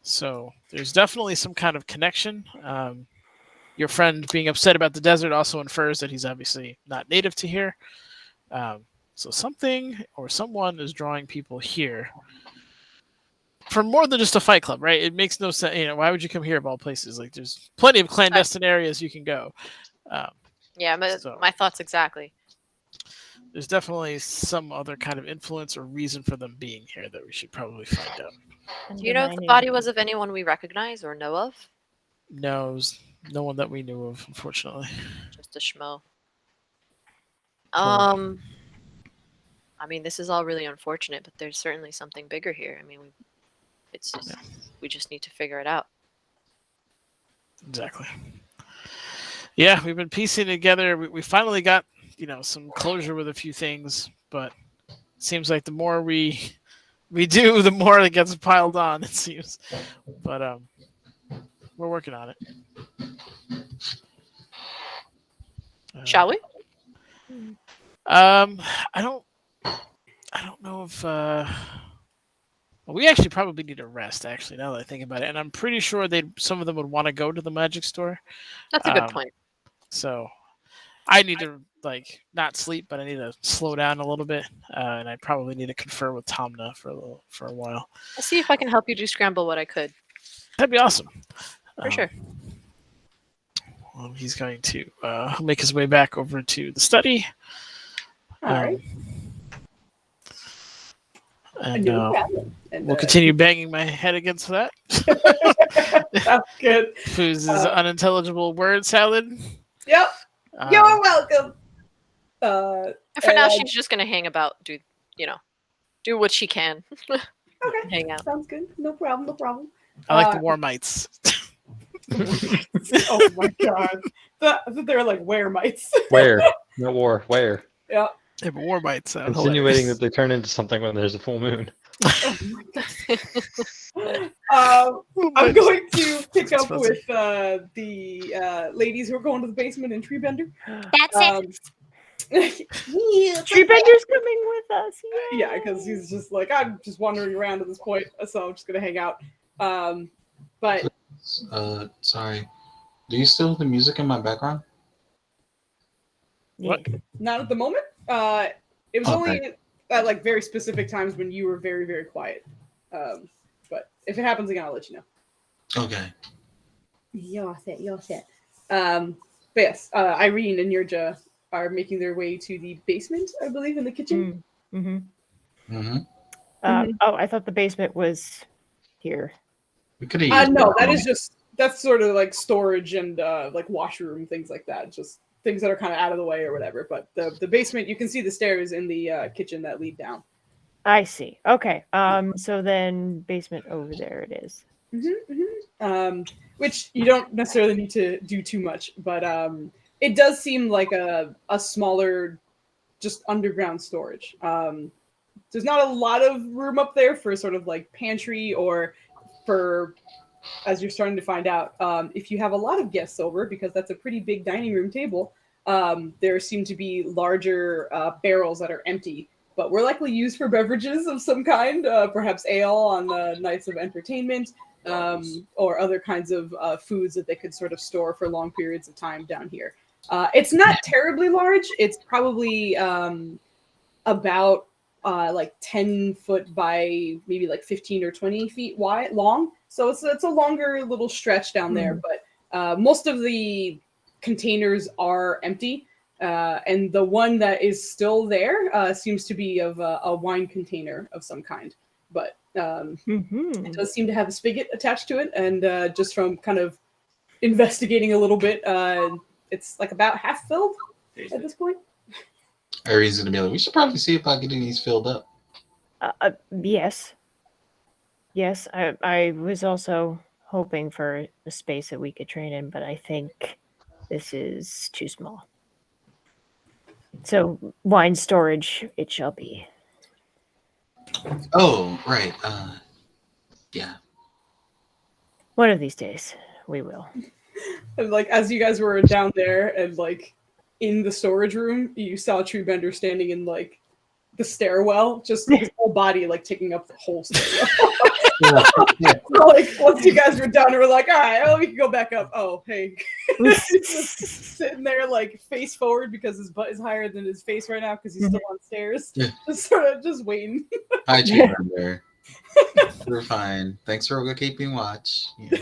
A: So there's definitely some kind of connection. Your friend being upset about the desert also infers that he's obviously not native to here. So something or someone is drawing people here for more than just a fight club, right? It makes no sense. Why would you come here of all places? Like, there's plenty of clandestine areas you can go.
D: Yeah, my thoughts exactly.
A: There's definitely some other kind of influence or reason for them being here that we should probably find out.
D: Do you know if the body was of anyone we recognize or know of?
A: No, it was no one that we knew of, unfortunately.
D: Just a schmo. I mean, this is all really unfortunate, but there's certainly something bigger here. I mean, we just need to figure it out.
A: Exactly. Yeah, we've been piecing together. We finally got, some closure with a few things, but it seems like the more we do, the more it gets piled on, it seems. But we're working on it.
D: Shall we?
A: I don't know if well, we actually probably need a rest, actually, now that I think about it. And I'm pretty sure some of them would want to go to the magic store.
D: That's a good point.
A: So I need to not sleep, but I need to slow down a little bit. And I probably need to confer with Tomna for a while.
D: I'll see if I can help you do scramble what I could.
A: That'd be awesome.
D: For sure.
A: Well, he's going to make his way back over to the study.
C: All right.
A: And
C: No problem.
A: we'll continue banging my head against that.
C: That's good.
A: Foos' unintelligible word salad.
C: Yep. You're welcome.
D: And for now, she's just gonna hang about, do what she can.
C: Okay.
D: Hang out.
C: Sounds good. No problem. No problem.
A: I like the war mites.
C: Oh my god. I thought they were like were mites.
J: Where? No war. Where?
C: Yeah.
A: Yeah, but war mites.
J: Insinuating that they turn into something when there's a full moon.
C: Oh my god. I'm going to pick up with the ladies who are going to the basement in Treebender.
D: That's it.
B: Treebender's coming with us. Yay.
C: Yeah, because he's just like, I'm just wandering around at this point, so I'm just gonna hang out. But
F: sorry. Do you still have the music in my background?
A: What?
C: not at the moment. It was only at like very specific times when you were very, very quiet. But if it happens again, I'll let you know.
F: Okay.
G: You're set.
C: But yes, Irene and Yurja are making their way to the basement, I believe, in the kitchen.
B: Mm-hmm.
F: Mm-hmm.
B: Oh, I thought the basement was here.
F: We could have used
C: No,
F: it.
C: that's sort of like storage and like washroom, things like that. Just things that are kind of out of the way or whatever. But the basement, you can see the stairs in the kitchen that lead down.
B: I see. Okay. So then basement over there it is.
C: Which you don't necessarily need to do too much, but it does seem like a smaller, just underground storage. There's not a lot of room up there for sort of like pantry or for, as you're starting to find out, if you have a lot of guests over, because that's a pretty big dining room table, there seem to be larger barrels that are empty, but were likely used for beverages of some kind, perhaps ale on the nights of entertainment, or other kinds of foods that they could sort of store for long periods of time down here. It's not terribly large. It's probably about like 10 foot by maybe like 15 or 20 feet wide long. So it's a longer little stretch down there, but most of the containers are empty. And the one that is still there seems to be of a wine container of some kind. But it does seem to have a spigot attached to it. And just from kind of investigating a little bit, it's like about half filled at this point.
F: Irene's gonna be like, we should probably see about getting these filled up.
B: Yes. Yes, I was also hoping for a space that we could train in, but I think this is too small. So wine storage it shall be.
F: Oh, right. Yeah.
B: One of these days we will.
C: And like as you guys were down there and like in the storage room, you saw Treebender standing in like the stairwell, just his whole body like taking up the whole stairwell. So, like once you guys were done, we're like, all right, well, we can go back up. Oh, hey, he's just sitting there like face forward because his butt is higher than his face right now because he's still on stairs, just sort of just waiting.
F: Hi, Treebender. We're fine. Thanks for keeping watch. Yeah.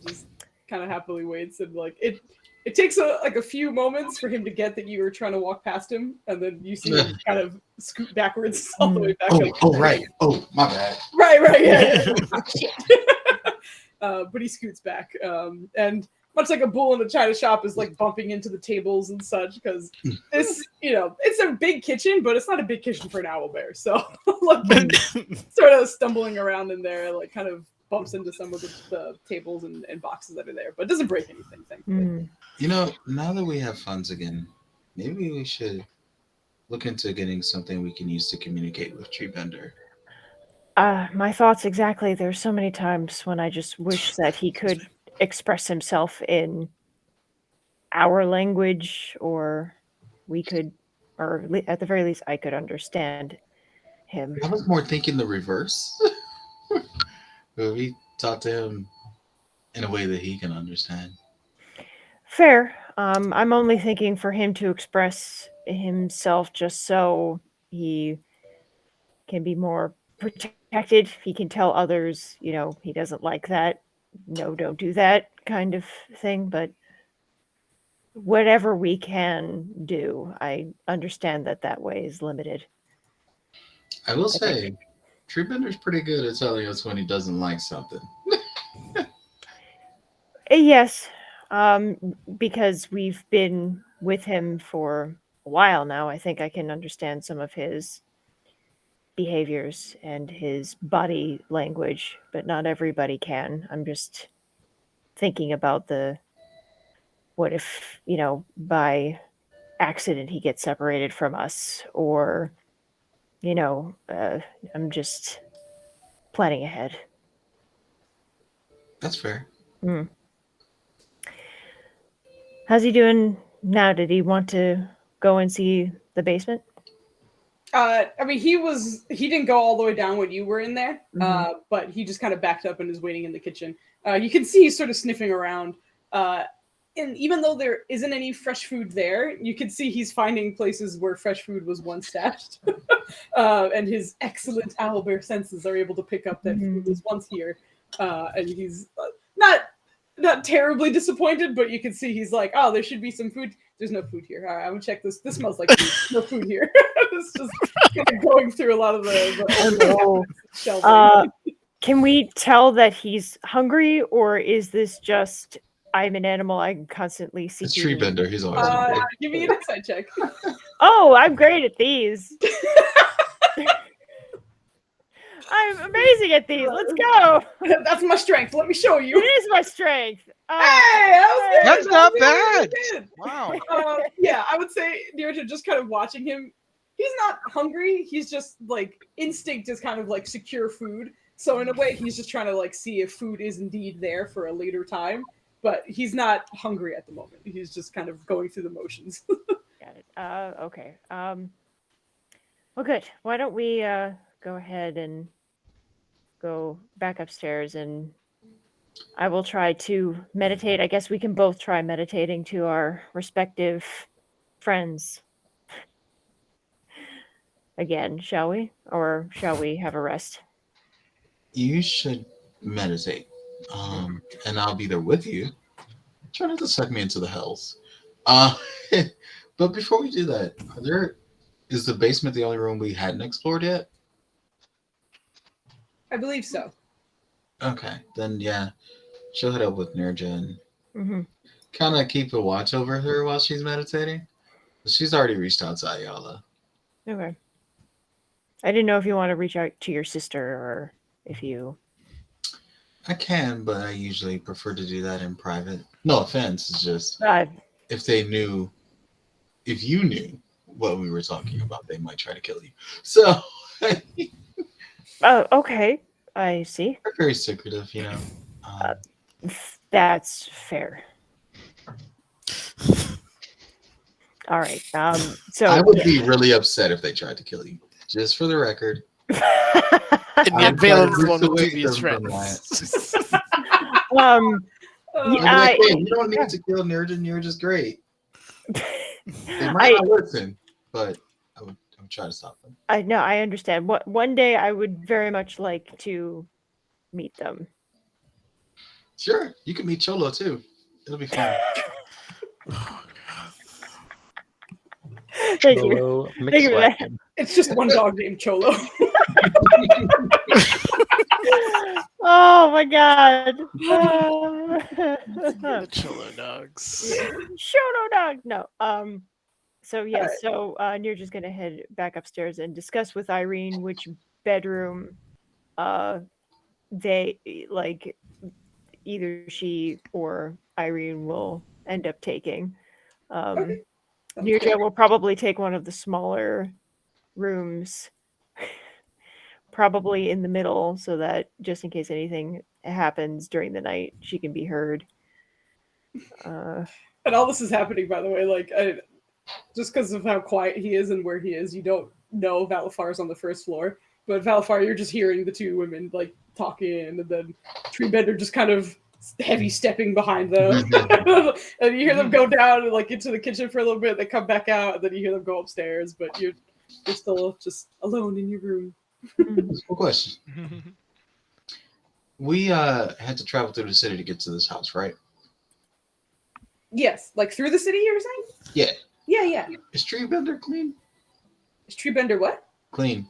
C: Just kind of happily waits and like it takes a few moments for him to get that you were trying to walk past him, and then you see him kind of scoot backwards all the way back up.
F: Oh, right. Oh, my bad.
C: Right, yeah. But he scoots back, and much like a bull in a china shop is like bumping into the tables and such, because this, it's a big kitchen, but it's not a big kitchen for an owlbear. So like, sort of stumbling around in there, like kind of bumps into some of the tables and boxes that are there, but doesn't break anything, thankfully.
F: Now that we have funds again, maybe we should look into getting something we can use to communicate with Treebender.
B: My thoughts exactly. There's so many times when I just wish that he could express himself in our language, or we could, or at the very least, I could understand him.
F: I was more thinking the reverse. But we talk to him in a way that he can understand.
B: Fair. I'm only thinking for him to express himself just so he can be more protected. He can tell others, he doesn't like that. No, don't do that kind of thing. But whatever we can do, I understand that way is limited.
F: I will say, Treebender's pretty good at telling us when he doesn't like something.
B: Yes, because we've been with him for a while now. I think I can understand some of his behaviors and his body language, but not everybody can. I'm just thinking about what if, by accident he gets separated from us, or, I'm just planning ahead.
F: That's fair.
B: How's he doing now? Did he want to go and see the basement?
C: I mean, he didn't go all the way down when you were in there, but he just kind of backed up and is waiting in the kitchen. You can see he's sort of sniffing around. and even though there isn't any fresh food there, you can see he's finding places where fresh food was once stashed. And his excellent owlbear senses are able to pick up that food was once here. And he's not terribly disappointed, but you can see he's like, oh, there should be some food. There's no food here. All right, I'm gonna check this. This smells like food. No food here. It's just kind of going through a lot of the shelving.
B: Can we tell that he's hungry, or is this just I'm an animal? I'm constantly seeking.
F: It's tree bender. He's always hungry.
C: Give me an insight check.
B: Oh, I'm great at these. I'm amazing at these. Let's go.
C: That's my strength. Let me show you.
B: It is my strength.
C: Hey, that was good.
H: That's not
C: That was
H: bad.
C: good.
H: Wow.
C: Yeah, I would say Nirja, just kind of watching him. He's not hungry. He's just like instinct is kind of like secure food. So in a way, he's just trying to like see if food is indeed there for a later time. But he's not hungry at the moment. He's just kind of going through the motions.
B: Got it. Okay. Well, good. Why don't we go ahead and go back upstairs, and I will try to meditate. I guess we can both try meditating to our respective friends. Again, shall we? Or shall we have a rest?
F: You should meditate. And I'll be there with you. Try not to suck me into the hells. But before we do that, is the basement the only room we hadn't explored yet?
C: I believe so.
F: Okay, then yeah, she'll head up with Nirja and
B: Mhm.
F: kind of keep a watch over her while she's meditating. She's already reached out to Ayala.
B: Okay. I didn't know if you want to reach out to your sister or if you.
F: I can, but I usually prefer to do that in private. No offense, it's just
B: Uh,
F: if you knew what we were talking about, they might try to kill you. So
B: oh, okay. I see.
F: they're very secretive, you know.
B: That's fair. All right. So
F: I would be really upset if they tried to kill you. Just for the record.
A: And yet Valen's the one with dubious
F: from
A: friends.
F: I'm like, hey, you don't need to kill Nirja. Nirja's great. They might not listen, but I would try to stop them.
B: I understand. One day I would very much like to meet them.
F: Sure, you can meet Cholo too. It'll be fun.
B: Thank you.
J: Cholo
B: Thank you for that.
J: McSwacken.
C: It's just one dog named Cholo.
B: Oh my god.
A: The Cholo dogs.
B: Shono dog. No. So yes,
C: Alright.
B: so Nirja's gonna head back upstairs and discuss with Irene which bedroom they like either she or Irene will end up taking.
C: Okay.
B: Nirja will probably take one of the smaller rooms, probably in the middle, so that just in case anything happens during the night, she can be heard.
C: And all this is happening, by the way, like just because of how quiet he is and where he is, you don't know Valifar's on the first floor. But Valifar, you're just hearing the two women like talking, and then Treebender just kind of heavy stepping behind them, and you hear them go down and like into the kitchen for a little bit. They come back out, and then you hear them go upstairs. But you're still just alone in your room.
F: Cool question. We had to travel through the city to get to this house, right?
C: Yes, like through the city, you were saying?
F: Yeah.
C: Yeah.
F: Is Treebender clean?
C: Is Treebender what?
F: Clean.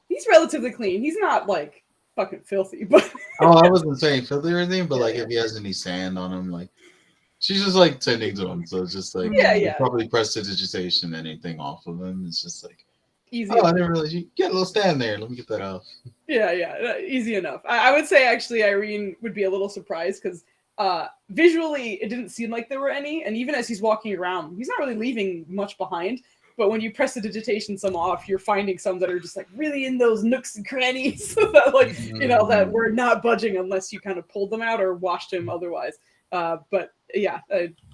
C: He's relatively clean. He's not like fucking filthy, but
F: Oh, I wasn't saying filthy or anything, but like if he has any sand on him, like she's just like tending to him, so it's just like
C: Yeah.
F: probably prestidigitation anything off of him. It's just like
C: easy.
F: I didn't realize you get a little stand there. Let me get that off.
C: Yeah, easy enough. I would say actually Irene would be a little surprised because visually it didn't seem like there were any, and even as he's walking around, he's not really leaving much behind. But when you press the digitation some off, you're finding some that are just like really in those nooks and crannies that like that were not budging unless you kind of pulled them out or washed him otherwise. But yeah,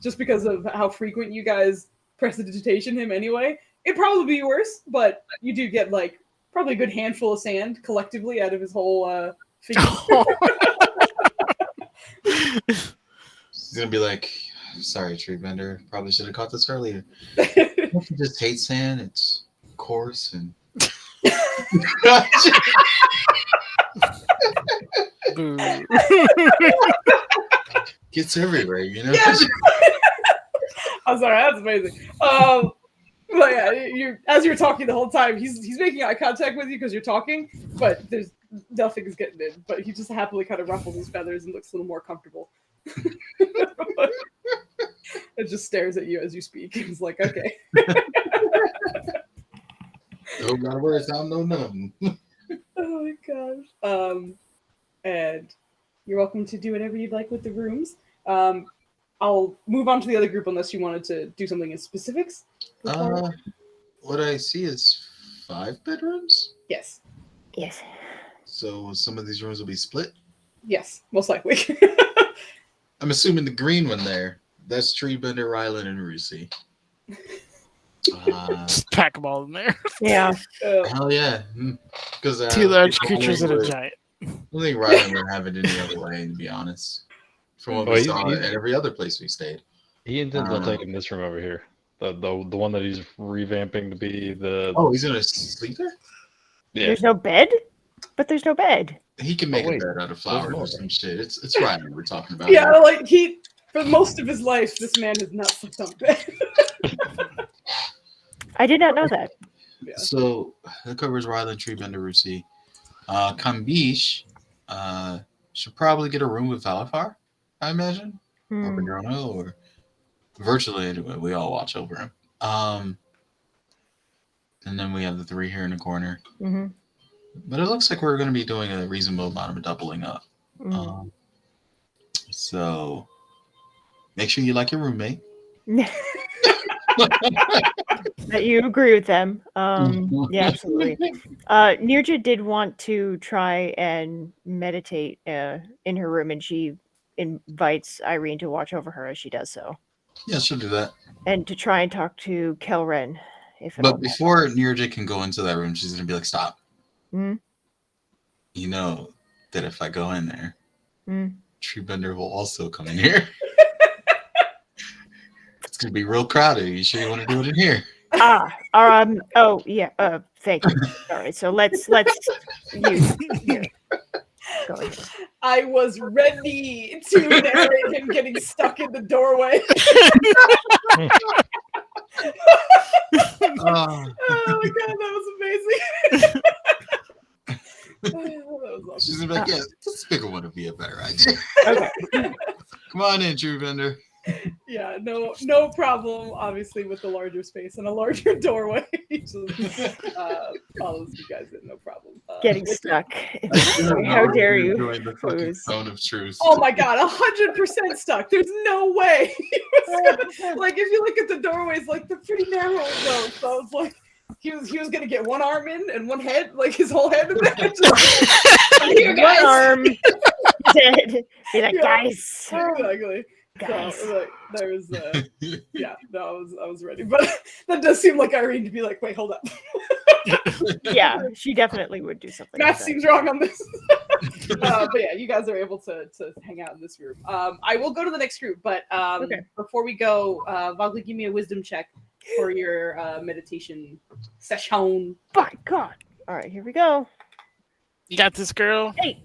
C: just because of how frequent you guys press the digitation him anyway, it'd probably be worse. But you do get like probably a good handful of sand collectively out of his whole figure.
F: She's gonna be like, Sorry, tree bender. Probably should have caught this earlier. He just hates sand. It's coarse and
A: Boo.
F: gets everywhere. You know.
C: Yeah. I'm sorry, that's amazing. But yeah, as you're talking the whole time, he's making eye contact with you because you're talking, but there's nothing is getting in. But he just happily kind of ruffles his feathers and looks a little more comfortable. It just stares at you as you speak. He's like, okay.
F: No matter where it's out, no nothing.
C: Oh my gosh. And you're welcome to do whatever you'd like with the rooms. I'll move on to the other group unless you wanted to do something in specifics.
F: What I see is 5 bedrooms.
C: Yes.
B: Yes.
F: So some of these rooms will be split.
C: Yes, most likely.
F: I'm assuming the green one there. That's Treebender, Rylan, and Rusi.
A: Just pack them all in there.
B: Yeah.
F: Hell yeah. Because
A: 2 large creatures and a giant.
F: I don't think Rylan would have it any other way, to be honest. From what we saw at every other place we stayed.
J: He intends on taking this room over here. The one that he's revamping to be the...
F: Oh, he's gonna sleep there?
J: Yeah.
B: There's no bed? But there's no bed.
F: He can make a bed out of flowers or some shit. It's Rylan we're talking about.
C: Yeah, like for most of his life, this man has not slept on bed.
B: I did not know that.
C: Yeah.
F: So that covers Rylan, Treebender, Rusi. Kambish should probably get a room with Valafar, I imagine. Or Padrona, or virtually anyway. We all watch over him. And then we have the 3 here in the corner.
B: Mm-hmm.
F: But it looks like we're going to be doing a reasonable amount of doubling up.
B: Mm.
F: So make sure you like your roommate.
B: That you agree with them. Yeah, absolutely. Nirja did want to try and meditate in her room, and she invites Irene to watch over her as she does so.
F: Yeah, she'll do that.
B: And to try and talk to Kelren.
F: But before Nirja can go into that room, she's going to be like, stop.
B: Mm-hmm.
F: You know that if I go in there,
B: Mm.
F: Treebender will also come in here. It's going to be real crowded. You sure you want to do it in here?
B: Oh, yeah. Thank you. All right, so let's use here. Go ahead.
C: I was ready to narrate him getting stuck in the doorway. Oh my god, that was amazing. That was awesome.
F: She's gonna be like, yeah, this bigger one would be a better idea.
B: Okay.
F: Come on in, Treebender.
C: Yeah, no problem, obviously, with the larger space and a larger doorway. Follows you guys in, no problem.
B: Getting stuck. How dare you?
F: Doing the fucking phone of truth.
C: Oh my god, 100% stuck. There's no way. Like, if you look at the doorways, like, they're pretty narrow though. So it's like he was gonna get one arm in and one head, like his whole head in there. Here, guys.
B: One arm dead. Be like,
C: Yeah,
B: guys.
C: Exactly.
B: Guys.
C: So, like, there was, yeah, no, I was ready, but that does seem like Irene to be like, wait, hold up.
B: Yeah, she definitely would do something.
C: Math
B: like
C: seems wrong on this. But yeah, you guys are able to hang out in this room. I will go to the next group, but
B: Okay.
C: before we go, Vogli, give me a wisdom check for your meditation session.
B: By God. All right, here we go.
A: You got this, girl.
B: 8.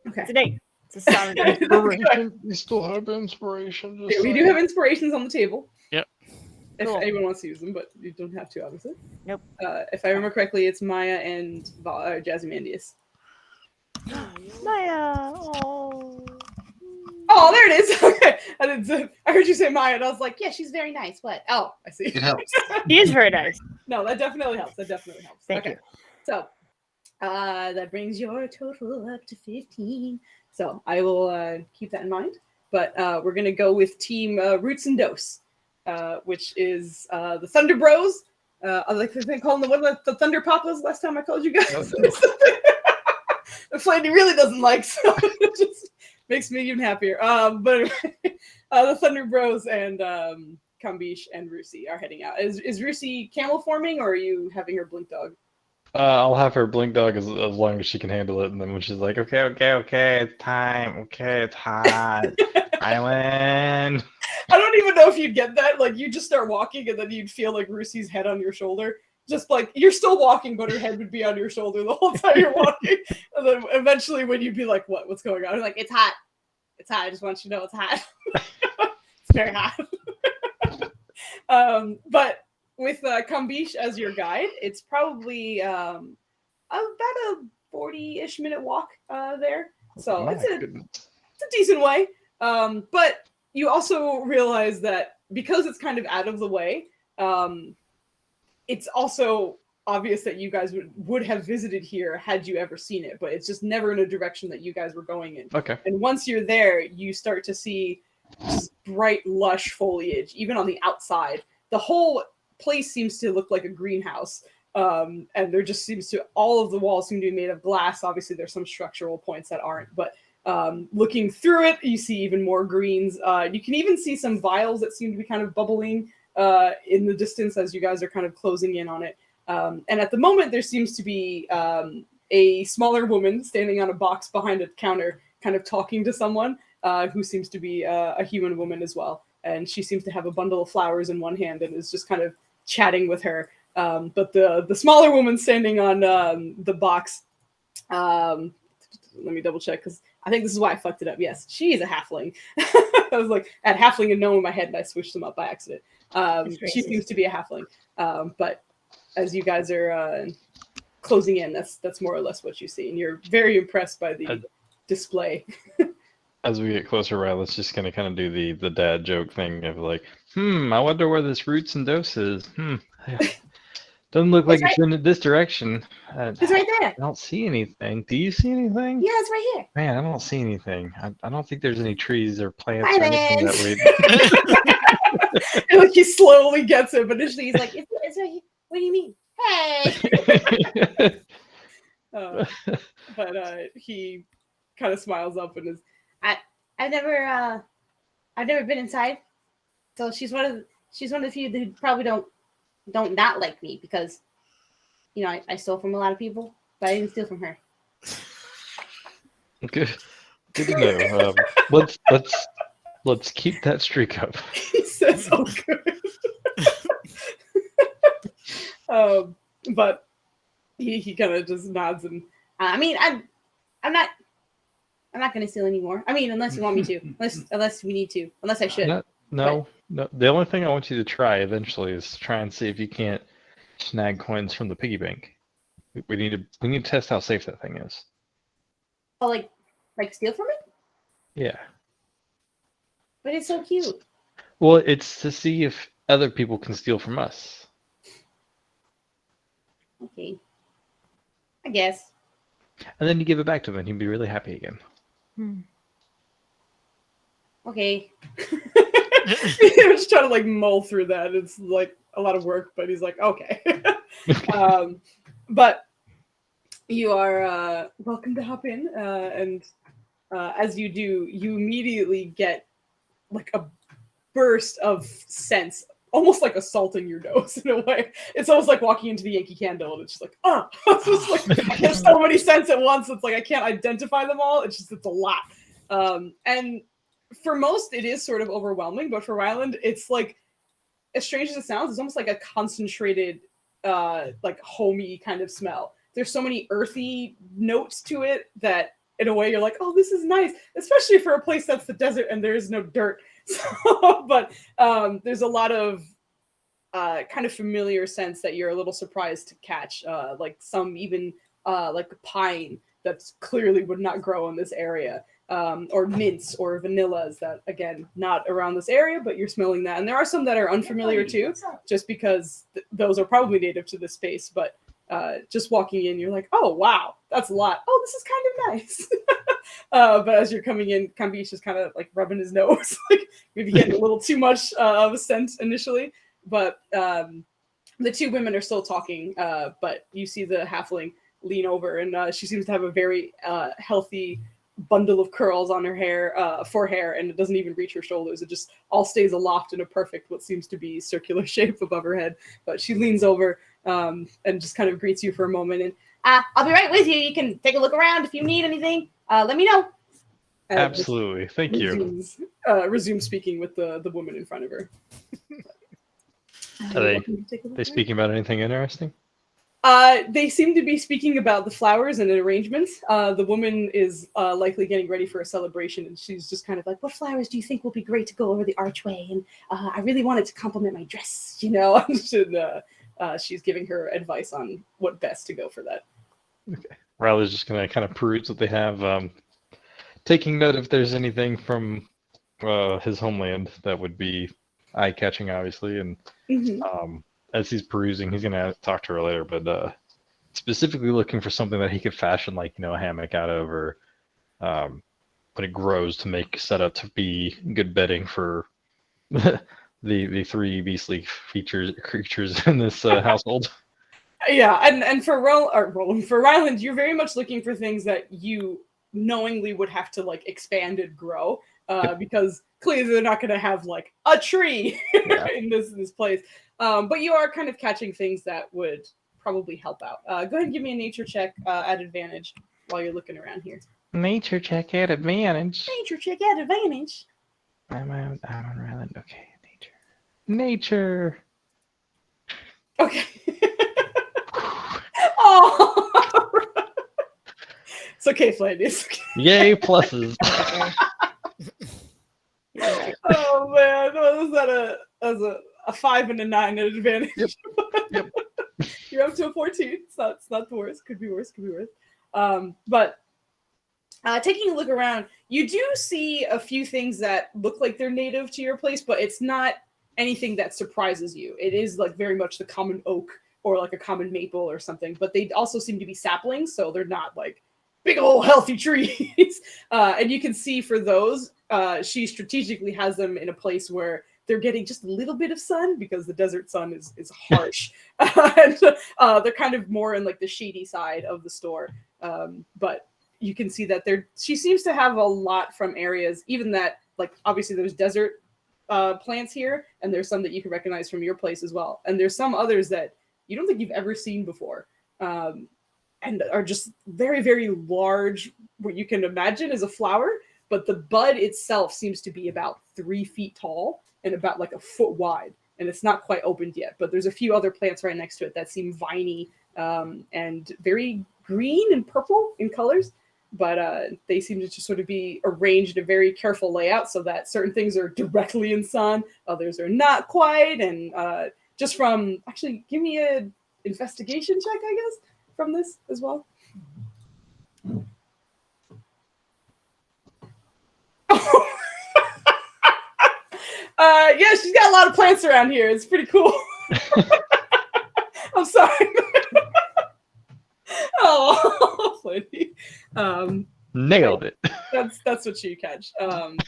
C: Okay.
B: It's an 8. It's a solid 8.
H: We still have inspiration.
C: Yeah, we do have inspirations on the table.
A: Yep.
C: If
B: Cool.
C: anyone wants to use them, but you don't have to, obviously.
B: Nope.
C: If I remember correctly, it's Maya and Jazzymandius.
B: Maya. Oh.
C: Oh, there it is. Okay. I heard you say Maya, and I was like, yeah, she's very nice. What? Oh, I see.
F: It helps.
B: He is very nice.
C: No, that definitely helps.
B: Thank
C: Okay.
B: you.
C: So that brings your total up to 15. So I will keep that in mind. But we're going to go with Team Roots and Dose, which is the Thunder Bros. I like to call them the Thunder Papas last time I called you guys. The Flandy really doesn't like, so it just makes me even happier. But the Thunder Bros and Kambish and Rusi are heading out. Is Rusi camel forming, or are you having her blink dog?
J: I'll have her blink dog as long as she can handle it, and then when she's like, okay, it's time. Okay, it's hot. Island.
C: I don't even know if you'd get that. Like, you just start walking, and then you'd feel like Rucy's head on your shoulder. Just like you're still walking, but her head would be on your shoulder the whole time you're walking. And then eventually, when you'd be like, "What's going on?" I'm like, "It's hot. It's hot. I just want you to know it's hot. It's very hot." But with Kambish as your guide, it's probably about a 40-ish minute walk there. So it's a decent way. But you also realize that because it's kind of out of the way, it's also obvious that you guys would have visited here had you ever seen it, but it's just never in a direction that you guys were going in.
E: Okay.
C: And once you're there, you start to see just bright, lush foliage, even on the outside. The whole place seems to look like a greenhouse. And there just seems to, all of the walls seem to be made of glass. Obviously, there's some structural points that aren't, but looking through it, you see even more greens. You can even see some vials that seem to be kind of bubbling in the distance as you guys are kind of closing in on it. And at the moment, there seems to be a smaller woman standing on a box behind a counter, kind of talking to someone who seems to be a human woman as well. And she seems to have a bundle of flowers in one hand and is just kind of chatting with her. But the smaller woman standing on the box, let me double check because I think this is why I fucked it up. Yes, she is a halfling. I was like, I had halfling and gnome in my head and I switched them up by accident. She seems to be a halfling. But as you guys are closing in, that's more or less what you see. And you're very impressed by the display.
E: As we get closer, Riley's just gonna kind of do the dad joke thing of like, I wonder where this roots and dose is. Doesn't look like it's in this direction.
G: It's right there.
E: I don't see anything. Do you see anything?
G: Yeah, it's right here.
E: Man, I don't see anything. I don't think there's any trees or plants
G: Hi,
E: or anything
G: man.
E: that we.
C: And like he slowly gets it, but initially he's like,
G: It's right here. What do you mean? Hey.
C: But he kind of smiles up and is.
G: I've never been inside, so she's one of the few who probably don't not like me because, you know, I stole from a lot of people, but I didn't steal from her.
E: Good to know. Let's keep that streak up.
C: He says, "Oh, good." But he kind of just nods and.
G: I mean, I'm not going to steal anymore. I mean, unless you want me to, unless we need to, unless I should.
E: No. The only thing I want you to try eventually is try and see if you can't snag coins from the piggy bank. We need to test how safe that thing is.
G: Oh, like steal from it?
E: Yeah.
G: But it's so cute.
E: Well, it's to see if other people can steal from us.
G: Okay. I guess.
E: And then you give it back to him and he'd be really happy again.
G: Okay.
C: He was trying to like mull through that. It's like a lot of work, but he's like, okay. But you are welcome to hop in. And as you do, you immediately get like a burst of sense, almost like assaulting your nose in a way. It's almost like walking into the Yankee Candle and it's just like, it's just like there's so many scents at once. It's like I can't identify them all. It's a lot. And for most, it is sort of overwhelming, but for Ryland, it's like, as strange as it sounds, it's almost like a concentrated, like homey kind of smell. There's so many earthy notes to it that, in a way, you're like, oh, this is nice, especially for a place that's the desert and there is no dirt. So, but there's a lot of kind of familiar scents that you're a little surprised to catch, like some even like pine that clearly would not grow in this area. Or mints or vanillas that, again, not around this area, but you're smelling that. And there are some that are unfamiliar too, just because those are probably native to this space. But just walking in, you're like, oh, wow, that's a lot. Oh, this is kind of nice. But as you're coming in, Kambish is kind of like rubbing his nose, like maybe getting a little too much of a scent initially. But the two women are still talking, but you see the halfling lean over, and she seems to have a very healthy bundle of curls on her hair, for hair, and it doesn't even reach her shoulders. It just all stays aloft in a perfect, what seems to be circular shape above her head. But she leans over and just kind of greets you for a moment. And
G: I'll be right with you. You can take a look around if you need anything. Let me know.
C: And
E: Absolutely. Thank you.
C: resumes speaking with the woman in front of her.
E: Are
C: You're
E: they
C: welcome to take a look
E: they
C: around.
E: speaking about anything interesting?
C: They seem to be speaking about the flowers and arrangements. The woman is likely getting ready for a celebration, and she's just kind of like, "What flowers do you think will be great to go over the archway?" And I really wanted to compliment my dress, you know. And she's giving her advice on what best to go for that.
E: Riley's just gonna kind of peruse what they have, taking note if there's anything from his homeland that would be eye-catching, obviously. And as he's perusing, he's gonna talk to her later, but specifically looking for something that he could fashion, like a hammock out of, or when it grows to make set up to be good bedding for the three beastly creatures in this household.
C: Yeah, and for for Ryland, you're very much looking for things that you knowingly would have to like expand and grow, because clearly they're not going to have like a tree in this place. But you are kind of catching things that would probably help out. Go ahead and give me a nature check at advantage while you're looking around here.
E: Nature check at advantage.
C: Nature check at advantage.
E: I'm on Ryland. Okay, nature.
C: Okay. Oh, it's okay, Flynn. It's okay.
E: Yay, pluses.
C: Oh man, was that a 5 and a 9 at advantage?
E: Yep.
C: You're up to a 14. It's not the worst. Could be worse. But taking a look around, you do see a few things that look like they're native to your place, but it's not anything that surprises you. It is like very much the common oak or like a common maple or something, but they also seem to be saplings, so they're not like big old healthy trees. And you can see for those, she strategically has them in a place where they're getting just a little bit of sun because the desert sun is harsh. And they're kind of more in like the shady side of the store. But you can see that she seems to have a lot from areas, even that, like, obviously there's desert plants here, and there's some that you can recognize from your place as well. And there's some others that you don't think you've ever seen before. And are just very, very large, what you can imagine as a flower, but the bud itself seems to be about 3 feet tall and about like a foot wide, and it's not quite opened yet. But there's a few other plants right next to it that seem viney and very green and purple in colors, but they seem to just sort of be arranged in a very careful layout so that certain things are directly in sun, others are not quite, and just from, actually, give me a investigation check, I guess, from this as well. Yeah, she's got a lot of plants around here. It's pretty cool. I'm sorry. Oh, funny.
E: Nailed it.
C: That's what you catch. And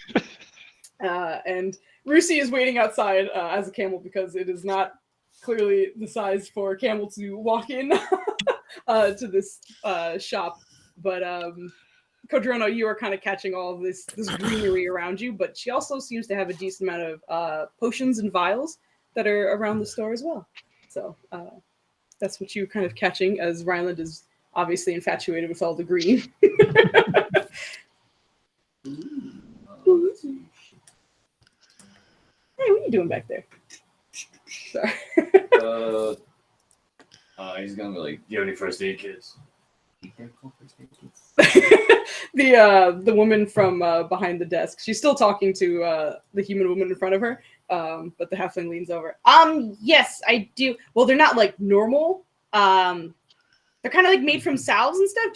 C: Rusi is waiting outside as a camel because it is not clearly the size for a camel to walk in to this shop. But Codrono, you are kind of catching all of this greenery around you, but she also seems to have a decent amount of potions and vials that are around the store as well. So that's what you're kind of catching, as Ryland is obviously infatuated with all the green. Hey, what are you doing back there? Sorry.
I: He's gonna be like, "Do you have any first aid kits?"
C: The woman from behind the desk, she's still talking to the human woman in front of her, but the halfling leans over. Yes, I do. Well, they're not like normal. They're kind of like made from salves and stuff.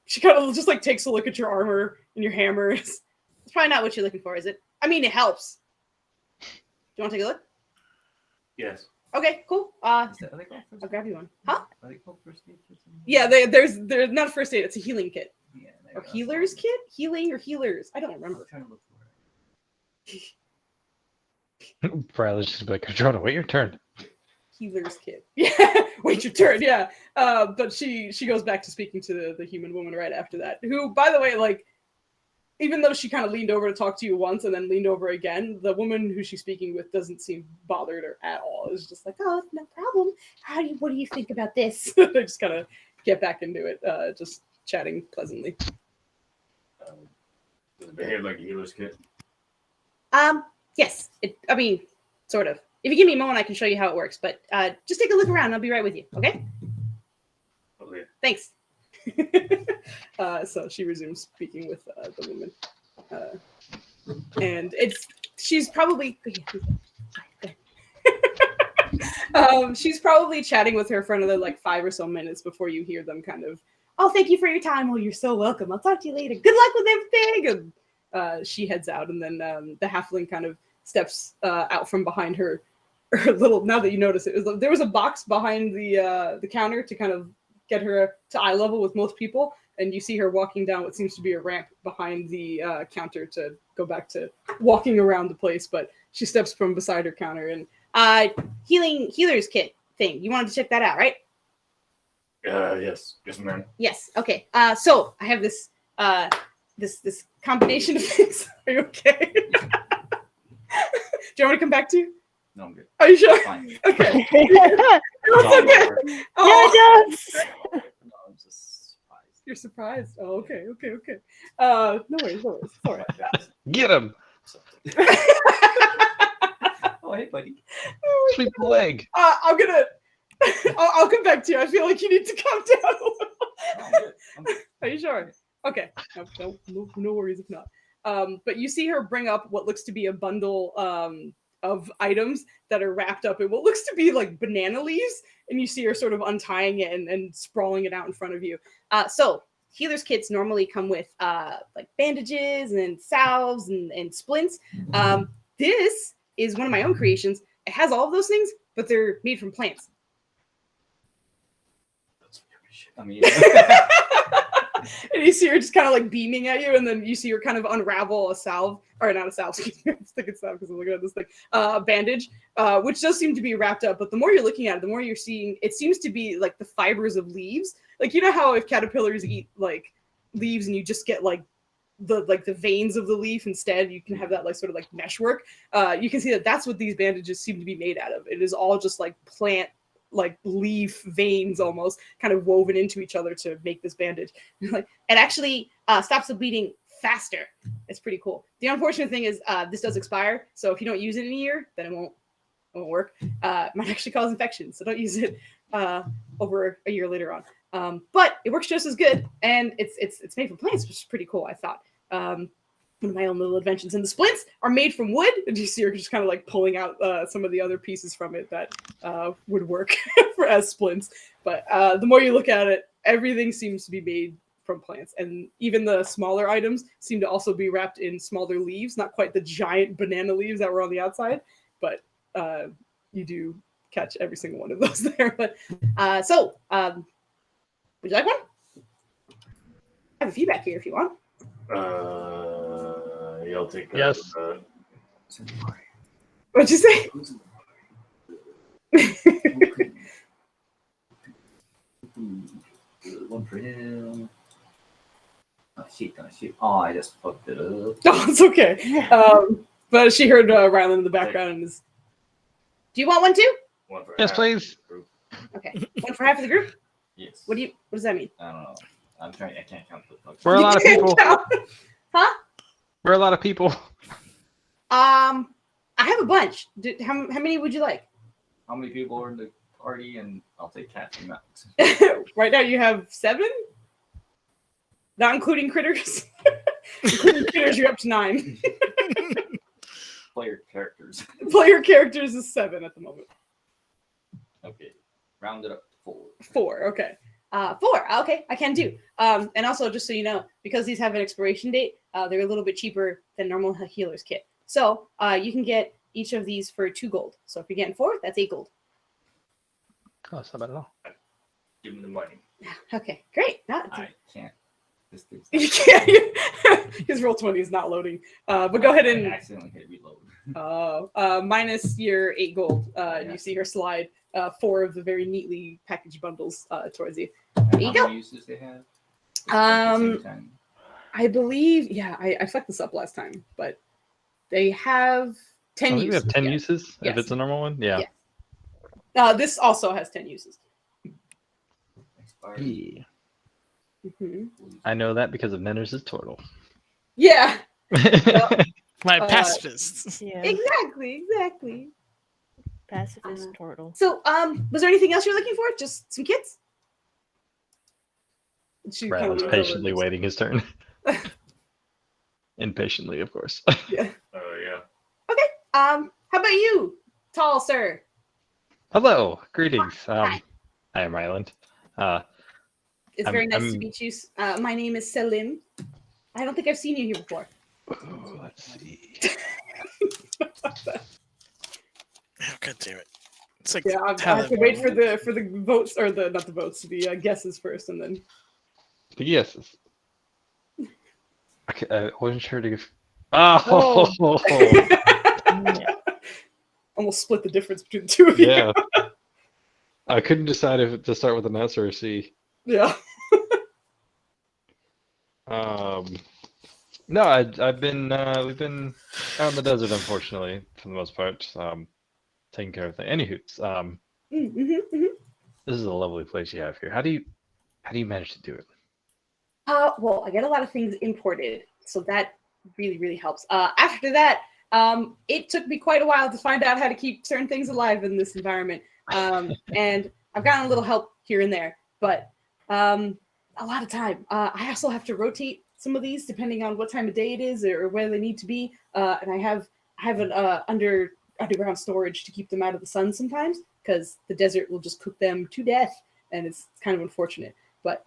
C: She kind of just like takes a look at your armor and your hammers. It's probably not what you're looking for, is it? I mean, it helps. Do you want to take a look?
I: Yes.
C: Okay, cool.
I: Are they called first
C: I'll grab you one. Huh?
I: Are they called first aid kits?
C: Yeah, they're not first aid. It's a healing kit.
I: Yeah.
C: Or healer's kit? Healing or healers? I don't remember.
I: I'm trying to look for it.
E: Riley's just like, Codrono, wait your turn.
C: Healer's kit. Yeah, wait your turn. Yeah. But she goes back to speaking to the human woman right after that, who, by the way, like, even though she kind of leaned over to talk to you once and then leaned over again, the woman who she's speaking with doesn't seem bothered or at all. It's just like, oh, no problem. What do you think about this? They just kind of get back into it, just chatting pleasantly.
I: Does it behave like a healer's kit?
G: Yes. I mean, sort of. If you give me a moment, I can show you how it works. But just take a look around. I'll be right with you. Okay?
I: Okay.
G: Thanks.
C: So she resumes speaking with the woman, and she's probably she's probably chatting with her for another like 5 or so minutes before you hear them kind of, oh, thank you for your time. Oh, you're so welcome. I'll talk to you later. Good luck with everything. And she heads out, and then the halfling kind of steps out from behind her little. Now that you notice it, there was a box behind the counter to kind of get her to eye level with most people, and you see her walking down what seems to be a ramp behind the counter to go back to walking around the place. But she steps from beside her counter and healer's kit thing. You wanted to check that out, right?
I: Yes, ma'am.
G: Yes. Okay. So I have this this combination of things. Are you okay? Do you want me to come back to you?
I: No, I'm good.
G: Are you sure?
I: Fine.
G: Okay.
B: Yeah,
G: It's okay. Oh,
B: it does.
I: No, I'm just surprised.
C: You're surprised. Oh, okay. No worries. It's all right.
J: Get him!
I: Oh, hey, buddy.
J: Sweep the leg.
C: I'm gonna. I'll come back to you. I feel like you need to calm down a little.
I: No, I'm good.
C: Are you sure? Okay. No worries if not. But you see her bring up what looks to be a bundle of items that are wrapped up in what looks to be like banana leaves, and you see her sort of untying it and sprawling it out in front of you. So healer's kits normally come with like bandages and salves and splints. This is one of my own creations. It has all of those things, but they're made from plants.
I: That's shit. I mean,
C: And you see her just kind of like beaming at you, and then you see her kind of unravel a salve, or not a salve, excuse me, I'm thinking salve because I'm looking at this thing, bandage, which does seem to be wrapped up, but the more you're looking at it, the more you're seeing, it seems to be like the fibers of leaves. Like, you know how if caterpillars eat like leaves and you just get like the veins of the leaf instead, you can have that like sort of like meshwork. You can see that that's what these bandages seem to be made out of. It is all just like plant, like leaf veins almost kind of woven into each other to make this bandage. Like, it actually stops the bleeding faster. It's pretty cool. The unfortunate thing is this does expire, so if you don't use it in a year, then it won't work. It might actually cause infection, so don't use it over a year later on. But it works just as good, and it's made from plants, which is pretty cool, I thought. One of my own little inventions. And the splints are made from wood, and you see her just kind of like pulling out some of the other pieces from it that would work as splints. But the more you look at it, everything seems to be made from plants, and even the smaller items seem to also be wrapped in smaller leaves, not quite the giant banana leaves that were on the outside, but you do catch every single one of those there. But would you like one? I have a feedback here if you want.
I: Yeah, I'll take that.
J: Yes.
C: What'd you say?
I: One for him. Oh, shit. Oh, I just fucked it up.
C: Oh, it's okay. But she heard Rylan in the background and is.
G: Do you want one too?
I: One for
J: Yes,
I: half
J: please.
I: the group.
G: Okay. One for half of the group?
I: Yes.
G: What does that mean?
I: I don't know. I can't count the fuck.
J: We're a lot of people.
G: Huh?
J: We're a lot of people.
G: I have a bunch. How many would you like?
I: How many people are in the party? And I'll take Cat and Max.
C: Right now you have 7? Not including critters? Including critters, you're up to 9.
I: Player characters.
C: Player characters is 7 at the moment.
I: Okay. Round it up to 4.
C: 4, okay.
G: 4. Okay, I can do. And also, just so you know, because these have an expiration date, they're a little bit cheaper than normal healer's kit. So you can get each of these for 2 gold. So if you're getting 4, that's 8 gold.
J: Oh, it's not bad at all.
I: Give him the money.
G: Okay, great.
I: I can't. This thing's
C: You can't. His roll 20 is not loading. But go ahead
I: I
C: and
I: accidentally hit reload.
C: minus your 8 gold.
I: Yeah.
C: You see her slide 4 of the very neatly packaged bundles towards you.
I: And
G: you
I: how
G: go.
I: many uses they have? At the same time.
C: I believe, yeah, I fucked this up last time, but they have 10
J: I think we
C: uses.
J: have 10
C: yeah.
J: uses
C: Yes.
J: if it's a normal one. Yeah.
C: Yeah. This also has 10 uses.
I: Expired.
C: hmm
J: I know that because of Nenner's turtle.
C: Yeah,
A: My
C: Uh,
A: pacifists.
B: Yeah.
C: Exactly.
B: Pacifist turtle.
C: So, was there anything else you're looking for? Just some kids? She kind of
J: Rylan's
C: leans over.
J: patiently waiting his turn. Impatiently, of course.
C: Yeah.
I: Oh yeah.
C: How about you, tall sir?
J: Hello, greetings. I am Ryland.
C: It's
J: I'm-
C: very nice to
J: I'm-
C: meet you. My name is Selim. I don't think I've seen you here before.
J: Oh, let's see.
A: Oh, God damn it. It's like
C: Yeah, I have to wait for the votes or not the votes, the guesses first, and then.
J: The yeses. Okay, I wasn't sure to give. Oh,
B: Yeah.
C: Almost split the difference between the two of you.
J: yeah. I couldn't decide if to start with an S or a C.
C: Yeah.
J: No, I've been we've been out in the desert, unfortunately, for the most part. Taking care of things. Anywho, this is a lovely place you have here. How do you manage to do it?
C: Well, I get a lot of things imported, so that really helps. After that, it took me quite a while to find out how to keep certain things alive in this environment, and I've gotten a little help here and there, but a lot of time. I also have to rotate some of these depending on what time of day it is or where they need to be, and I have an underground storage to keep them out of the sun sometimes because the desert will just cook them to death, and it's kind of unfortunate. But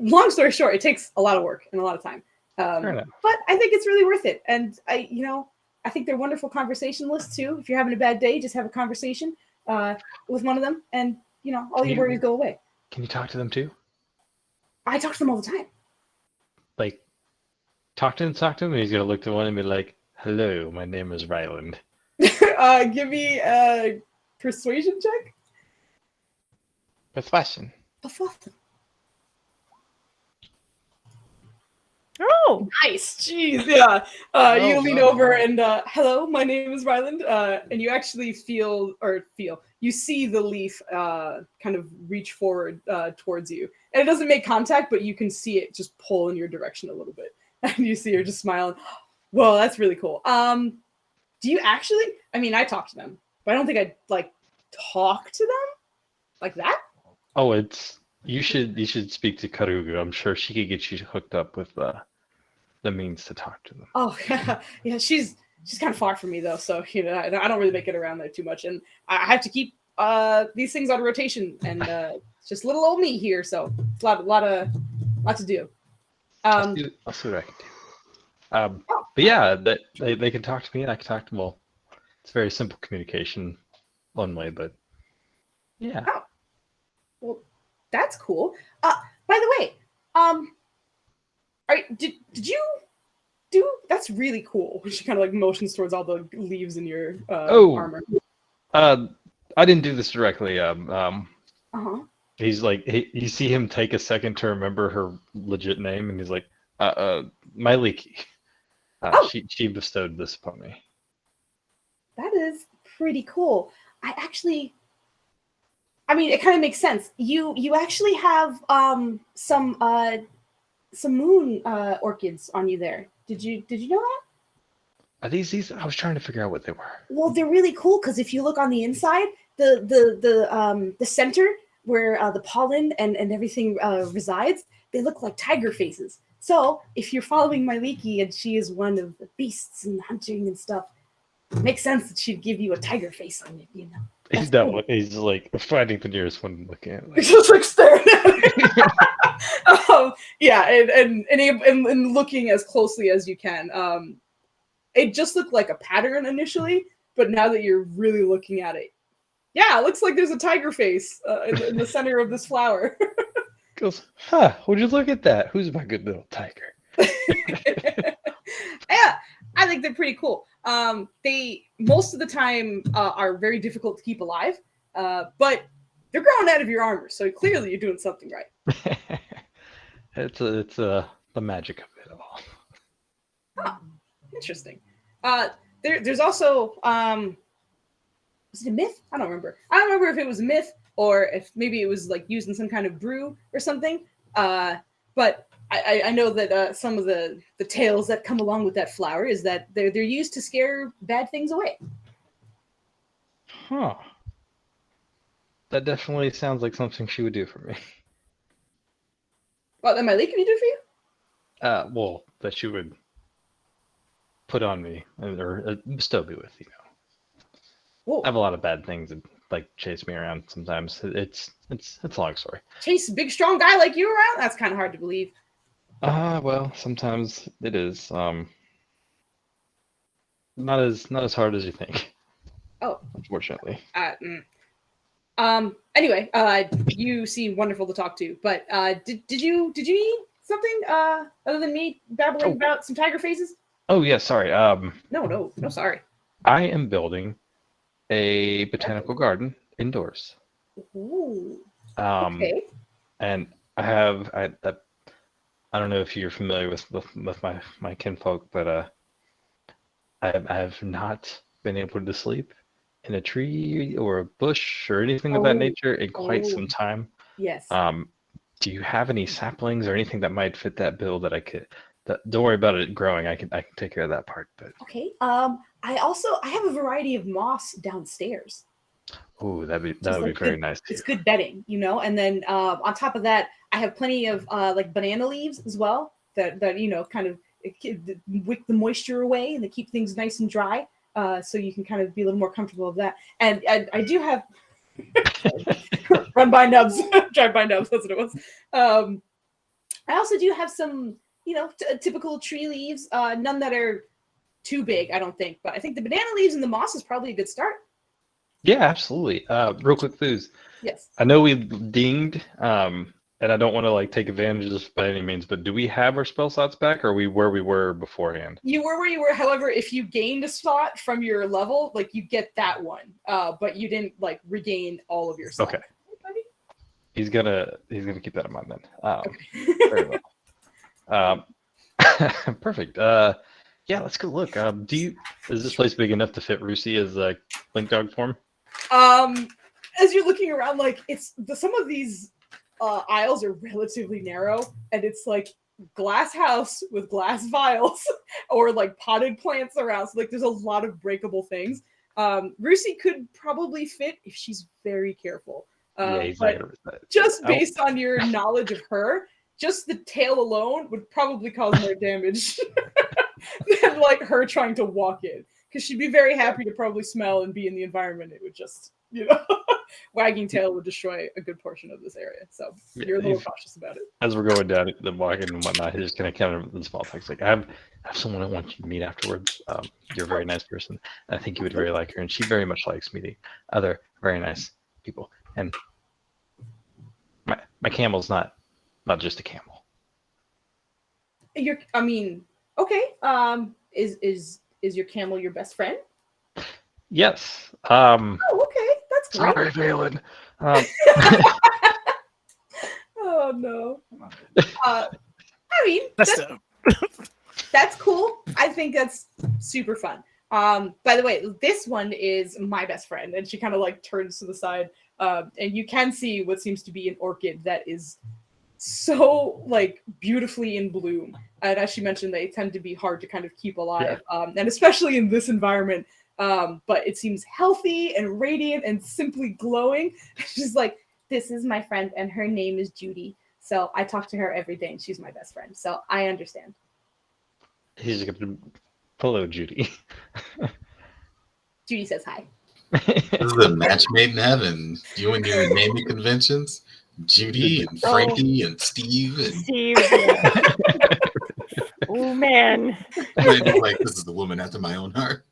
C: long story short, it takes a lot of work and a lot of time.
J: Fair enough.
C: But I think it's really worth it. And I think they're wonderful conversationalists too. If you're having a bad day, just have a conversation with one of them, and all your worries go away.
J: Can you talk to them too?
C: I talk to them all the time.
J: Like, talk to him, and he's gonna look to one and be like, "Hello, my name is Ryland."
C: Give me a persuasion check.
J: Persuasion.
C: Persuasion.
B: Oh,
C: Nice, jeez, yeah. You
H: Well
C: lean
H: done.
C: over and hello, my name is Ryland, and you actually you see the leaf kind of reach forward towards you, and it doesn't make contact, but you can see it just pull in your direction a little bit, and you see her just smiling. Whoa, that's really cool. Do you actually? I mean, I talk to them, but I don't think I'd like talk to them like that.
J: Oh, you should speak to Karugu. I'm sure she could get you hooked up with the means to talk to them.
C: Oh yeah. She's kind of far from me though, so I don't really make it around there too much, and I have to keep these things on rotation, and it's just little old me here, so it's a lot to do.
J: I'll see what I can do. But yeah, they can talk to me, and I can talk to them all. It's very simple communication, one way, but yeah.
C: Oh, well, that's cool. By the way, did you do? That's really cool. She kind of like motions towards all the leaves in your armor.
J: I didn't do this directly. He's like, you see him take a second to remember her legit name, and he's like, Miliki. She bestowed this upon me.
C: That is pretty cool. I mean, it kind of makes sense. You actually have some moon orchids on you there. Did you know that?
J: Are these? I was trying to figure out what they were.
C: Well, they're really cool because if you look on the inside, the center where the pollen and everything resides, they look like tiger faces. So if you're following Miliki and she is one of the beasts and hunting and stuff, it makes sense that she'd give you a tiger face on it,
J: He's
C: That's
J: that
C: cool.
J: one. He's like finding the nearest one, looking at it.
C: He's just like staring at it. Yeah, and looking as closely as you can. It just looked like a pattern initially, but now that you're really looking at it, yeah, it looks like there's a tiger face in the center of this flower.
J: Goes, would you look at that? Who's my good little tiger?
C: Yeah, I think they're pretty cool. They most of the time are very difficult to keep alive, but they're growing out of your armor, so clearly you're doing something right.
J: It's the magic of it all.
C: Oh, interesting. There's also was it a myth? I don't remember. I don't remember if it was a myth or if maybe it was like used in some kind of brew or something. But I know that some of the tales that come along with that flower is that they're used to scare bad things away.
J: Huh. That definitely sounds like something she would do for me.
C: What, that my lady can do for you?
J: Well, that she would put on me or bestow me with,
C: Whoa.
J: I have a lot of bad things that like chase me around sometimes. It's a long story.
C: Chase a big strong guy like you around? That's kind of hard to believe.
J: Well, sometimes it is. Not as hard as you think.
C: Oh.
J: Unfortunately.
C: Anyway, you seem wonderful to talk to, but did you need something other than me babbling about some tiger faces?
J: Oh yeah, sorry.
C: No, sorry.
J: I am building a botanical garden indoors.
C: Ooh.
J: Okay. And I don't know if you're familiar with my kinfolk, but I have not been able to sleep in a tree or a bush or anything of that nature in quite some time.
C: Yes.
J: Do you have any saplings or anything that might fit that bill that I could? Don't worry about it growing. I can take care of that part. But
C: okay. I have a variety of moss downstairs.
J: Oh, that would be very nice.
C: It's good bedding, and then on top of that, I have plenty of like banana leaves as well that kind of wick the moisture away and they keep things nice and dry. So you can kind of be a little more comfortable with that. And I do have run by nubs, drive by nubs. That's what it was. I also do have some, typical tree leaves. None that are too big, I don't think. But I think the banana leaves and the moss is probably a good start.
J: Yeah, absolutely. Real quick, Foos.
C: Yes.
J: I know we dinged, and I don't want to like take advantage of this by any means, but do we have our spell slots back, or are we where we were beforehand?
C: You were where you were. However, if you gained a slot from your level, like you get that one, but you didn't like regain all of your slots.
J: Okay. He's gonna keep that in mind then.
C: Okay.
J: Very well. Perfect. Yeah, let's go look. Is this place big enough to fit Rusi as a link dog form?
C: As you're looking around, like some of these aisles are relatively narrow, and it's like glass house with glass vials or like potted plants around. So like there's a lot of breakable things. Rusi could probably fit if she's very careful.
J: Yeah, he's
C: but
J: not
C: just based on your knowledge of her, just the tail alone would probably cause more damage than like her trying to walk in. Because she'd be very happy to probably smell and be in the environment. It would just, wagging tail would destroy a good portion of this area. So you're a little cautious about it.
J: As we're going down the walking and whatnot, he's just gonna kind of the small things like I have someone I want you to meet afterwards. You're a very nice person. I think you would very like her, and she very much likes meeting other very nice people. And my camel's not just a camel.
C: Okay. Is your camel your best friend?
J: Yes.
C: Oh, okay. That's great.
J: Sorry, Valen.
C: Oh no. That's cool. I think that's super fun. By the way, this one is my best friend, and she kind of like turns to the side, and you can see what seems to be an orchid that is so like beautifully in bloom. And as she mentioned, they tend to be hard to kind of keep alive, and especially in this environment. But it seems healthy and radiant and simply glowing. She's like, this is my friend, and her name is Judy. So I talk to her every day, and she's my best friend. So I understand.
J: He's going to hello, Judy.
C: Judy says hi.
F: This is a match made in heaven. You and your naming conventions, Judy and Frankie and Steve.
B: Steve. Yeah. Oh man.
F: Randy's like, this is the woman after my own heart.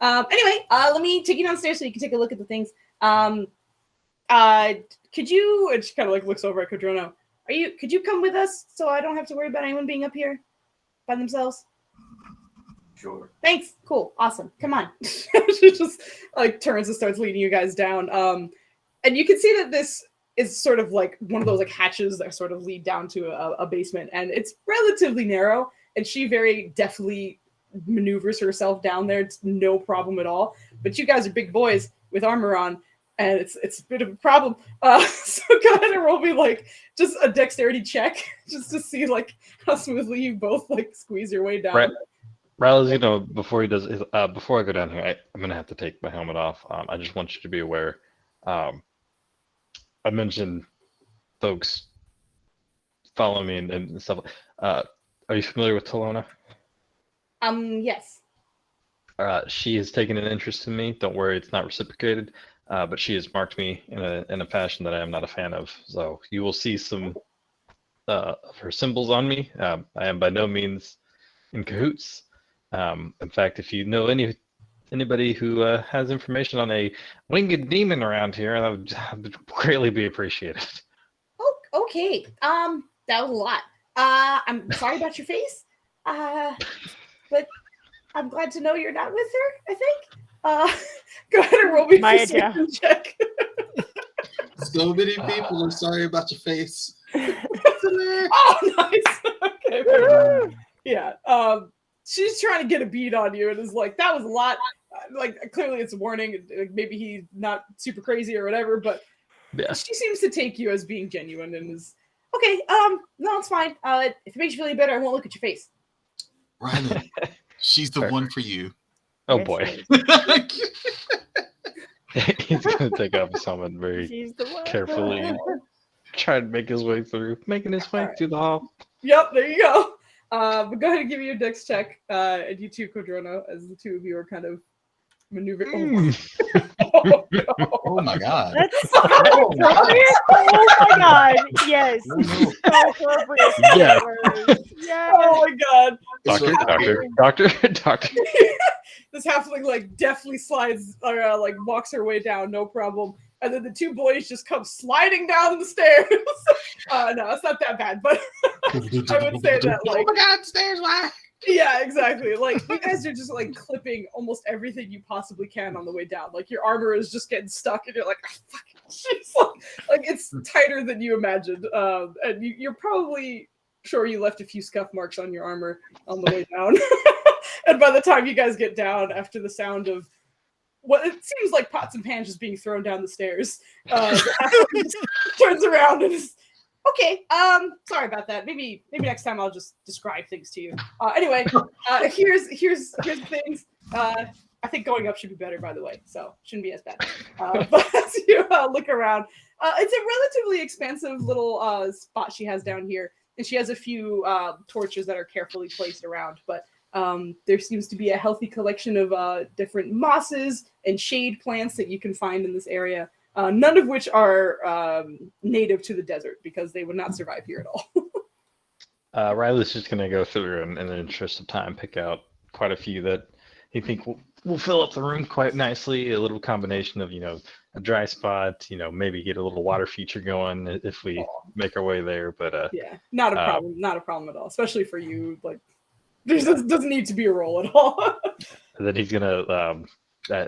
C: Anyway, let me take you downstairs so you can take a look at the things. Could you? And she kind of like looks over at Codrono. Could you come with us so I don't have to worry about anyone being up here by themselves?
I: Sure.
C: Thanks. Cool. Awesome. Come on. She just like turns and starts leading you guys down. And you can see that this is sort of like one of those like hatches that sort of lead down to a basement, and it's relatively narrow. And she very deftly maneuvers herself down there. It's no problem at all. But you guys are big boys with armor on, and it's a bit of a problem. So go ahead and roll me like just a dexterity check, just to see like how smoothly you both like squeeze your way down.
J: Right. Riley's, before he does, before I go down here, I'm gonna have to take my helmet off. I just want you to be aware. I mentioned folks follow me and stuff. Are you familiar with Talona?
C: Yes.
J: She has taken an interest in me. Don't worry, it's not reciprocated. But she has marked me in a fashion that I am not a fan of. So you will see some of her symbols on me. I am by no means in cahoots. In fact, if you know anybody who has information on a winged demon around here, that would greatly be appreciated.
G: Oh, okay. That was a lot. I'm sorry about your face. But I'm glad to know you're not with her, I think.
C: Go ahead and roll me a
B: Maya,
C: perception check.
F: So many people are sorry about your face.
C: Oh, nice. Okay. Very yeah. She's trying to get a beat on you and is like, that was a lot. Like, clearly it's a warning. Like, maybe he's not super crazy or whatever, but
J: Yeah.
C: she seems to take you as being genuine and is okay. No, it's fine. If it makes you feel any better, I won't look at your face.
F: Rylan, she's the one for you.
J: Oh
B: Yes,
J: boy.
B: she
J: He's gonna take off his helmet very
B: She's the one.
J: carefully and try to make his way through, making his way
C: All right.
J: through the hall.
C: Yep, there you go. But go ahead and give me your dex check, and you too, Quadrona, as the two of you are kind of maneuvering. Oh, no.
F: Oh my god.
B: That's so appropriate. Oh my god. Yes. So appropriate.
J: Yes.
B: Yes.
C: Oh my god.
J: Doctor.
C: This halfling like deftly slides or like walks her way down, no problem. And then the two boys just come sliding down the stairs. No, it's not that bad, but I would say that like,
F: oh my god, stairs, why?
C: yeah, exactly. Like you guys are just like clipping almost everything you possibly can on the way down. Like your armor is just getting stuck, and you're like, oh, fuck. Jeez. Like it's tighter than you imagined. And you're probably sure you left a few scuff marks on your armor on the way down. And by the time you guys get down, after the sound of what it seems like pots and pans just being thrown down the stairs, the halfling just turns around and is okay. Sorry about that. Maybe next time I'll just describe things to you. Anyway, here's the things. I think going up should be better, by the way, so shouldn't be as bad. But as you look around, it's a relatively expansive little spot she has down here, and she has a few torches that are carefully placed around, but there seems to be a healthy collection of different mosses and shade plants that you can find in this area, none of which are native to the desert because they would not survive here at all.
J: Riley's just gonna go through and in the interest of time pick out quite a few that he think will fill up the room quite nicely. A little combination of a dry spot, maybe get a little water feature going if we make our way there. But
C: yeah, not a problem, not a problem at all, especially for you. Like, there doesn't need to be a roll at all.
J: And then he's gonna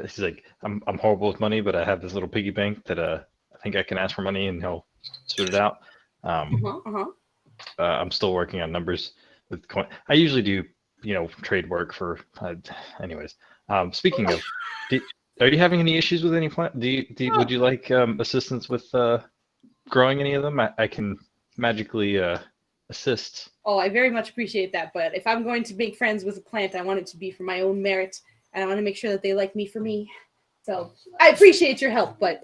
J: he's like, I'm horrible with money, but I have this little piggy bank that I think I can ask for money and he'll sort it out. I'm still working on numbers with coin. I usually do trade work for anyways. Speaking of, are you having any issues with any plant? Would you like assistance with growing any of them? I can magically assist.
G: Oh, I very much appreciate that. But if I'm going to make friends with a plant, I want it to be for my own merit, and I want to make sure that they like me for me. So I appreciate your help, but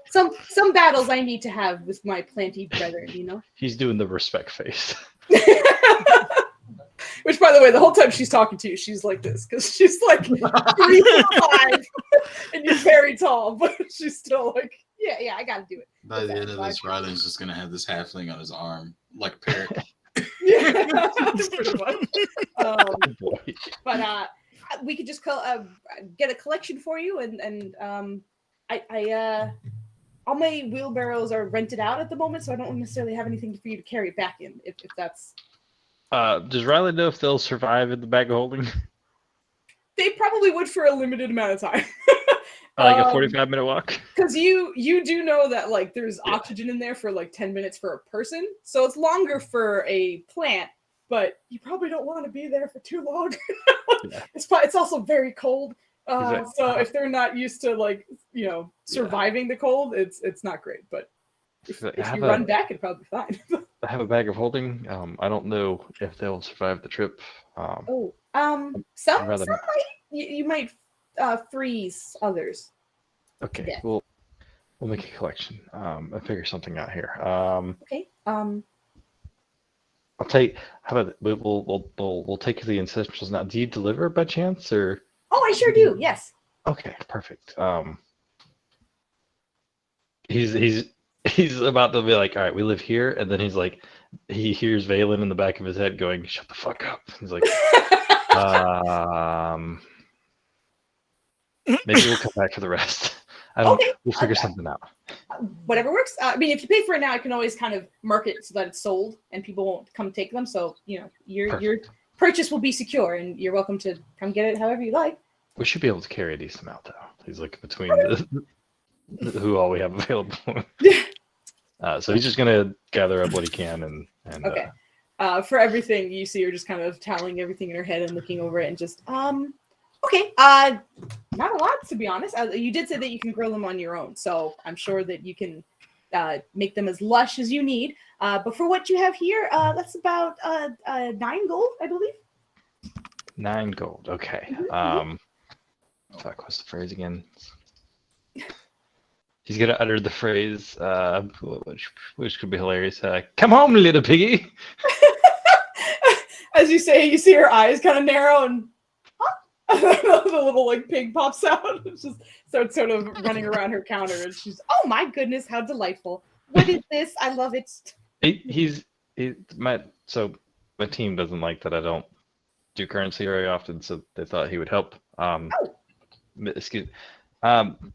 G: some battles I need to have with my planty brethren,
J: He's doing the respect face.
C: Which, by the way, the whole time she's talking to you, she's like this because she's like 3'5" and you're very tall, but she's still like, yeah, I gotta do it.
F: By the end of this, Rylan's just gonna have this halfling on his arm, like a parrot.
C: Yeah, pretty much. But we could just get a collection for you, and all my wheelbarrows are rented out at the moment, so I don't necessarily have anything for you to carry back in. If that's.
J: Does Riley know if they'll survive in the bag of holding?
C: They probably would for a limited amount of time.
J: Like a 45-minute walk?
C: Because you do know that like there's oxygen in there for like 10 minutes for a person, so it's longer for a plant, but you probably don't want to be there for too long. It's also very cold. So if they're not used to like surviving the cold, it's not great. But if you run back, it'd probably be fine.
E: I have a bag of holding. I don't know if they'll survive the trip.
C: Some might. You might freeze others.
E: Okay, we'll make a collection. I'll figure something out here.
C: Okay.
E: I'll take. How about we'll take the ancestrals now. Do you deliver by chance or?
C: Oh, I sure do. Yes.
E: Okay, perfect. He's about to be like, all right, we live here, and then he's like, he hears Valen in the back of his head going, "Shut the fuck up." He's like, maybe we'll come back for the rest. I don't. Okay. We'll figure something out.
C: Whatever works. I mean, if you pay for it now, I can always kind of mark it so that it's sold and people won't come take them. So your purchase will be secure, and you're welcome to come get it however you like.
E: We should be able to carry a decent amount, though. He's like between who all we have available. So he's just gonna gather up what he can and
C: okay. For everything you see, you're just kind of tallying everything in her head and looking over it and just okay. Not a lot, to be honest. You did say that you can grow them on your own, so I'm sure that you can make them as lush as you need. But for what you have here, that's about 9 gold, I believe.
E: 9 gold. Okay. Fuck, what's the phrase again? He's gonna utter the phrase, which could be hilarious. Come home, little piggy.
C: As you say, you see her eyes kind of narrow and the little like pig pops out. It just starts sort of running around her counter, and she's, oh my goodness, how delightful! What is this? I love it.
E: My team doesn't like that I don't do currency very often, so they thought he would help. Excuse.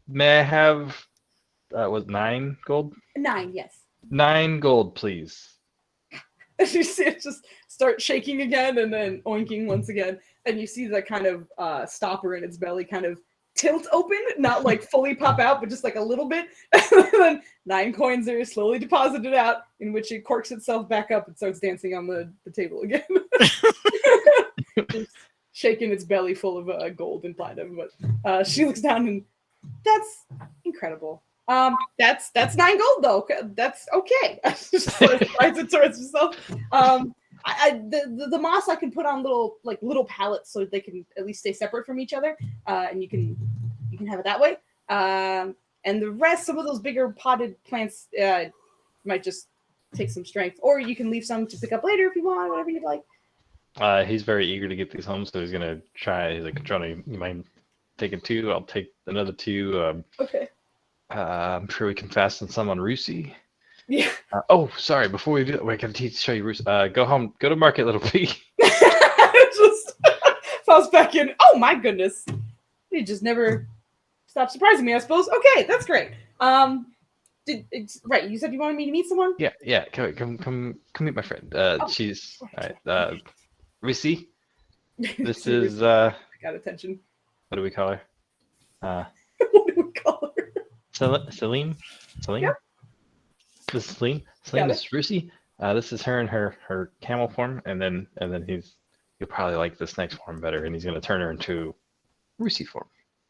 E: May I have was 9 gold?
C: 9, yes.
E: 9 gold, please.
C: As you see it just start shaking again and then oinking once again, and you see the kind of stopper in its belly kind of tilt open, not like fully pop out, but just like a little bit. And then 9 coins are slowly deposited out, in which it corks itself back up and starts dancing on the table again. Shaking its belly full of gold and platinum. But she looks down and that's incredible. That's 9 gold though. That's okay. Just sort of slides it towards herself. The moss I can put on little pallets so they can at least stay separate from each other, and you can have it that way. And the rest, some of those bigger potted plants, might just take some strength, or you can leave some to pick up later if you want, whatever you'd like.
E: He's very eager to get these home, so he's gonna try. He's like, Johnny, you mind taking 2? I'll take another 2.
C: Okay.
E: I'm sure we can fasten some on Rusi.
C: Yeah.
E: Sorry. Before we do that, I gotta show you Rusi. Go home. Go to market, little pig.
C: Just falls back in. Oh my goodness! You just never stop surprising me. I suppose. Okay, that's great. Right. You said you wanted me to meet someone.
E: Yeah. Come meet my friend. She's all right. Rusi. This is
C: I got attention.
E: What do we call her?
C: What do we call her?
E: Celine?
C: Yep.
E: This is Celine. Celine, this is Rusi. This is her in her camel form, and then you'll probably like this next form better, and he's gonna turn her into Rusi form.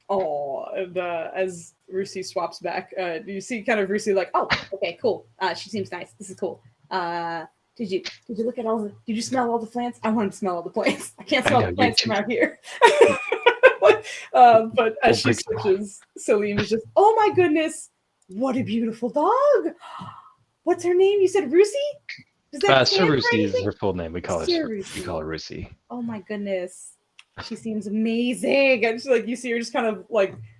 C: Oh, and as Rusi swaps back, you see kind of Rusi like, oh, okay, cool. She seems nice. This is cool. Did you look at did you smell all the plants? I want to smell all the plants. I can't smell the plants from out here. But as she switches, Celine is just, oh my goodness, what a beautiful dog. What's her name? You said Rusi? Does that
E: Sir Rusi is her full name. We call her
C: Rusi. Oh my goodness. She seems amazing. And she, you see her just kind of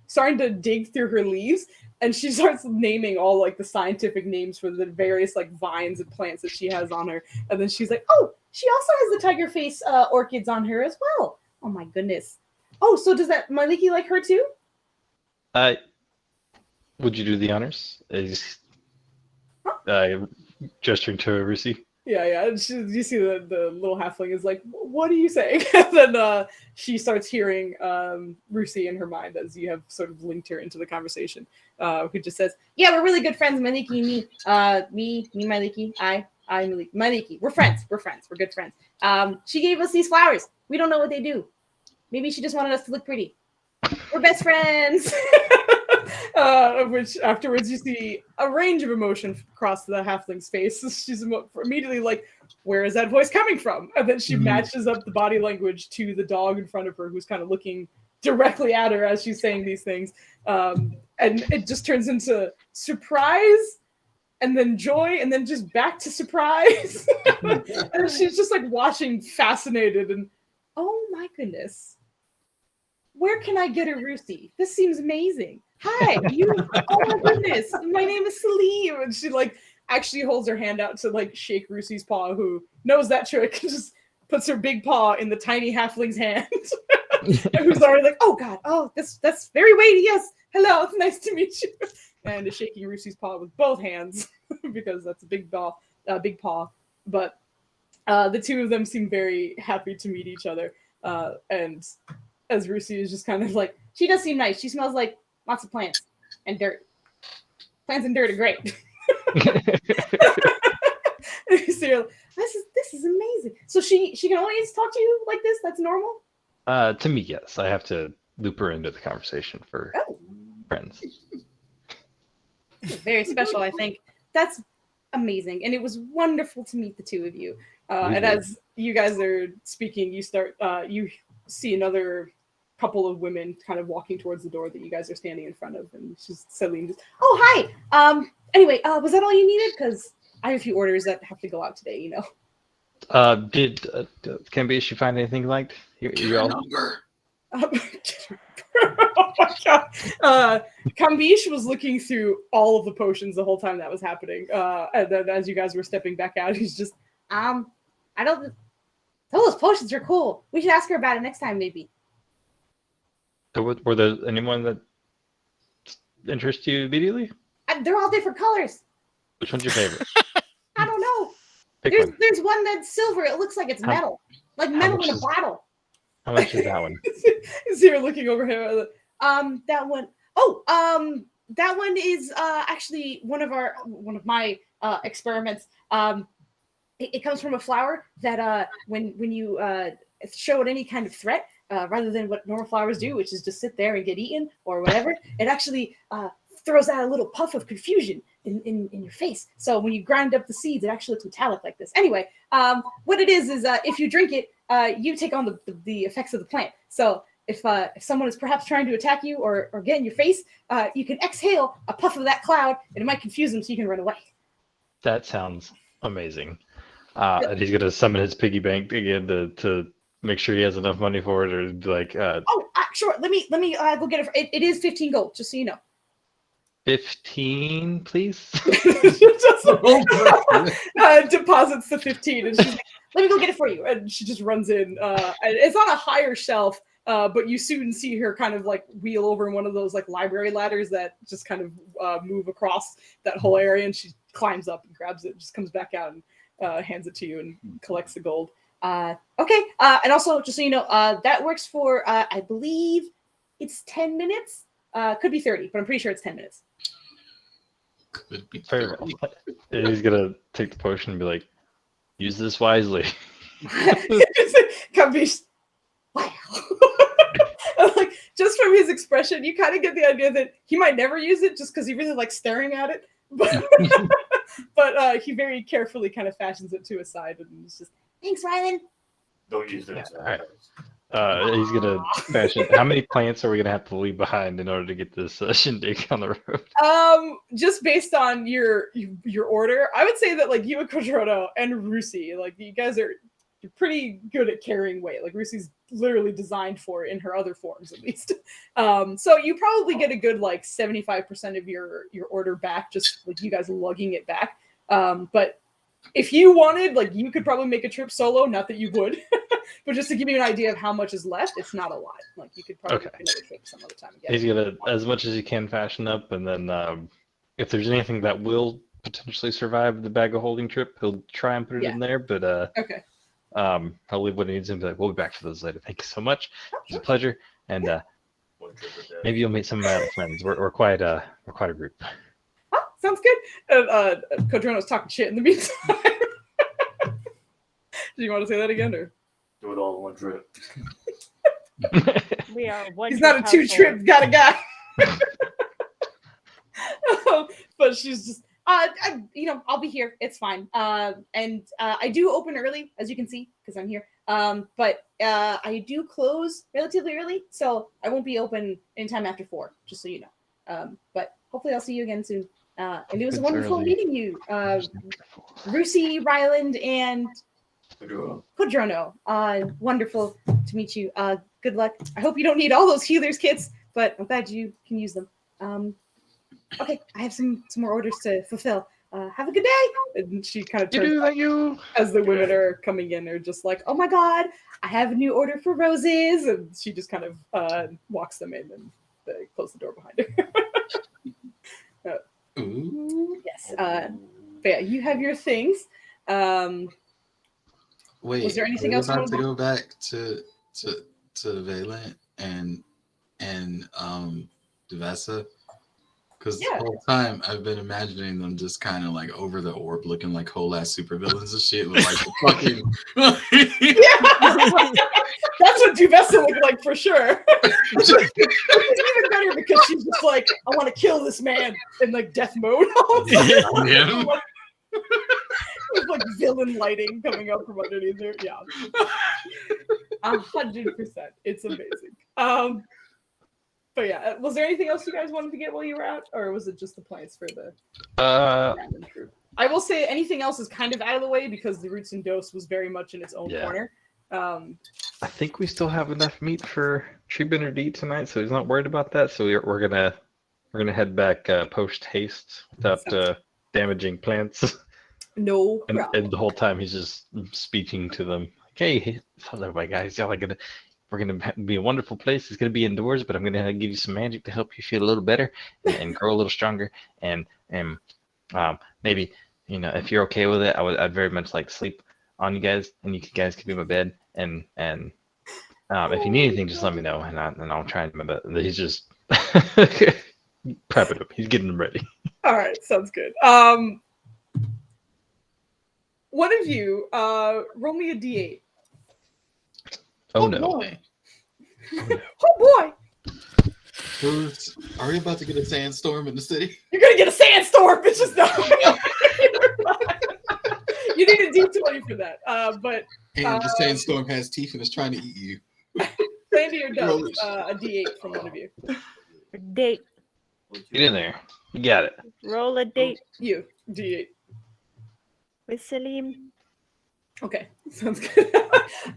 C: starting to dig through her leaves, and she starts naming all the scientific names for the various vines and plants that she has on her. And then she's like, oh, she also has the tiger face orchids on her as well. Oh my goodness. Oh, so does that Maliki like her too?
E: Would you do the honors? Gesturing to Rusi.
C: Yeah. You see the little halfling is like, what are you saying? And then she starts hearing Rusi in her mind as you have sort of linked her into the conversation. Who just says, yeah, we're really good friends, Maliki, me, Maliki, I, Maliki. We're friends. We're good friends. She gave us these flowers. We don't know what they do. Maybe she just wanted us to look pretty. We're best friends. Which afterwards you see a range of emotion across the halfling's face. She's immediately like, where is that voice coming from? And then she matches up the body language to the dog in front of her, who's kind of looking directly at her as she's saying these things. And it just turns into surprise, and then joy, and then just back to surprise. And she's just like watching, fascinated, and oh my goodness. Where can I get a Rusi? This seems amazing. Hi, you. Oh my goodness. My name is Salim. And she like actually holds her hand out to like shake Rusi's paw, who knows that trick, and just puts her big paw in the tiny halfling's hand. Who's already like, oh God, oh, that's very weighty. Yes. Hello, it's nice to meet you. And is shaking Rusi's paw with both hands because that's a big paw. But the two of them seem very happy to meet each other. And as Rusi is just kind of like, she does seem nice. She smells like lots of plants and dirt. Plants and dirt are great. So this is amazing. So she can always talk to you like this? That's normal?
E: To me, yes. I have to loop her into the conversation for friends.
C: Very special, I think. That's amazing. And it was wonderful to meet the two of you. And as you guys are speaking, you see another couple of women kind of walking towards the door that you guys are standing in front of, and she's suddenly just, oh hi. Anyway, was that all you needed? Because I have a few orders that have to go out today, you know.
E: Did Cambish, you find anything you liked? You all...
C: Oh my God. Kambish was looking through all of the potions the whole time that was happening. And then as you guys were stepping back out, he's just, I don't, those potions are cool. We should ask her about it next time, maybe.
E: So were there anyone that interests you immediately?
C: They're all different colors.
E: Which one's your favorite?
C: I don't know.
E: Pick
C: There's one that's silver. It looks like it's metal. Like metal in a bottle.
E: How much is that one?
C: Is here looking over here. That one. Oh, that one is actually one of my experiments. It comes from a flower that when you show it any kind of threat, rather than what normal flowers do, which is just sit there and get eaten or whatever, it actually throws out a little puff of confusion in your face. So when you grind up the seeds, it actually looks metallic like this. Anyway, what it is if you drink it, you take on the effects of the plant. So if someone is perhaps trying to attack you or get in your face, you can exhale a puff of that cloud, and it might confuse them so you can run away.
E: That sounds amazing. And he's gonna summon his piggy bank again to make sure he has enough money for it, or like.
C: Sure. Let me go get it. It is 15 gold, just so you know.
E: 15, please.
C: Just, deposits the 15, and she's like, let me go get it for you. And she just runs in. And it's on a higher shelf, but you soon see her kind of like wheel over one of those like library ladders that just kind of move across that whole area, and she climbs up and grabs it, just comes back out and hands it to you and collects the gold. Okay. And also, just so you know, that works for, I believe it's 10 minutes. Could be 30, but I'm pretty sure it's 10 minutes.
F: Could be
E: Very well. And he's gonna take the potion and be like, use this wisely.
C: Kambish, wow. Like, just from his expression, you kind of get the idea that he might never use it just because he really likes staring at it. But he very carefully kind of fashions it to his side, and he's just, thanks, Rylan.
I: Don't use it.
E: Yeah, all right. He's gonna fashion. How many plants are we gonna have to leave behind in order to get this shindig on the road?
C: Just based on your order, I would say that like you and Kodrono and Rusi, like you guys you're pretty good at carrying weight. Like Rusi's literally designed for it in her other forms, at least. So you probably get a good like 75% of your order back, just like you guys lugging it back. But if you wanted, like, you could probably make a trip solo. Not that you would, but just to give you an idea of how much is left, it's not a lot. Like, you could probably make another trip some other time again.
E: He's gonna, as much as he can, fashion up, and then if there's anything that will potentially survive the bag of holding trip, he'll try and put it in there. But
C: okay.
E: I'll leave what he needs and be like, we'll be back for those later. Thank you so much. It was a pleasure, and maybe you'll meet some of my other friends. We're quite a group.
C: Oh, sounds good. And Kodrono's talking shit in the meantime. Do you want to say that again, or
I: do it all in one trip?
B: We are one.
C: He's not a two-trip kind of guy. But she's just, I'll be here. It's fine. And I do open early, as you can see, because I'm here. But I do close relatively early, so I won't be open anytime after 4, just so you know. But hopefully I'll see you again soon. And it was wonderful meeting you, Rusi, Ryland, and Padrono. Wonderful to meet you. Good luck. I hope you don't need all those healers kits, but I'm glad you can use them. Okay, I have some more orders to fulfill. Have a good day. And she kind of turns as the women are coming in. They're just like, oh my god, I have a new order for roses. And she just kind of walks them in and they close the door behind her. Yes. But yeah, you have your things.
F: Wait,
C: was there anything else you
F: about
C: wanted
F: to go back to Valent and Devessa? Because the whole time I've been imagining them just kind of like over the orb, looking like whole ass supervillains and shit with like the fucking.
C: Yeah, that's what Devessa looked like for sure. It's even better because she's just like, I want to kill this man in like death mode.
F: Yeah.
C: With like villain lighting coming up from underneath her. Yeah, 100%. It's amazing. But yeah, was there anything else you guys wanted to get while you were out, or was it just the plants for the random troop? I will say anything else is kind of out of the way because the Roots and Dose was very much in its own corner.
J: I think we still have enough meat for Treebender to eat tonight, so he's not worried about that. So we're gonna head back post haste without damaging plants.
C: No
J: and,
C: problem.
J: and the whole time he's just speaking to them. Like, hey, hello, my guys. Y'all are we're gonna be a wonderful place. It's gonna be indoors, but I'm gonna give you some magic to help you feel a little better and grow a little stronger. And maybe if you're okay with it, I'd very much like to sleep on you guys, and you guys can be in my bed. And if you need anything, just let me know, and I'll try and remember. He's just prepping him. He's getting them ready.
C: All right, sounds good. One of you, roll me a d8.
J: Oh no!
F: Boy.
C: Oh boy!
F: Are we about to get a sandstorm in the city?
C: You're gonna get a sandstorm, bitches! No. You need a d20 for that. But
F: and the sandstorm has teeth and is trying to eat you.
C: Sandy or Doug, a d8 from one of you.
B: Date.
J: Get in there. You got it.
B: Roll a date.
C: You, d8.
B: With Salim.
C: Okay, sounds good.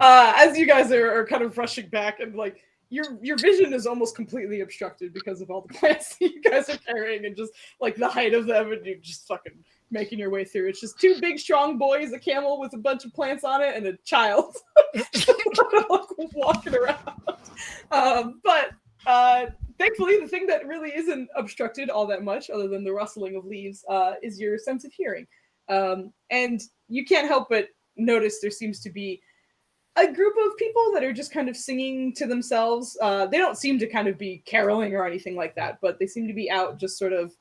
C: As you guys are kind of rushing back, and like your vision is almost completely obstructed because of all the plants that you guys are carrying, and just like the height of them, and you're just fucking making your way through. It's just 2 big, strong boys, a camel with a bunch of plants on it, and a child walking around. But thankfully, the thing that really isn't obstructed all that much, other than the rustling of leaves, is your sense of hearing. And you can't help but notice there seems to be a group of people that are just kind of singing to themselves. They don't seem to kind of be caroling or anything like that, but they seem to be out just sort of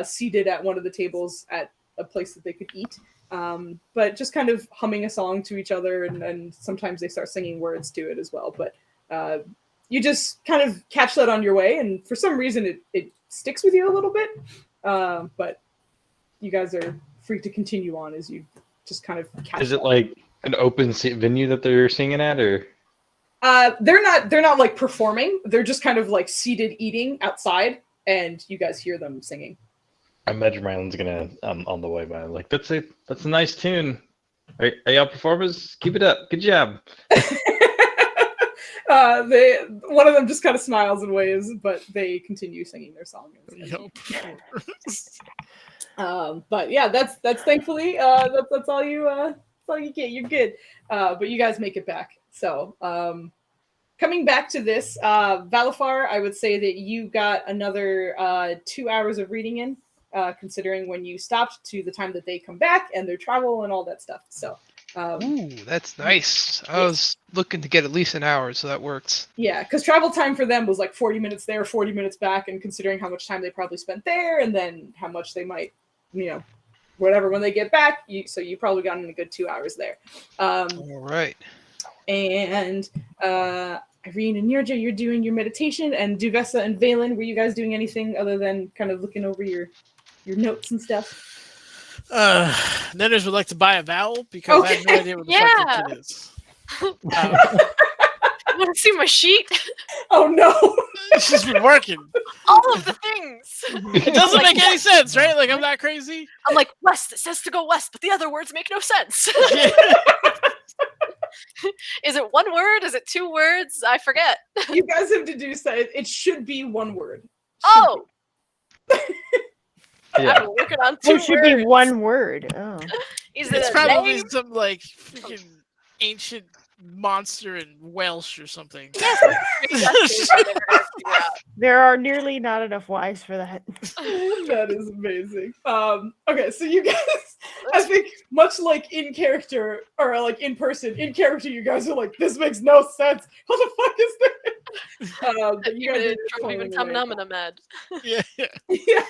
C: seated at one of the tables at a place that they could eat. But just kind of humming a song to each other, and sometimes they start singing words to it as well. But you just kind of catch that on your way, and for some reason it sticks with you a little bit. But you guys are free to continue on as you just kind of catch.
J: Is it like an open venue that they're singing at, or?
C: They're not like performing. They're just kind of like seated eating outside, and you guys hear them singing.
J: I imagine Ryland's gonna on the way by like, that's a nice tune. Are y'all performers? Keep it up. Good job.
C: One of them just kind of smiles and waves, but they continue singing their song. But yeah, that's thankfully that's all you get. You're good. But you guys make it back. So coming back to this, Valafar, I would say that you got another 2 hours of reading in, considering when you stopped to the time that they come back and their travel and all that stuff. So
H: ooh, that's nice. I was looking to get at least an hour, so that works.
C: Yeah, because travel time for them was like 40 minutes there, 40 minutes back, and considering how much time they probably spent there, and then how much they might, whatever, when they get back, so you probably got in a good 2 hours there.
H: All right.
C: And Irene and Nirja, you're doing your meditation, and Duvessa and Valen, were you guys doing anything other than kind of looking over your notes and stuff?
A: Netters would like to buy a vowel because I have no idea what the fuck that shit is.
D: You want to see my sheet?
C: Oh no!
A: She's been working.
D: All of the things.
A: It doesn't make any sense, right? Like, I'm not crazy.
D: I'm like, west, it says to go west, but the other words make no sense.
A: Yeah.
D: Is it one word? Is it two words? I forget.
C: You guys have deduced that it should be one word.
D: Oh!
E: Yeah.
D: I'm working on two
B: It should
D: words.
B: be one word. Oh.
D: Is it
A: It's
D: a
A: probably
D: name?
A: some, like, freaking ancient monster in Welsh or something.
D: Yes, that's the thing I never got to figure out.
B: There are nearly not enough Y's for that.
C: That is amazing. Okay, so you guys, I think, much like in character or like in person, in character, you guys are like, this makes no sense. What the fuck is this? But you guys are
D: Even
C: following away.
D: I'm mad.
A: Yeah.
C: Yeah.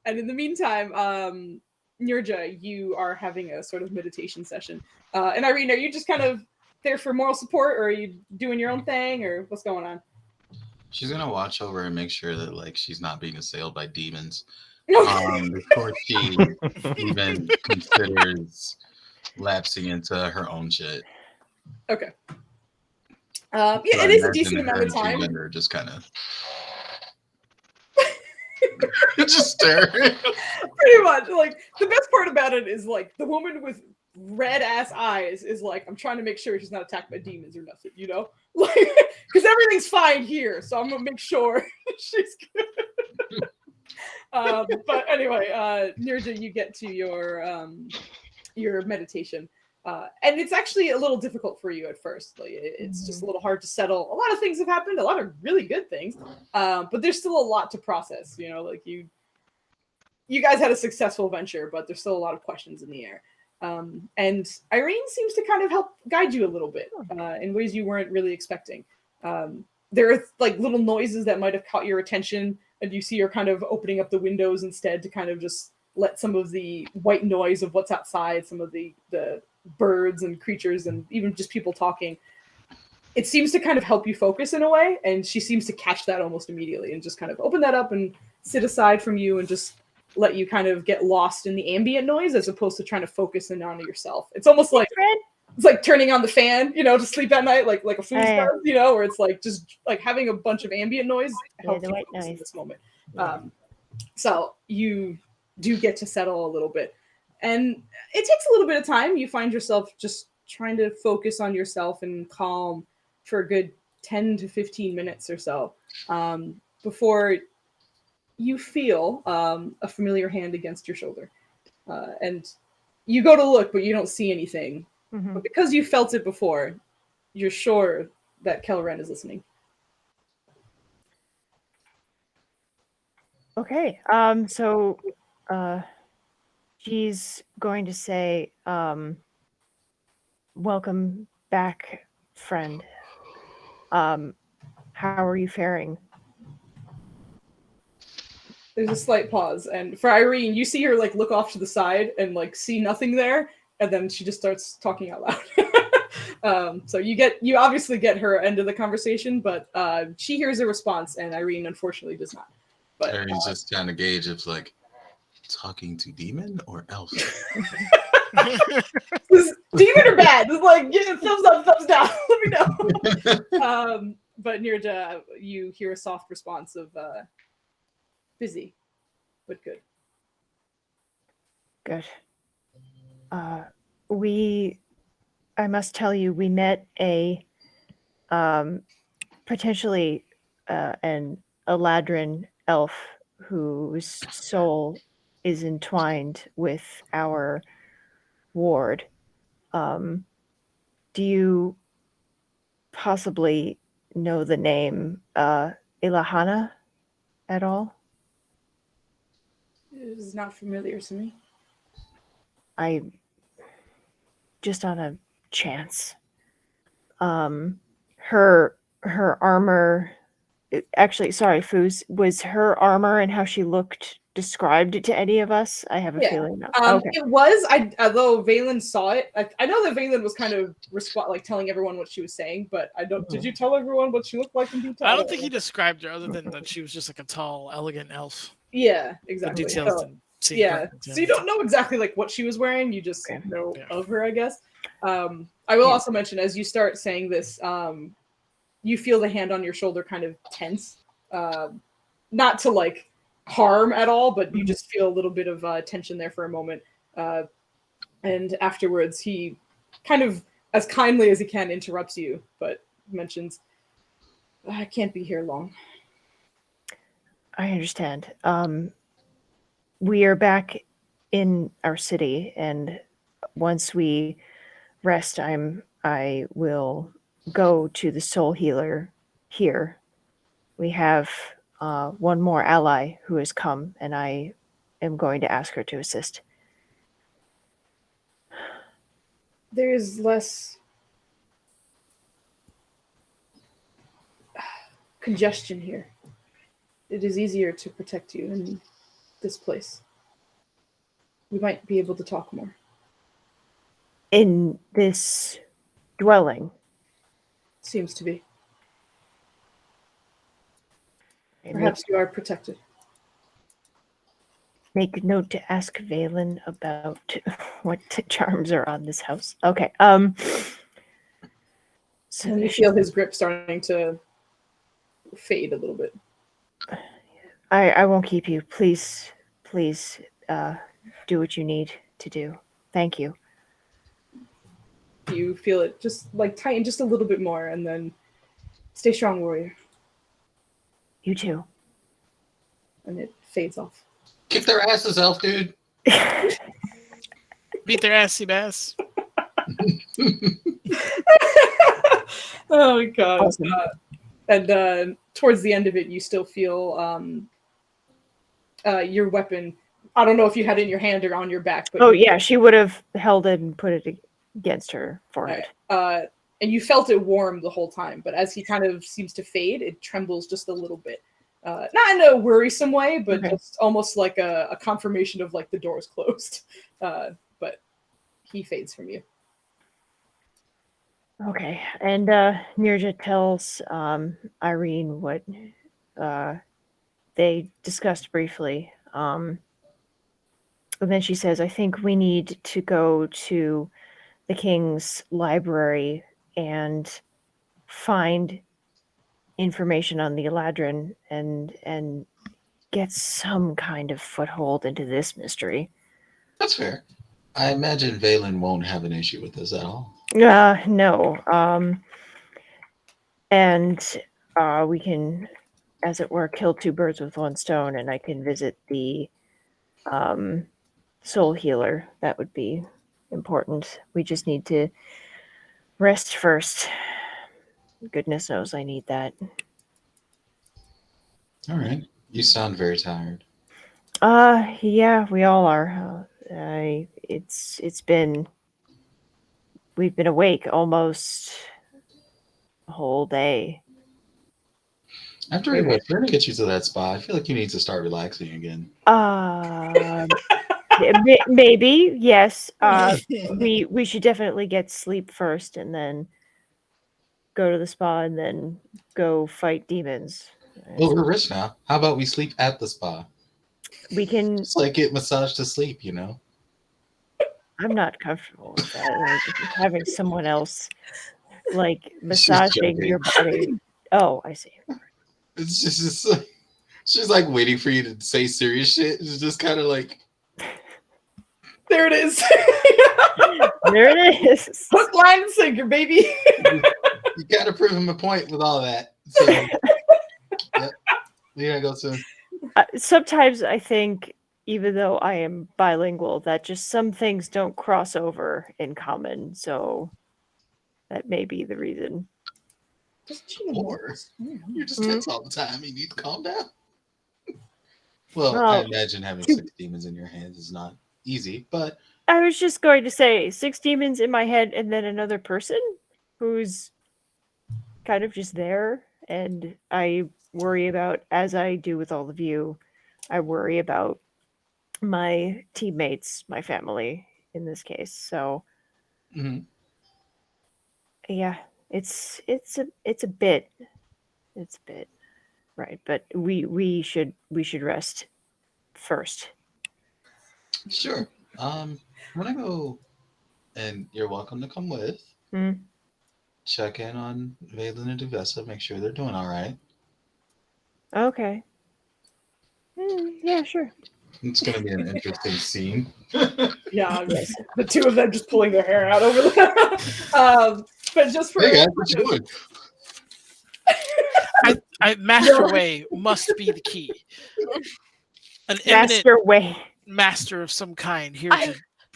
C: And in the meantime, Nirja, you are having a sort of meditation session. And Irene, are you just kind of there for moral support, or are you doing your own thing, or what's going on?
F: She's gonna watch over and make sure that like she's not being assailed by demons before she even considers lapsing into her own shit.
C: Okay.
F: So
C: Yeah,
F: I
C: it is a
F: imagine
C: decent
F: her
C: amount of
F: and
C: time.
F: Gender just kind of just stare.
C: Pretty much. Like, the best part about it is like the woman with red ass eyes is like, I'm trying to make sure she's not attacked by demons or nothing, you know? Like, because everything's fine here, so I'm gonna make sure she's good. But anyway, Nirja, you get to your meditation. And it's actually a little difficult for you at first. Like, it's just a little hard to settle. A lot of things have happened, a lot of really good things, but there's still a lot to process. You know, like you guys had a successful venture, but there's still a lot of questions in the air. And Irene seems to kind of help guide you a little bit in ways you weren't really expecting. There are like little noises that might have caught your attention, and you see her kind of opening up the windows instead to kind of just let some of the white noise of what's outside, some of the birds and creatures and even just people talking. It seems to kind of help you focus in a way, and she seems to catch that almost immediately and just kind of open that up and sit aside from you and just let you kind of get lost in the ambient noise as opposed to trying to focus in on yourself. It's almost like it's like turning on the fan, you know, to sleep at night, like a food does, you know, where it's like just like having a bunch of ambient noise helps you focus in this moment. So you do get to settle a little bit, and it takes a little bit of time. You find yourself just trying to focus on yourself and calm for a good 10 to 15 minutes or so before you feel a familiar hand against your shoulder. And you go to look, but you don't see anything.
B: Mm-hmm.
C: But because you felt it before, you're sure that Kelren is listening.
B: Okay. So she's going to say, welcome back, friend. How are you faring?
C: There's a slight pause, and for Irene, you see her like look off to the side and like see nothing there, and then she just starts talking out loud. So you obviously get her end of the conversation, but she hears a response, and Irene unfortunately does not. But
F: Irene's just trying to gauge if like talking to demon or elf.
C: Demon or bad? It's like, yeah, thumbs up, thumbs down. Let me know. But Nirja, you hear a soft response of busy, but good.
B: Good. I must tell you, we met a potentially an Eladrin elf whose soul is entwined with our ward. Do you possibly know the name Ilahana at all?
C: It is not familiar to me.
B: I just on a chance. Her armor actually, sorry, Foos, was her armor and how she looked described to any of us? I have a feeling. Okay.
C: It was. Although Valen saw it, I know that Valen was kind of telling everyone what she was saying, but I don't. Did you tell everyone what she looked like in detail?
A: I don't think he described her other than that she was just like a tall, elegant elf.
C: Yeah, exactly.
A: Details
C: So,
A: didn't seem
C: yeah,
A: perfect,
C: so you don't know exactly like what she was wearing. You just know of her, I guess. I will also mention as you start saying this, you feel the hand on your shoulder kind of tense. Not to like harm at all, but you just feel a little bit of tension there for a moment. And afterwards, he kind of, as kindly as he can, interrupts you, but mentions, I can't be here long.
B: I understand. We are back in our city, and once we rest, I will go to the soul healer here. We have one more ally who has come, and I am going to ask her to assist.
C: There is less congestion here. It is easier to protect you in this place. We might be able to talk more.
B: In this dwelling?
C: Seems to be. Perhaps you are protected.
B: Make note to ask Valen about what charms are on this house. Okay.
C: So you feel his grip starting to fade a little bit.
B: I won't keep you. Please, do what you need to do. Thank you.
C: You feel it just like tighten just a little bit more, and then stay strong, warrior.
B: You too.
C: And it fades off.
F: Kick their asses, elf dude.
A: Beat their assy bass.
C: Oh my god.
B: Awesome.
C: And towards the end of it, you still feel your weapon. I don't know if you had it in your hand or on your back. But
B: yeah, she would have held it and put it against her forehead.
C: Right. And you felt it warm the whole time, but as he kind of seems to fade, it trembles just a little bit. Not in a worrisome way, but just almost like a confirmation of like the door is closed. But he fades from you.
B: Okay, and Nirja tells Irene what they discussed briefly. And then she says, I think we need to go to the king's library and find information on the Eladrin and get some kind of foothold into this mystery.
F: That's fair. I imagine Valen won't have an issue with this at all.
B: No. And we can, as it were, kill two birds with one stone, and I can visit the soul healer. That would be important. We just need to rest first. Goodness knows I need that.
F: All right. You sound very tired.
B: Yeah, we all are. We've been awake almost a whole day.
F: After we're going to get you to that spa, I feel like you need to start relaxing again.
B: Maybe, yes. We should definitely get sleep first, and then go to the spa, and then go fight demons.
F: Well, we're rich now. How about we sleep at the spa?
B: We can.
F: It's like get massaged to sleep, you know?
B: I'm not comfortable with that. Like, having someone else like massaging your body. Oh, I see.
F: It's just like, she's like waiting for you to say serious shit. It's just kind of like,
C: there it is.
B: There it is.
C: Hook, line, and sinker, baby.
F: You got to prove him a point with all that. So, yep. We're gonna go soon.
B: Sometimes I think, even though I am bilingual, that just some things don't cross over in common. So that may be the reason.
F: Or you're just tense all the time. You need to calm down. Well, I imagine having 6 demons in your hands is not easy, but
B: I was just going to say 6 demons in my head and then another person who's kind of just there, and I worry about, as I do with all of you, I worry about my teammates, my family in this case. So
F: Mhm.
B: yeah, it's a bit, right. But we should rest first.
F: Sure. I'm gonna go, and you're welcome to come with.
B: Mm,
F: Check in on Valen and Duvessa, make sure they're doing all right.
B: okay. Yeah, sure.
F: It's gonna be an interesting scene.
C: Yeah,
B: Yes.
C: the two of them just pulling their hair out over the. But just for
F: Hey guys, what you doing?
A: Master Way must be the key. An eminent
B: Master Way.
A: master of some kind here
D: I-
A: to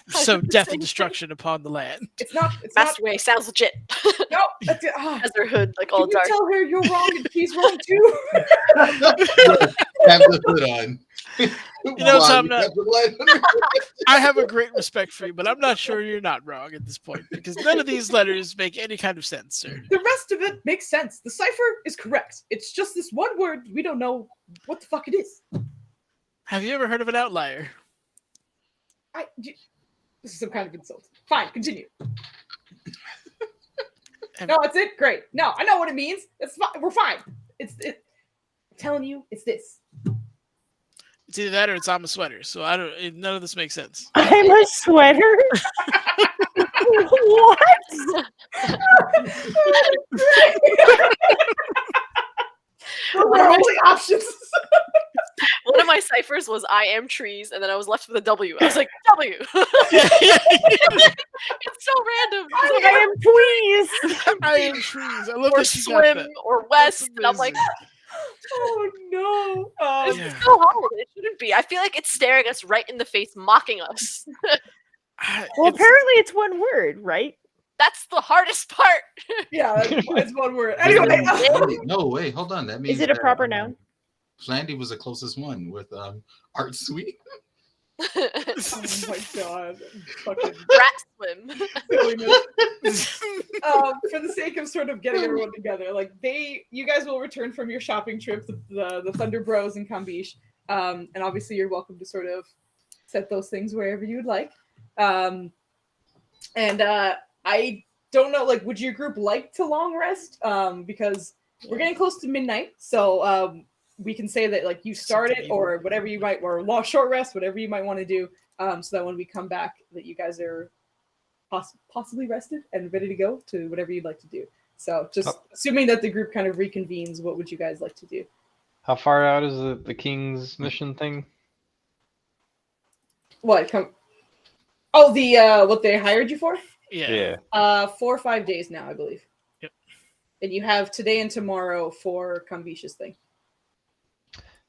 A: sow death and
D: saying-
A: destruction upon the land.
C: it's not. It's
D: Master Way sounds legit.
C: not. No. That's it.
D: Has their hood like all
C: Can you
D: dark.
C: tell her you're wrong and she's wrong too?
F: Have the hood on.
A: You know,
F: Why,
A: Tom,
F: you got the light on?
A: I have a great respect for you, but I'm not sure you're not wrong at this point because none of these letters make any kind of sense, sir.
C: The rest of it makes sense. The cipher is correct. It's just this one word we don't know what the fuck it is.
A: Have you ever heard of an outlier?
C: This is some kind of insult. Fine, continue.
A: Have-
C: No, that's it. Great. No, I know what it means. It's fine. We're fine. I'm telling you, it's this.
A: It's either that or it's I'm a sweater. So I don't. None of this makes sense.
B: I'm a sweater. What?
C: Those are our only options.
D: One of my ciphers was I am trees, and then I was left with a W. I was like, W. It's so random.
B: I am pleased.
A: I am trees. I love
D: Or
A: that she got
D: swim
A: that.
D: or west, and I'm like,
A: amazing.
C: Oh no.
D: this
A: Yeah.
D: is so hard. It shouldn't be. I feel like it's staring us right in the face, mocking us.
B: Well,
A: It's-
B: apparently it's one word, right?
D: That's the hardest part.
C: Yeah, it's one word. Anyway.
F: No, wait, hold on. That means
B: Is it a
F: that,
B: proper noun?
F: Flandy was the closest one with Art Sweet.
C: Oh my god. Fucking
D: Rat swim.
C: silliness. For the sake of sort of getting everyone together, like you guys will return from your shopping trip, the Thunder Bros in Kambish, and obviously you're welcome to sort of set those things wherever you'd like. I don't know, like, would your group like to long rest? Because we're getting close to midnight, so we can say that like you started or whatever you might, or short rest, whatever you might want to do, so that when we come back, that you guys are possibly rested and ready to go to whatever you'd like to do. So just assuming that the group kind of reconvenes, what would you guys like to do?
E: How far out is the King's mission thing?
C: What come? Oh, the what they hired you for?
A: Yeah.
C: 4 or 5 days now, I believe.
A: Yep.
C: And you have today and tomorrow for Kambish's thing.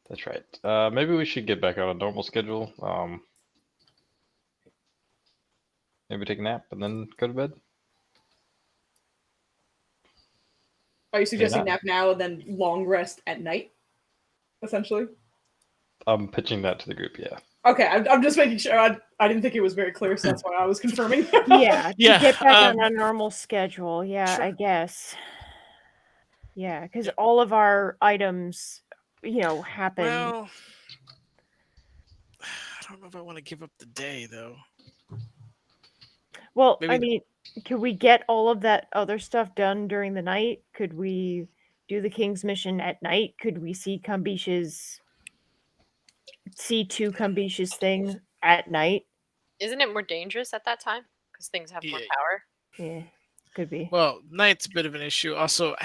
E: That's right. Maybe we should get back on a normal schedule. Maybe take a nap and then go to bed.
C: Are you suggesting
E: not.
C: nap now and then long rest at night? Essentially.
E: I'm pitching that to the group. Yeah.
C: Okay, I'm just making sure. I didn't think it was very clear, so that's why I was confirming.
B: Yeah, to
A: Yeah,
B: get back on a normal schedule. Yeah,
A: sure.
B: I guess. Yeah, because all of our items, happen.
A: Well, I don't know if I want to give up the day though.
B: Well,
A: maybe-
B: I mean, could we get all of that other stuff done during the night? Could we do the King's mission at night? Could we see to Kambish's thing at night?
D: Isn't it more dangerous at that time? Because things have more
A: Yeah.
D: power.
B: Yeah, could be.
A: Well, night's a bit of an issue. Also,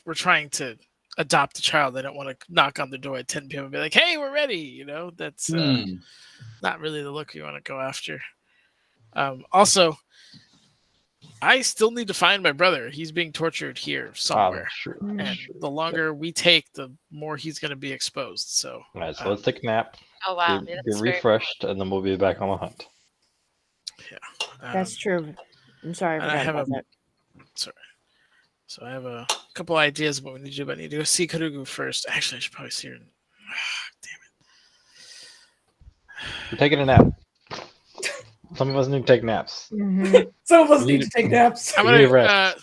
A: we're trying to adopt a child. I don't want to knock on the door at 10 p.m. and be like, "Hey, we're ready." That's not really the look you want to go after. Also, I still need to find my brother. He's being tortured here somewhere,
E: Sure.
A: and the longer we take, the more he's going to be exposed. So,
E: All right. So let's take a nap.
D: Oh wow,
E: Get,
D: yeah,
E: get
D: that's very
E: refreshed, and then we'll be back on the hunt.
B: That's true. I'm sorry, I
A: and I
B: forgot
A: have
B: about
A: a-
B: that.
A: sorry. So I have a couple ideas of what we need to do, but I need to go see Karugu first. Actually, I should probably see her. Damn
E: We're taking a nap. Some of us need to take naps.
B: Mhm.
C: Some of us need to take naps.
A: I'm
E: We need
A: gonna.
E: rest.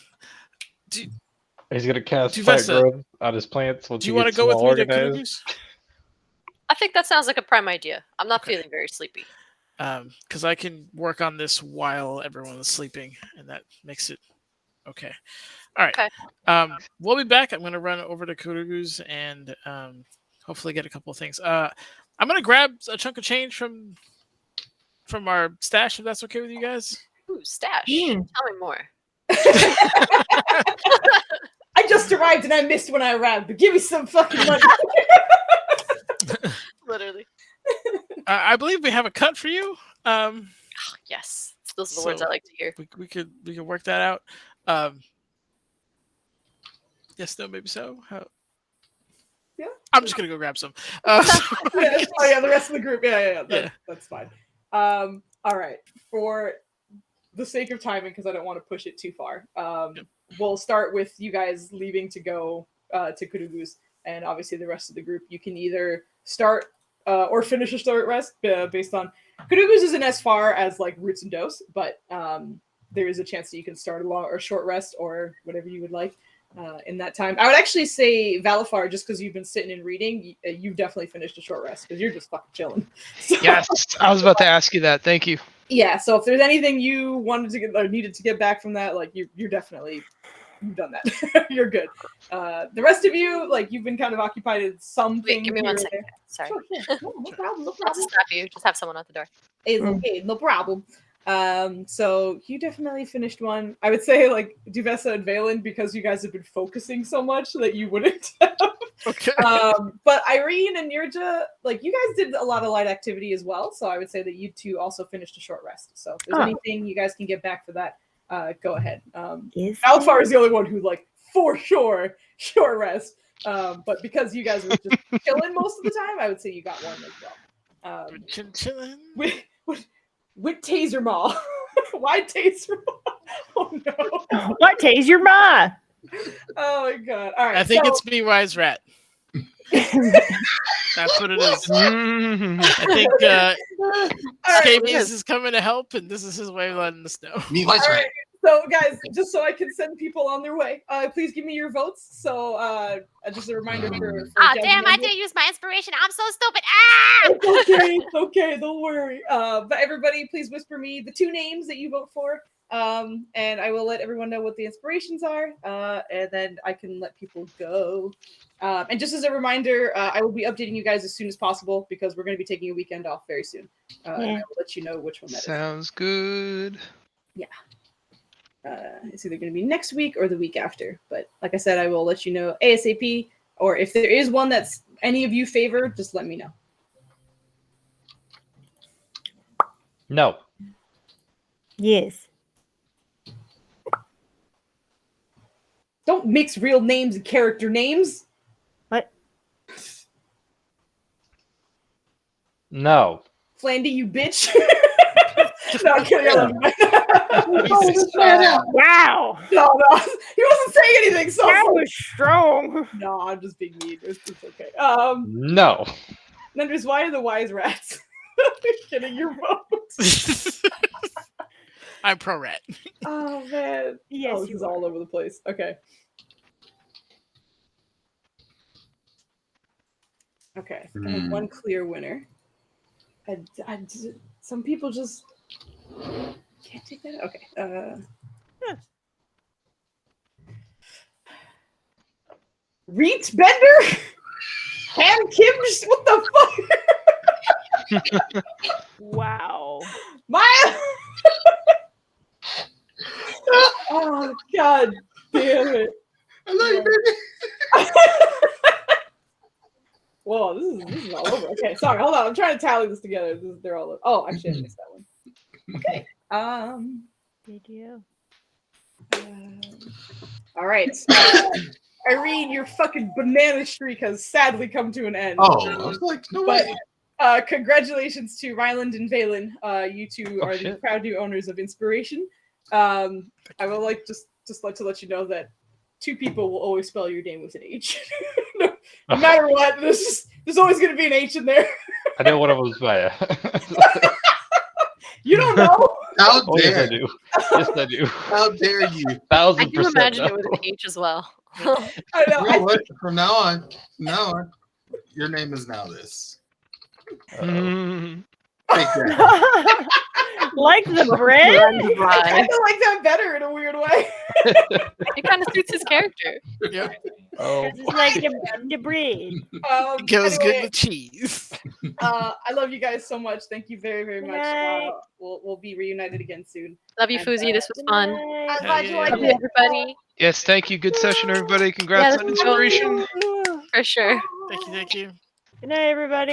E: He's gonna cast
A: Duvessa,
E: plant growth on his plants once
A: Do you
E: he
A: want to
E: gets
A: go with
E: well
A: me to
E: organized.
A: Kurugus?
D: I think that sounds like a prime idea. I'm not
A: Okay.
D: feeling very sleepy.
A: Because I can work on this while everyone is sleeping, and that makes it okay. All right.
D: Okay.
A: We'll be back. I'm going to run over to Kurugus and hopefully get a couple of things. I'm going to grab a chunk of change from our stash, if that's okay with you guys.
D: Ooh, stash.
B: Hmm.
D: Tell me more.
C: I just arrived and I missed when I arrived, but give me some fucking money.
D: Literally.
A: I believe we have a cut for you.
D: Yes. Those are the words I
A: So
D: like to hear.
A: we could work that out. Yes, no, maybe so.
C: Yeah.
A: I'm just gonna go grab some.
C: Yeah, oh yeah, the rest of the group. Yeah.
A: Yeah.
C: That's fine. All right. For the sake of timing, because I don't want to push it too far, we'll start with you guys leaving to go to Kurugus, and obviously the rest of the group. You can either start or finish a short rest based on Kurugus isn't as far as like Roots and Dose, but there is a chance that you can start a long or short rest or whatever you would like. In that time, I would actually say Valifar, just because you've been sitting and reading, you've definitely finished a short rest because you're just fucking chilling. So,
H: Yes, I was about to ask you that. Thank you.
C: yeah. So if there's anything you wanted to get or needed to get back from that, like you've definitely you've done that. You're good. The rest of you, like you've been kind of occupied in something.
D: Wait, give me 1 second. Sorry.
C: Sure. No problem. No
D: I'll
C: problem.
D: just stop you. Just have someone at the door.
C: It's okay, no problem. So you definitely finished one. I would say like Duvessa and Valen, because you guys have been focusing so much that you wouldn't have.
A: Okay.
C: But Irene and Nirja, like you guys did a lot of light activity as well. So I would say that you two also finished a short rest. So if there's anything you guys can get back for that, go ahead. Alfar is the only one who like for sure short rest. But because you guys were just chilling most of the time, I would say you got one as well.
A: Chilling.
C: With Taser Ma. Why Taser Ma? Oh no.
B: What tastes your ma?
C: Oh my god. All right.
A: I think it's me, Wise Rat. That's what it is. I think Scabies is coming to help, and this is his way of letting us know.
F: Me, Wise Rat.
C: So, guys, just so I can send people on their way, please give me your votes. So, just a reminder for
G: damn, I didn't use my inspiration. I'm so stupid.
C: It's okay, don't worry. But everybody, please whisper me the 2 names that you vote for, and I will let everyone know what the inspirations are, and then I can let people go. And just as a reminder, I will be updating you guys as soon as possible because we're going to be taking a weekend off very soon. And I will let you know which one that is.
H: Sounds good.
C: Yeah. It's either going to be next week or the week after. But like I said, I will let you know ASAP. Or if there is one that's any of you favor, just let me know.
E: No.
B: Yes.
C: Don't mix real names and character names.
B: What?
E: No.
C: Flandy, you bitch. No, I'm kidding. I love you.
B: Wow.
C: No. He wasn't saying anything. So
B: That was strong.
C: No, I'm just being mean. It's okay.
E: No.
C: Nenders, why are the wise rats getting your vote?
A: I'm pro rat.
C: Oh man.
B: Yes,
C: This is all over the place. Okay. Okay. I have one clear winner. Some people just can't take that. Okay. Reet Bender? Ham Kim? What the fuck?
B: Wow.
C: Maya! Oh, god damn it.
F: I love you, baby.
C: Whoa, this is all over. Okay, sorry, hold on. I'm trying to tally this together. They're all over. Oh, actually, I missed that one. Okay.
B: Did you?
C: All right. Irene, your fucking banana streak has sadly come to an end.
F: Oh, I was like, no way.
C: Congratulations to Ryland and Valen. You two are the proud new owners of Inspiration. I would like just like to let you know that 2 people will always spell your name with an H. No matter what, there's always going to be an H in there.
E: I know one of them was Maya.
C: You don't know?
F: How
E: Oh, yes,
F: dare
E: I do. Yes, I do.
F: How dare you?
E: 1000%.
D: I do imagine
E: no.
D: it with an H as well.
C: I know.
F: You know what? From now on, your name is now this.
H: Mm.
F: Take that.
B: Like the bread?
C: I kind of like that better in a weird way.
D: It kind of suits his character.
A: Yeah.
J: Oh,
B: It's like the bread.
A: It goes good
C: Anyway,
A: with cheese.
C: I love you guys so much. Thank you very, very
B: Good
C: much.
B: night.
C: We'll be reunited again soon.
D: Love you,
C: And,
D: Fuzi. This was
B: Good
D: fun.
B: night.
C: I'm glad you
A: yeah.
C: liked
D: Love you,
C: it.
D: everybody.
H: Yes, thank you. Good session, everybody. Congrats
D: Yeah,
H: on
D: let's go.
H: inspiration.
D: For sure.
A: Thank you.
B: Good night, everybody.